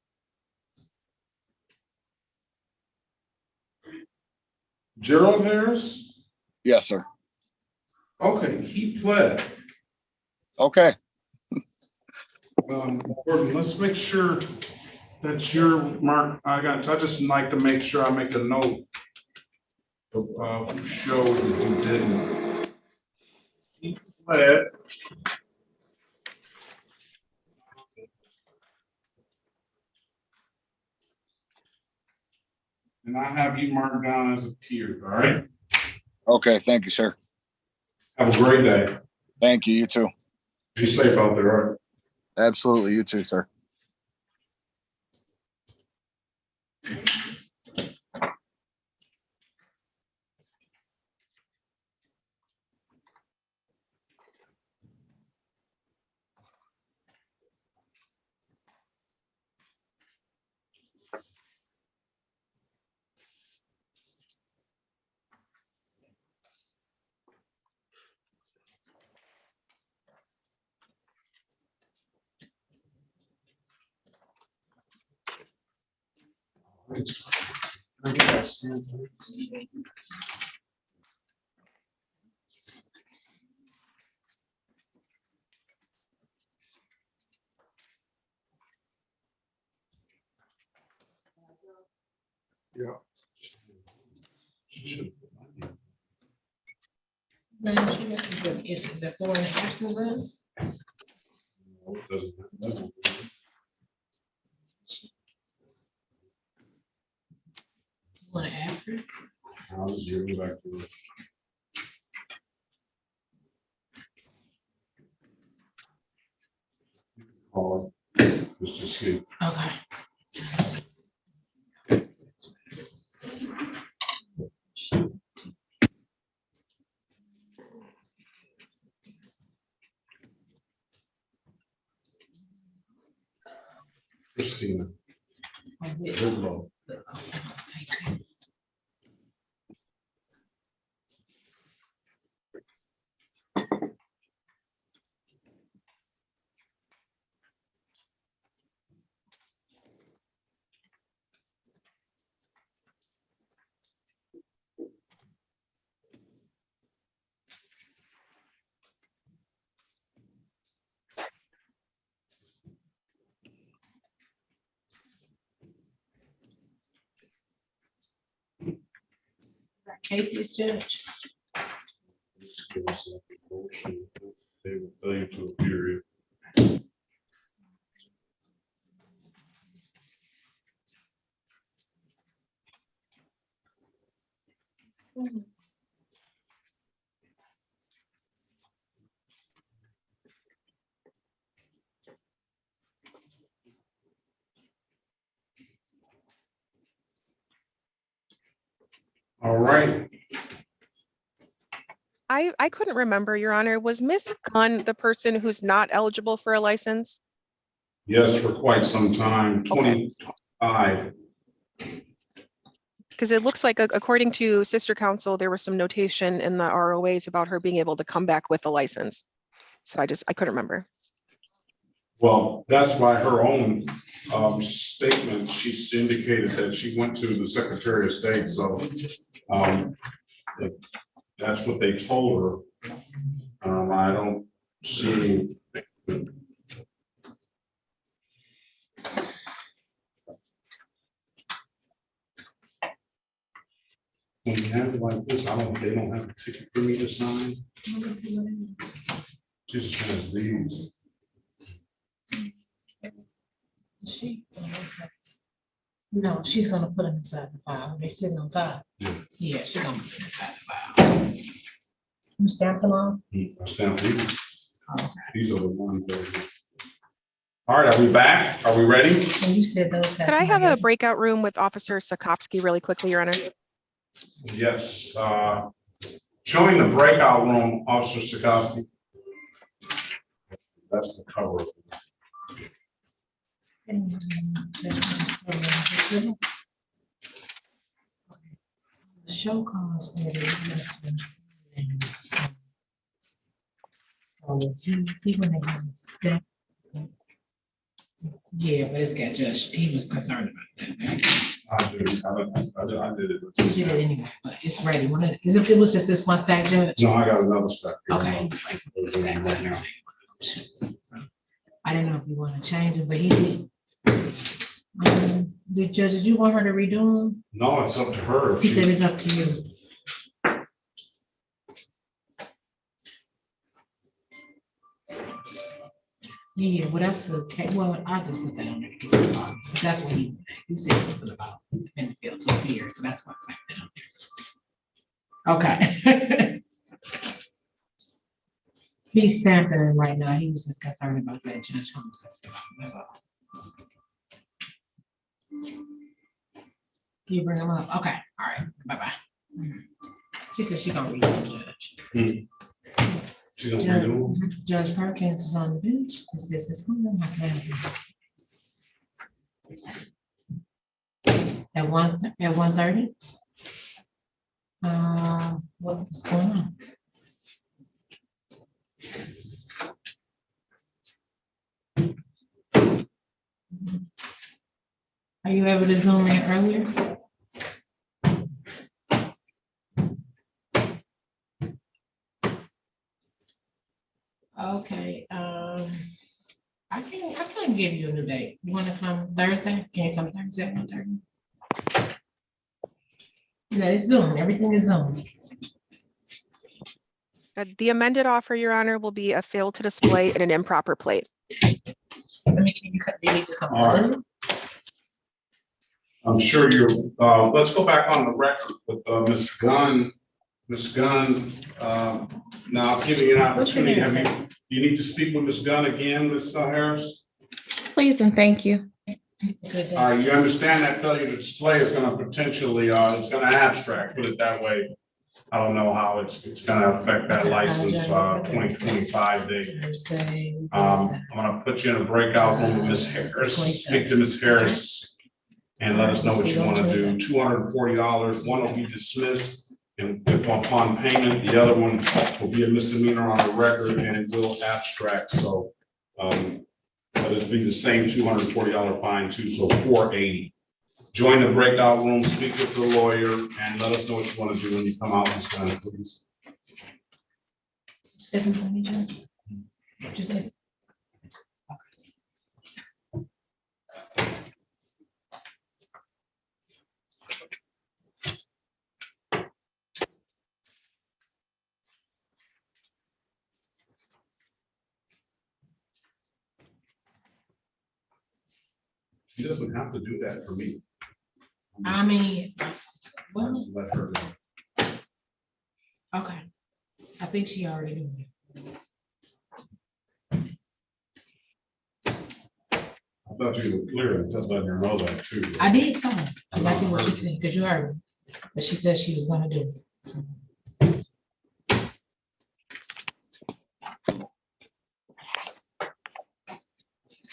Gerald Harris? Yes, sir. Okay, he pled. Okay. Gordon, let's make sure that you're marked. I just like to make sure I make a note of who showed and who didn't. He pled. And I have you marked down as a peer, all right? Okay, thank you, sir. Have a great day. Thank you. You too. Be safe out there, all right? Absolutely. You too, sir. Yeah. Is it for an absent room? Want to ask her? I'll just give it back to her. Call just to see. Okay. Christina. Good luck. Casey's judge. Just give us a motion. They will tell you to a period. All right. I couldn't remember, Your Honor. Was Miss Gunn the person who's not eligible for a license? Yes, for quite some time, Okay. 25. Because it looks like, according to Sister Council, there was some notation in the ROAs about her being able to come back with a license. So I couldn't remember. Well, that's why her own statement, she's indicated that she went to the Secretary of State, so that's what they told her. I don't see. When you have it like this, they don't have a ticket for me to sign. She just has these. She. No, she's gonna put them inside the file. They sitting on top. Yeah, she's gonna put them inside the file. You stamped them all? I stamped these. These are the ones that. All right, are we back? Are we ready? And you said those. Could I have a breakout room with Officer Sakowski really quickly, Your Honor? Yes, showing the breakout room, Officer Sikowski. That's the cover. Show cause. Oh, he went and got a step. Yeah, but it's got judged. He was concerned about that. I did it. He did it anyway, but it's ready. Because if it was just this one stack, Judge. No, I got another stack. Okay. I didn't know if you want to change it, but he did. Did you want her to redo them? No, it's up to her. He said it's up to you. Yeah, well, that's the, well, I just put that on there to get it on. That's what he said something about in the field to appear, so that's why I typed that on there. Okay. He's stamping it right now. He was just concerned about that Judge Holmes. That's all. Can you bring him up? Okay, all right, bye-bye. She said she gonna read the judge. Judge Perkins is on the bench. This is his home. At 1:30. What's going on? Are you able to zoom in earlier? Okay, I can give you a new date. You want to come Thursday? Can you come Thursday at 1:30? Yeah, it's Zoom. Everything is Zoom. The amended offer, Your Honor, will be a fail to display and an improper plate. Let me keep you need to come All right. I'm sure you're, let's go back on the record with Ms. Gunn. Ms. Gunn, now I'm giving you an opportunity. You need to speak with Ms. Gunn again, Ms. Harris? Please and thank you. All right, you understand that failure to display is gonna potentially, it's gonna abstract, put it that way. I don't know how it's gonna affect that license, 2025 date. I'm gonna put you in a breakout room with Ms. Harris, speak to Ms. Harris and let us know what you wanna do. $240, one will be dismissed. And if upon payment, the other one will be a misdemeanor on the record and it will abstract. So, but it'll be the same $240 fine too, so $480. Join the breakout room, speak with the lawyer, and let us know what you want to do when you come out this time, please. She doesn't have to do that for me. I mean, well, Let her go. okay. I think she already knew. I thought you were clear and just letting her know that too. I did tell her exactly what she said, because you heard me. But she said she was gonna do it. So.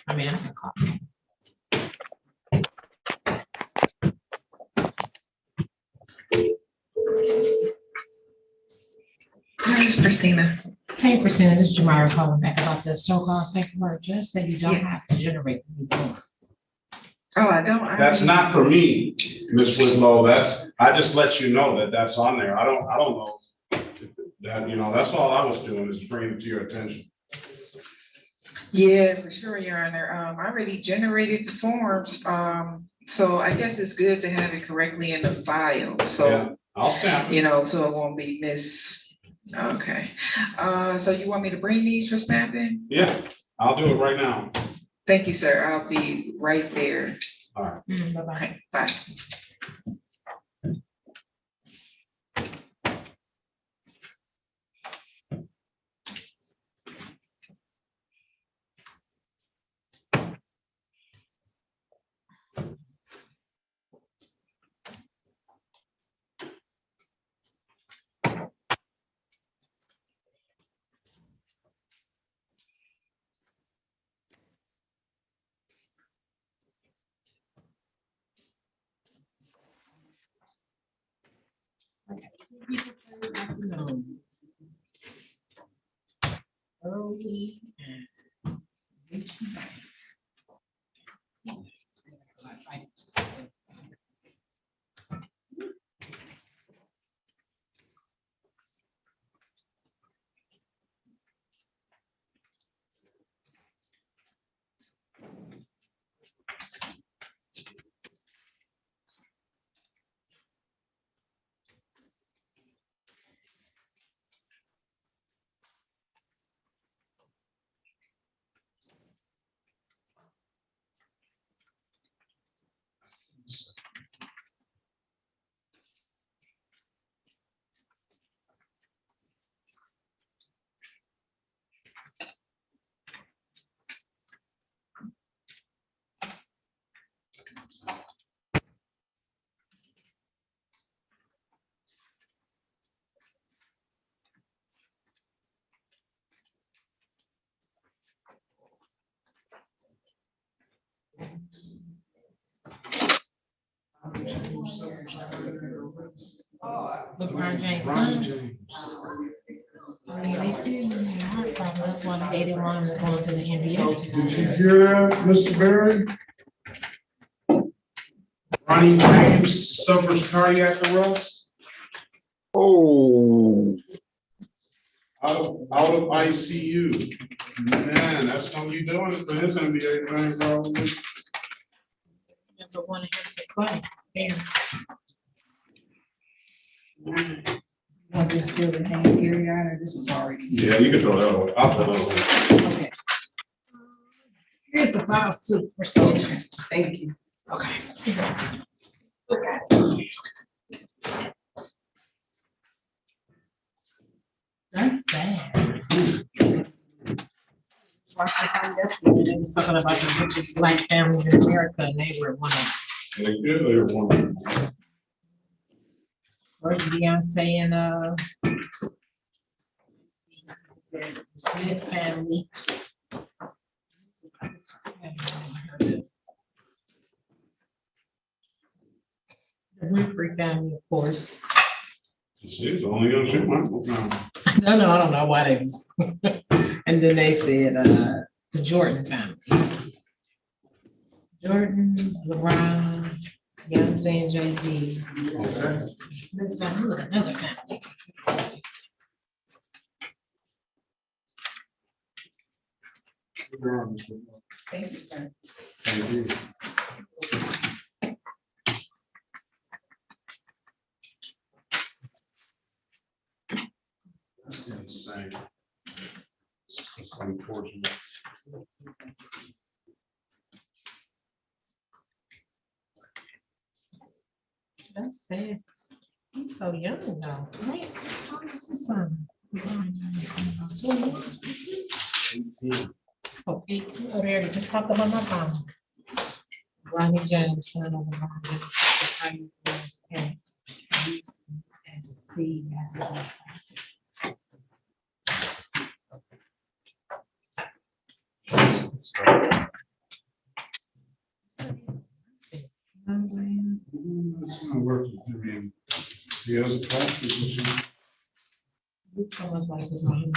I mean, I can call. Hi, Christina. Hey, Christina, this is Jamira calling back about the so-called paperwork. Just that you don't have to generate the new form. Oh, I don't. That's not for me, Ms. Whitlow. I just let you know that that's on there. I don't know that, that's all I was doing is bringing it to your attention. Yeah, for sure, Your Honor. I already generated the forms. So I guess it's good to have it correctly in the file. So Yeah, I'll stamp it. So it won't be missed. Okay. So you want me to bring these for stamping? Yeah, I'll do it right now. Thank you, sir. I'll be right there. All right. Bye-bye. Okay, bye. Early and reaching back. LeBron James' son. Yeah, they said, that's why they didn't want him to go into the NBA. Did you hear that, Mr. Barry? Ronnie James suffers cardiac arrest. Oh. Out of ICU. Man, that's gonna be doing it for his NBA thing probably. Never wanted him to play. Want this still to hang here, Your Honor? This was already. Yeah, you can throw that away. I'll throw that away. Okay. Here's the files too. We're still there. Thank you. Okay. Okay. That's sad. Watching time yesterday, they was talking about the richest black families in America, and they were one of them. They were one. First Beyonce and said the Smith family. The Winfrey family, of course. She's only gonna shoot my book now. No, I don't know why they was. And then they said the Jordan family. Jordan, LeBron, Beyonce, and Jay-Z. Okay. Smith family was another family. Thank you, sir. Thank you. That's insane. It's unfortunate. That's sad. He's so young though, right? How old is his son? 21. Oh, 18. Oh, there, just popped up on my phone. Ronnie James, son of LeBron James, and C as well. It's not working. I mean, he has a class position. It's almost like his mom.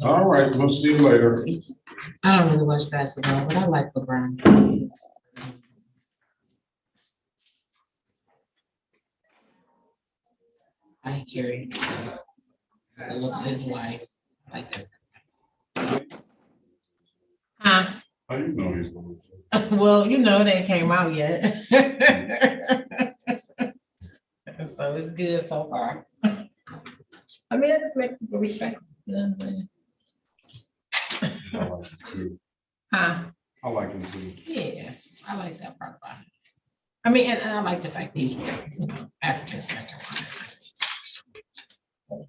All right, we'll see you later. I don't really watch basketball, but I like LeBron. I carry. It looks his wife. I like that. Huh? How do you know he's going to? Well, you know, they came out yet. So it's good so far. I mean, I just make people respect. You know what I'm saying? I like him too. Huh? I like him too. Yeah, I like that part about it. I mean, and I like the fact that he's, you know, African American.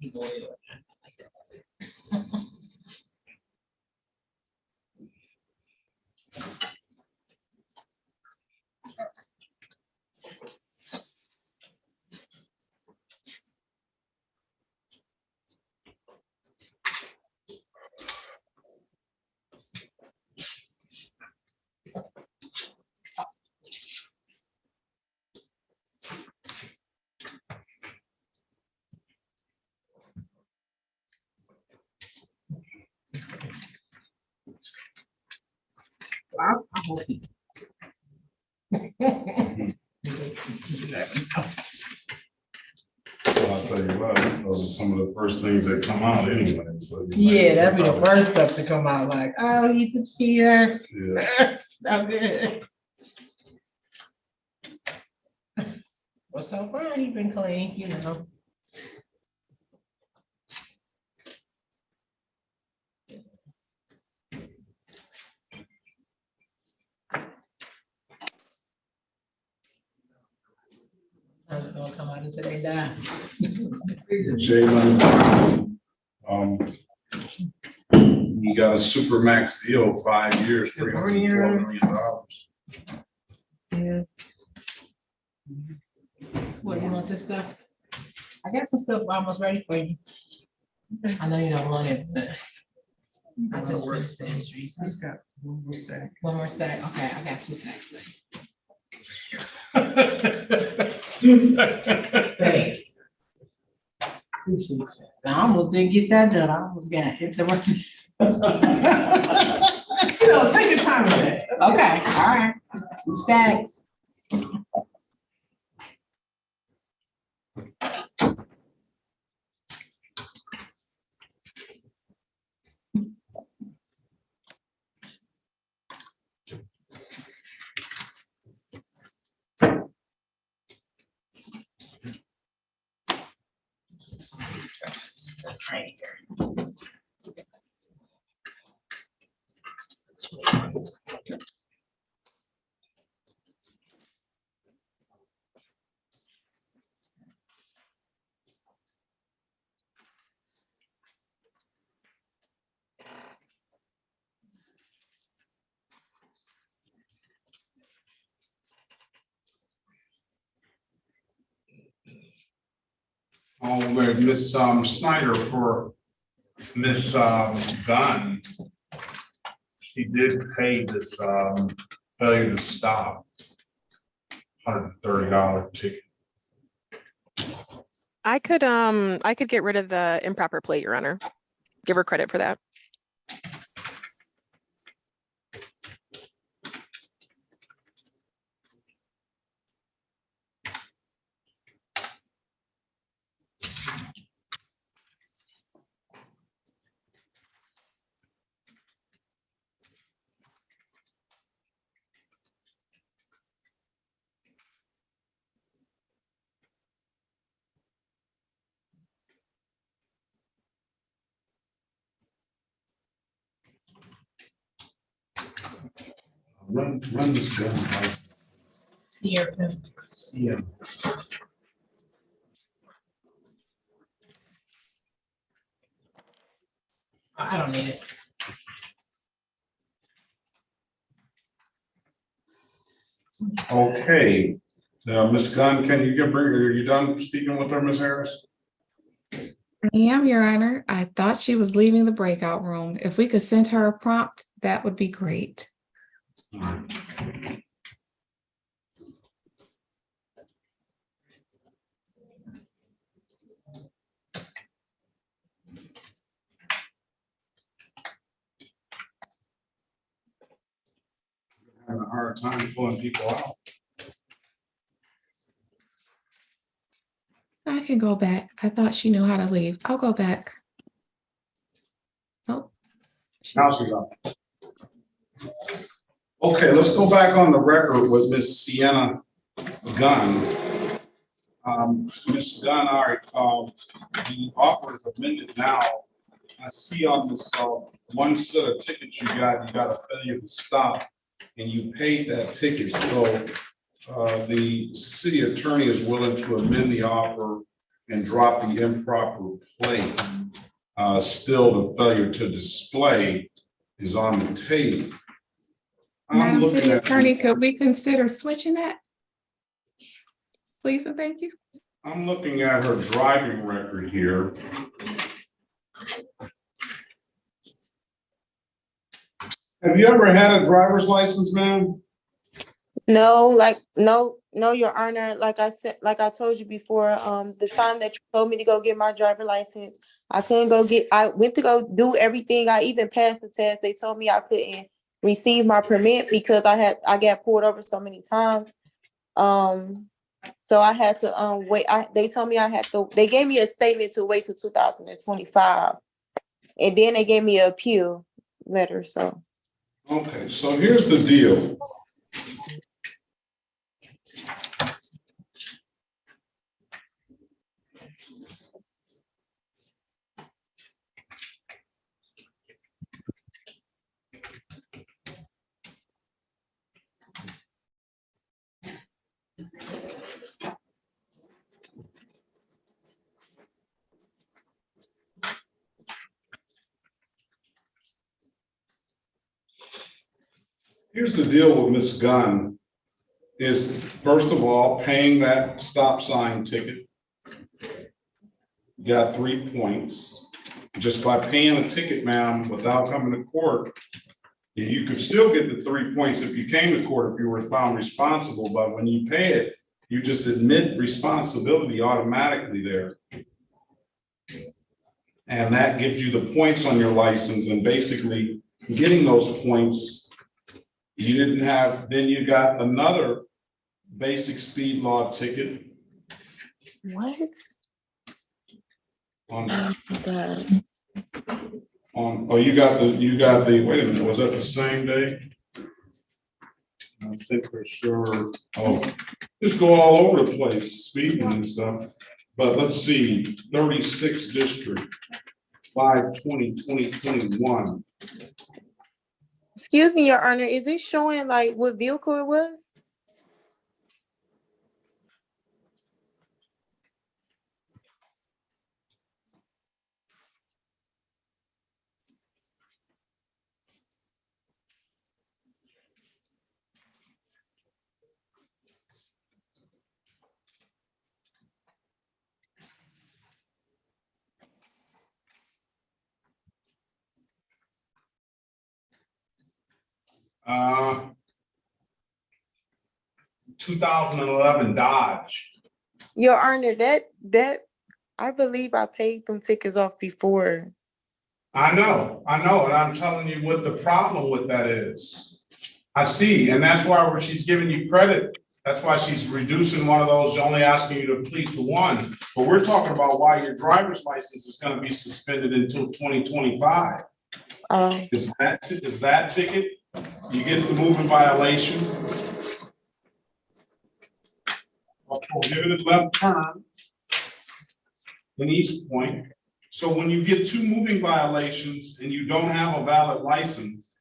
He loyal. I like that. Well, I'll tell you what, those are some of the first things that come out anyway, so. Yeah, that'd be the first stuff to come out, like, oh, he's a cheater. Yeah. I'm good. Well, so far, he's been clean, you know. It's gonna come out until they die. Jalen, he got a super max deal, 5 years, $312 million. Yeah. What, you want this stuff? I got some stuff almost ready for you. I know you don't want it, but I just finished the entries. He's got one more stack. One more stack, okay, I got 2 stacks. Thanks. I almost didn't get that done. I almost got interrupted. You know, take your time with it. Okay, all right. 2 stacks. Right here. With Miss Snyder for Miss Gunn. She did pay this failure to stop $130 ticket. I could get rid of the improper plate, Your Honor. Give her credit for that. Run this gun license. Here. Yeah. I don't need it. Okay, Ms. Gunn, can you are you done speaking with her, Ms. Harris? I am, Your Honor. I thought she was leaving the breakout room. If we could send her a prompt, that would be great. Having a hard time pulling people out. I can go back. I thought she knew how to leave. I'll go back. Oh. Now she's up. Okay, let's go back on the record with Miss Sienna Gunn. Ms. Gunn, all right, the offer is amended now. I see on this one set of tickets you got a failure to stop, and you paid that ticket. So the city attorney is willing to amend the offer and drop the improper plate. Still, the failure to display is on the tape. Madam City Attorney, could we consider switching that? Please and thank you. I'm looking at her driving record here. Have you ever had a driver's license, ma'am? No, Your Honor, like I said, like I told you before, the time that you told me to go get my driver license, I couldn't go get, I went to go do everything. I even passed the test. They told me I couldn't receive my permit because I got pulled over so many times. So I had to wait. They told me they gave me a statement to wait till 2025. And then they gave me an appeal letter, so. Okay, so here's the deal. Here's the deal with Ms. Gunn is, first of all, paying that stop sign ticket. You got 3 points. Just by paying a ticket, ma'am, without coming to court, you could still get the 3 points if you came to court if you were found responsible, but when you pay it, you just admit responsibility automatically there. And that gives you the points on your license, and basically getting those points, you didn't have, then you got another basic speed law ticket. What? Oh, you got the, wait a minute, was that the same day? I think for sure. Oh, just go all over the place, speeding and stuff. But let's see, 36th district, 5/20/2021. Excuse me, Your Honor, is it showing like what vehicle it was? Uh, 2011 Dodge. Your Honor, that I believe I paid them tickets off before. I know, and I'm telling you what the problem with that is. I see, and that's why she's giving you credit. That's why she's reducing one of those, only asking you to plead to one. But we're talking about why your driver's license is going to be suspended until 2025. Is that ticket? You get the moving violation. A prohibited left turn in East Point. So when you get 2 moving violations and you don't have a valid license,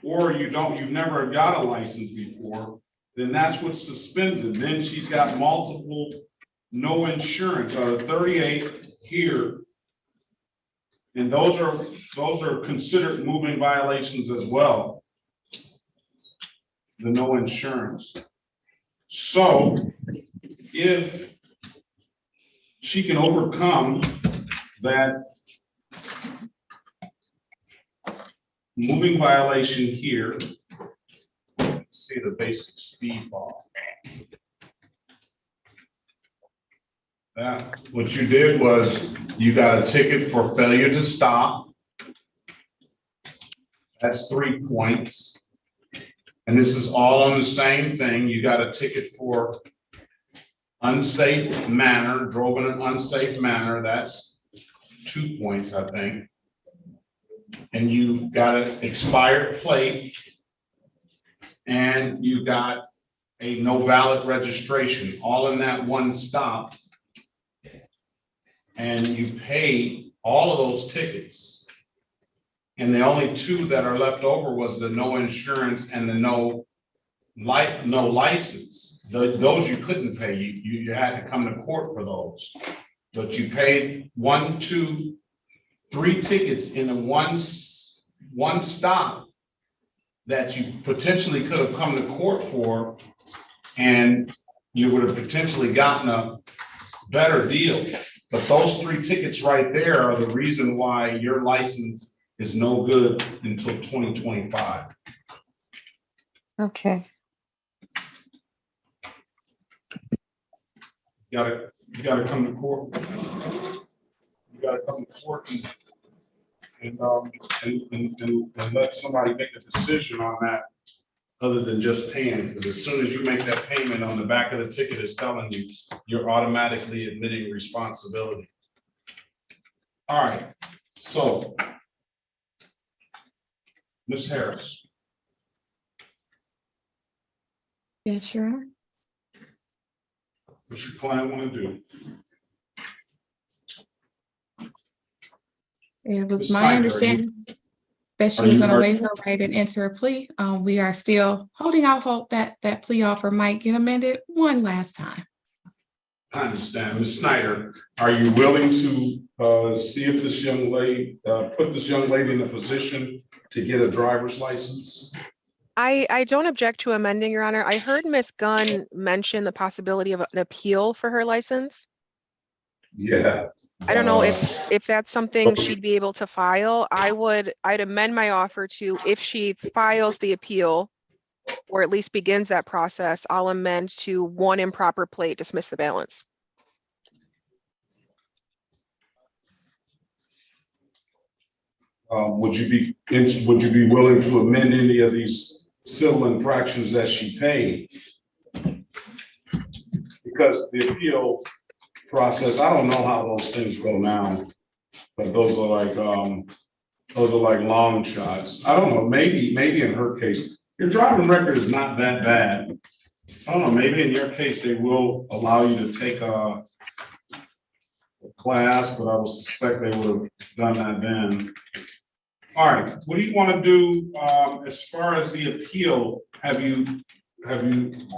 or you've never got a license before, then that's what's suspended. Then she's got multiple no insurance out of 38 here. And those are considered moving violations as well. The no insurance. So if she can overcome that moving violation here, let's see the basic speed law. That what you did was you got a ticket for failure to stop. That's 3 points. And this is all on the same thing. You got a ticket for unsafe manner, drove in an unsafe manner. That's 2 points, I think. And you got an expired plate, and you got a no valid registration, all in that one stop. And you paid all of those tickets. And the only 2 that are left over was the no insurance and the no license. Those you couldn't pay. You had to come to court for those. But you paid 1, 2, 3 tickets in a one stop that you potentially could have come to court for, and you would have potentially gotten a better deal. But those 3 tickets right there are the reason why your license is no good until 2025. Okay. You gotta come to court. You gotta come to court and let somebody make a decision on that other than just paying, because as soon as you make that payment on the back of the ticket, it's telling you, you're automatically admitting responsibility. All right, so Ms. Harris. Yes, Your Honor. What's your client want to do? It was Ms. my Snyder, understanding that she are was you going to ready? waive her right and enter a plea. We are still holding out hope that that plea offer might get amended one last time. I understand. Ms. Snyder, are you willing to see if this young lady, put this young lady in a position to get a driver's license? I don't object to amending, Your Honor. I heard Ms. Gunn mention the possibility of an appeal for her license. Yeah. I don't know if that's something she'd be able to file. I'd amend my offer to, if she files the appeal or at least begins that process, I'll amend to 1 improper plate, dismiss the balance. Would you be willing to amend any of these civil infractions that she paid? Because the appeal process, I don't know how those things go now, but those are like long shots. I don't know, maybe in her case, your driving record is not that bad. I don't know, maybe in your case, they will allow you to take a class, but I would suspect they would have done that then. All right, what do you want to do as far as the appeal? Have you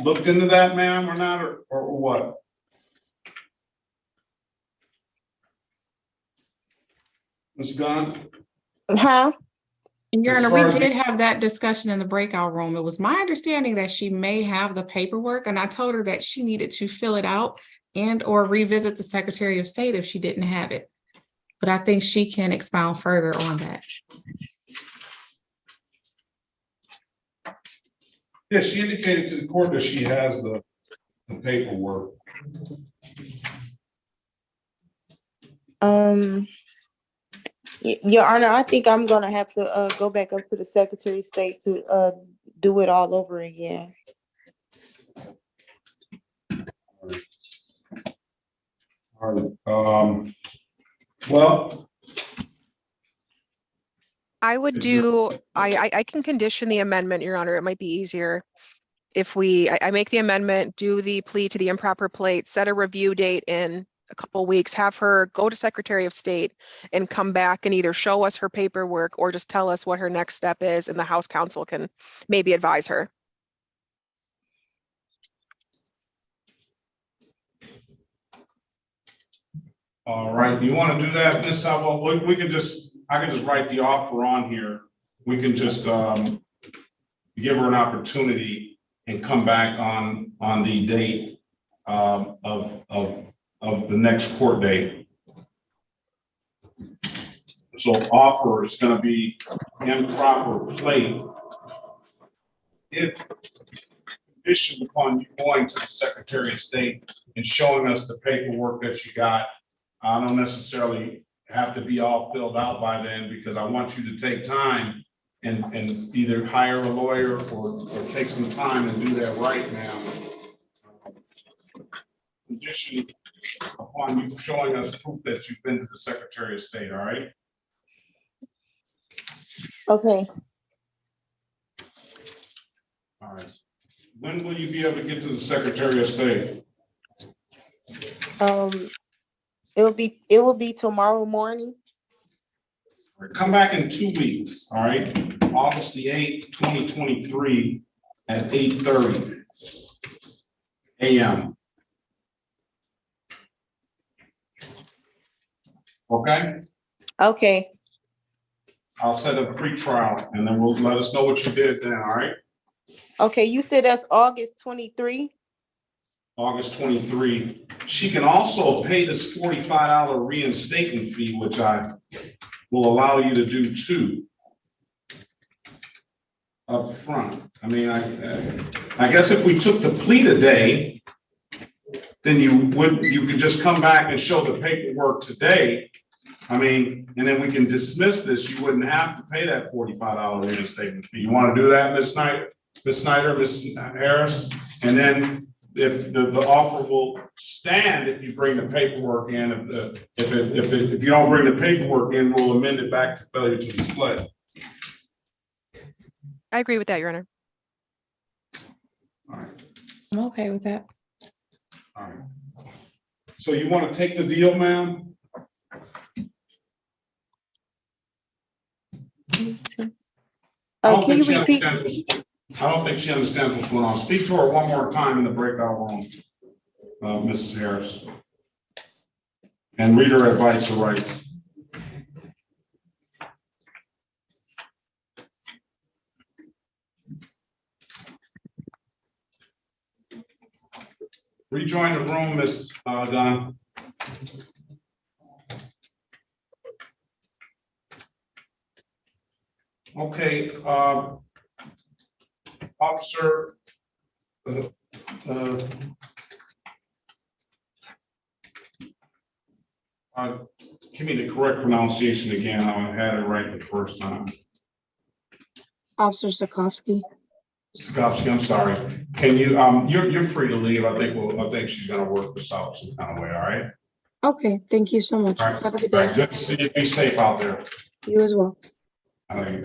looked into that, ma'am, or not, or what? Ms. Gunn? Huh? Your As Honor, we far as did have that discussion in the breakout room. It was my understanding that she may have the paperwork, and I told her that she needed to fill it out and or revisit the Secretary of State if she didn't have it. But I think she can expound further on that. Yeah, she indicated to the court that she has the paperwork. Your Honor, I think I'm gonna have to go back up to the Secretary of State to do it all over again. All right. Well, I would do, I can condition the amendment, Your Honor. It might be easier if I make the amendment, do the plea to the improper plate, set a review date in a couple weeks, have her go to Secretary of State and come back and either show us her paperwork or just tell us what her next step is, and the House Counsel can maybe advise her. all right, you want to do that, Ms. Well, we can just, I can just write the offer on here. We can just give her an opportunity and come back on the date of the next court date. So offer is going to be improper plate if conditioned upon you going to the Secretary of State and showing us the paperwork that you got. I don't necessarily have to be all filled out by then, because I want you to take time and either hire a lawyer or take some time and do that right now. Condition upon you showing us proof that you've been to the Secretary of State, all right? Okay. All right. When will you be able to get to the Secretary of State? It will be tomorrow morning. Come back in 2 weeks, all right? August the 8th, 2023 at 8:30 a.m. Okay? Okay. I'll set up a pre-trial and then we'll let us know what you did then, all right? Okay, you said that's August 23? August 23. She can also pay this $45 reinstatement fee, which I will allow you to do too. Up front. I mean, I guess if we took the plea today, then you could just come back and show the paperwork today. I mean, and then we can dismiss this. You wouldn't have to pay that $45 reinstatement fee. You want to do that, Ms. Snyder, Ms. Harris? And then if the offer will stand if you bring the paperwork in, if you don't bring the paperwork in, we'll amend it back to failure to display. I agree with that, Your Honor. All right, I'm okay with that. all right. So you want to take the deal, ma'am? I don't Can you think she repeat? I don't think she understands what's going on. Speak to her one more time in the breakout room, Mrs. Harris. And read her advice to rights. Rejoin the room, Ms. Gunn. Okay, officer. Give me the correct pronunciation again. I had it right the first time. Officer Stokowski. Stokowski, I'm sorry. Can you, you're free to leave. I think she's gonna work this out some kind of way, all right? Okay, thank you so much. All right, Have a good all day. right, good to see you. Be safe out there. You as well. All right.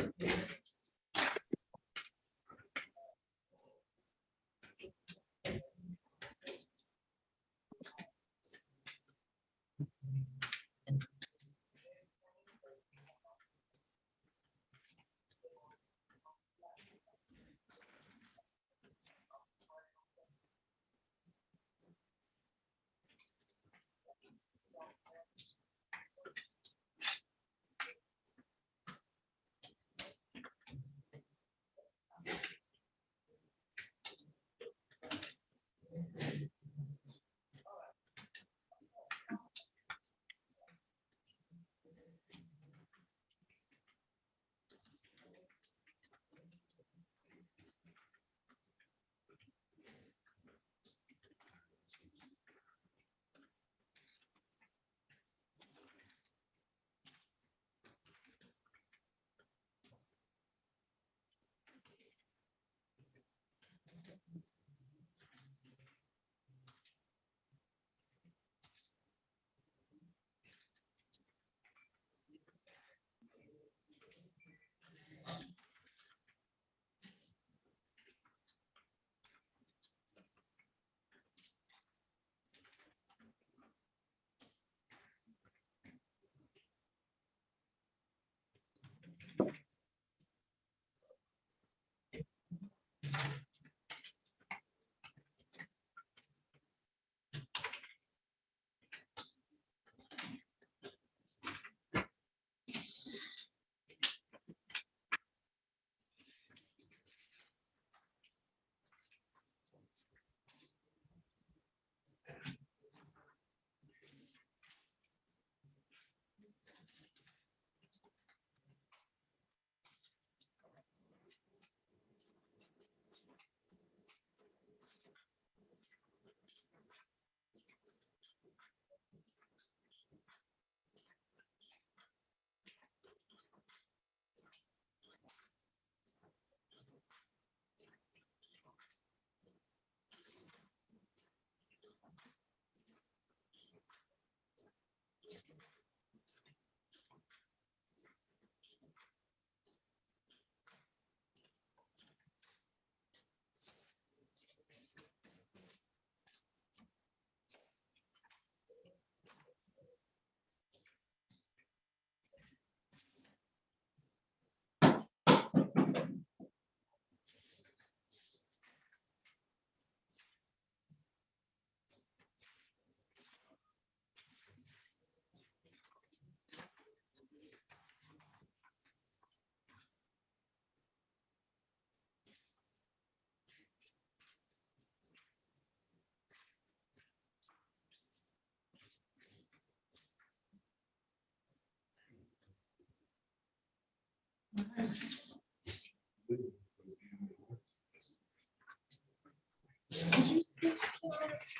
Did you speak?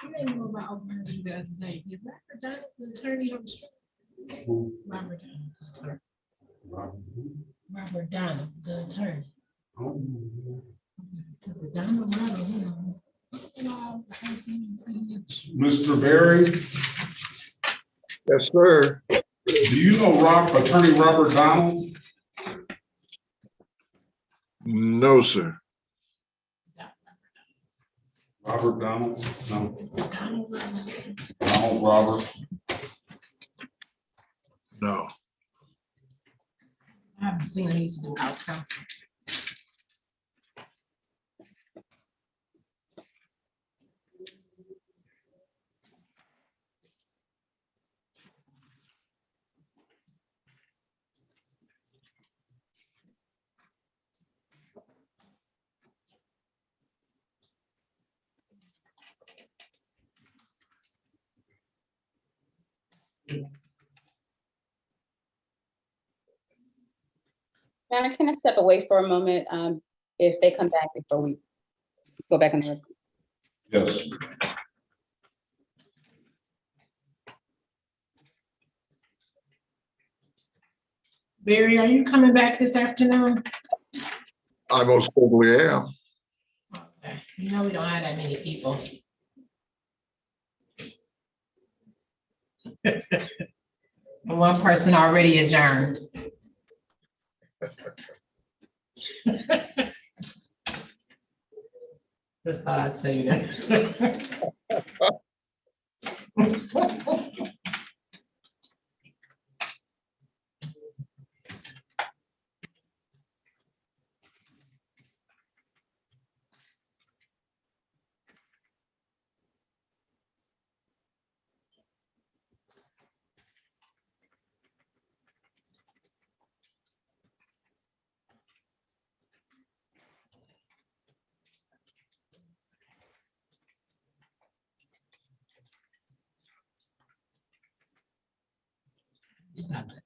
I didn't know about opening the other day. Did Rapper Dunn, the attorney on the street? Robert Donald, the attorney. Robert Donald, the attorney. Is it Donald, Robert, who knows? Mr. Barry, Yes, sir. do you know Attorney Robert Donald? No, sir. Robert Donald? No. Is it Donald Robert? Donald Robert? No. I haven't seen him, he used to do house counsel. Madam, can I step away for a moment? If they come back before we go back on the record. Yes. Barry, are you coming back this afternoon? I most probably am. Okay. You know we don't have that many people. One person already adjourned. Just thought I'd tell you that. Stop it.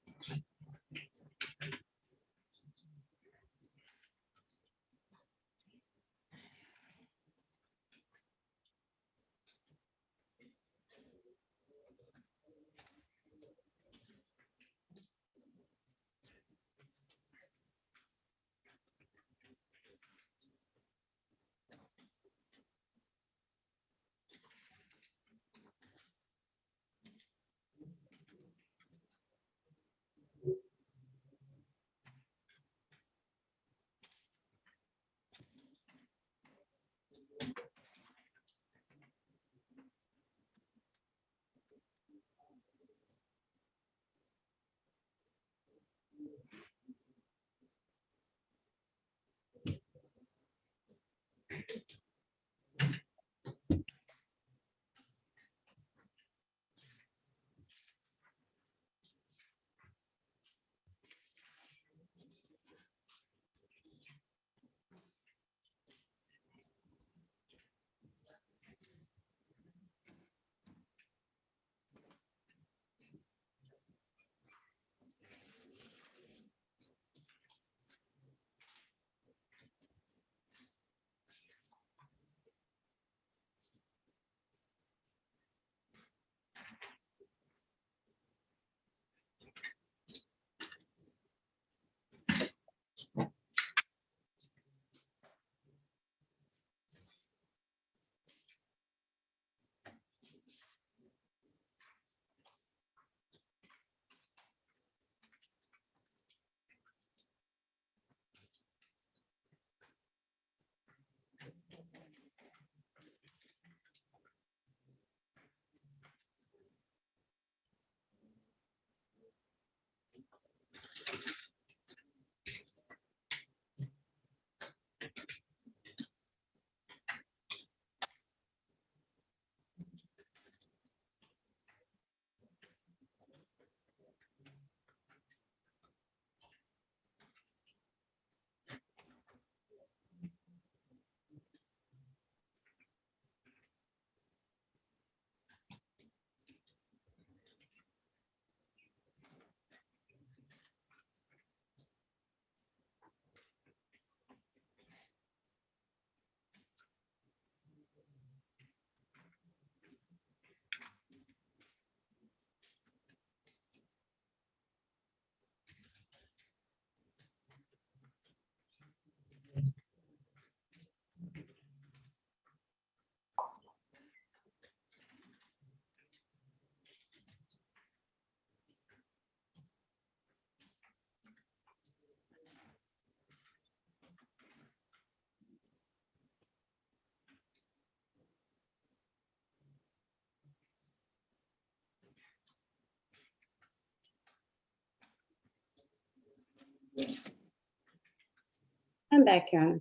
I'm back, Your Honor.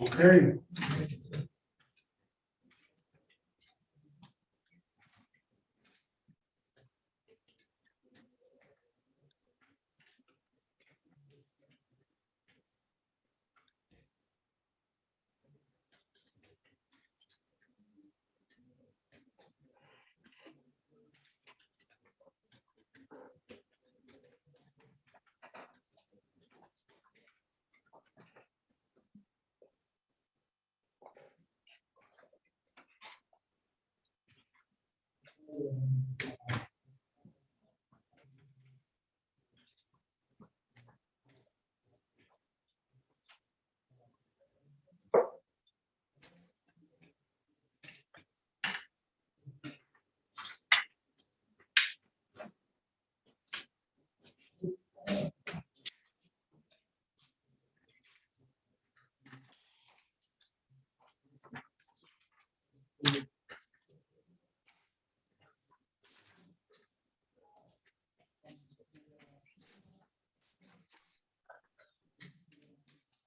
Okay.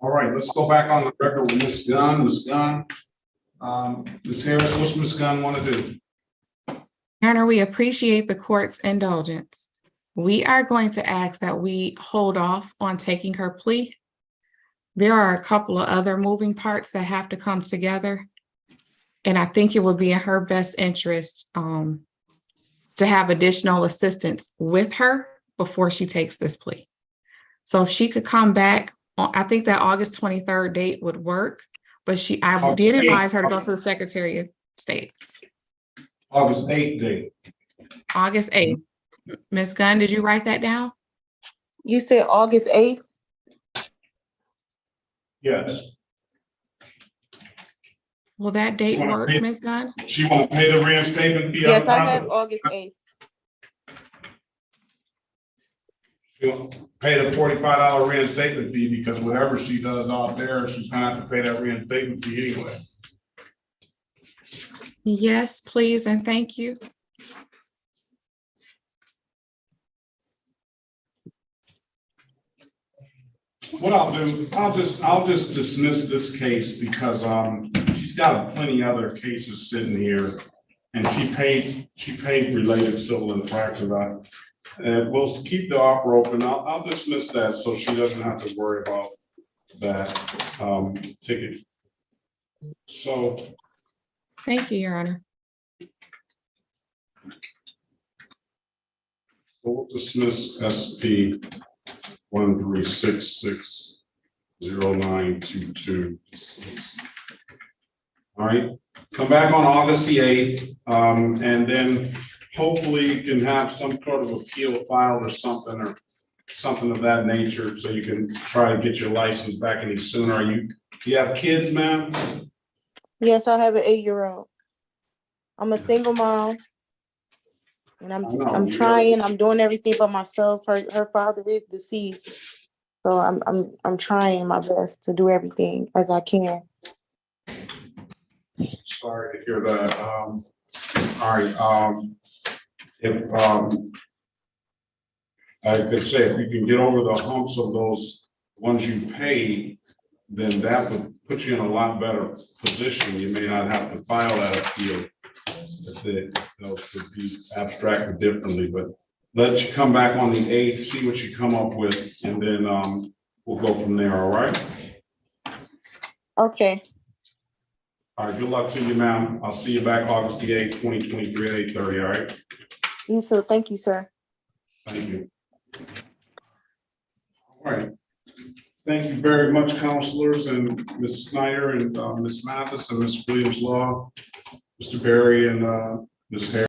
All right, let's go back on the record with Ms. Gunn. Ms. Gunn, Ms. Harris, what's Ms. Gunn want to do? Your Honor, we appreciate the court's indulgence. We are going to ask that we hold off on taking her plea. There are a couple of other moving parts that have to come together. And I think it would be in her best interest to have additional assistance with her before she takes this plea. So if she could come back, I think that August 23rd date would work, but I did advise her to go to the Secretary of State. August 8th date. August 8th. Ms. Gunn, did you write that down? You said August 8th? Yes. Will that date work, Ms. Gunn? She want to pay the reinstatement fee? Yes, I have August 8th. She'll pay the $45 reinstatement fee because whatever she does out there, she's gonna have to pay that reinstatement fee anyway. Yes, please, and thank you. What I'll do, I'll just dismiss this case because she's got plenty other cases sitting here. And she paid related civil infractions. And we'll keep the offer open. I'll dismiss that so she doesn't have to worry about that ticket. So. Thank you, Your Honor. We'll dismiss SP 13660922. All right, come back on August the 8th, and then hopefully you can have some sort of appeal filed or something of that nature, so you can try to get your license back any sooner. You have kids, ma'am? Yes, I have an 8-year-old. I'm a single mom. And I'm trying, I'm doing everything by myself. Her father is deceased. So I'm trying my best to do everything as I can. Sorry to hear that. All right, if I could say, if you can get over the humps of those ones you paid, then that would put you in a lot better position. You may not have to file that appeal if those could be abstracted differently, but let you come back on the 8th, see what you come up with, and then we'll go from there, all right? Okay. All right, good luck to you, ma'am. I'll see you back August the 8th, 2023 at 8:30, all right? You too. Thank you, sir. Thank you. All right. Thank you very much, counselors, and Ms. Snyder and Ms. Mathis and Ms. Williams Law, Mr. Berry and Ms. Harris.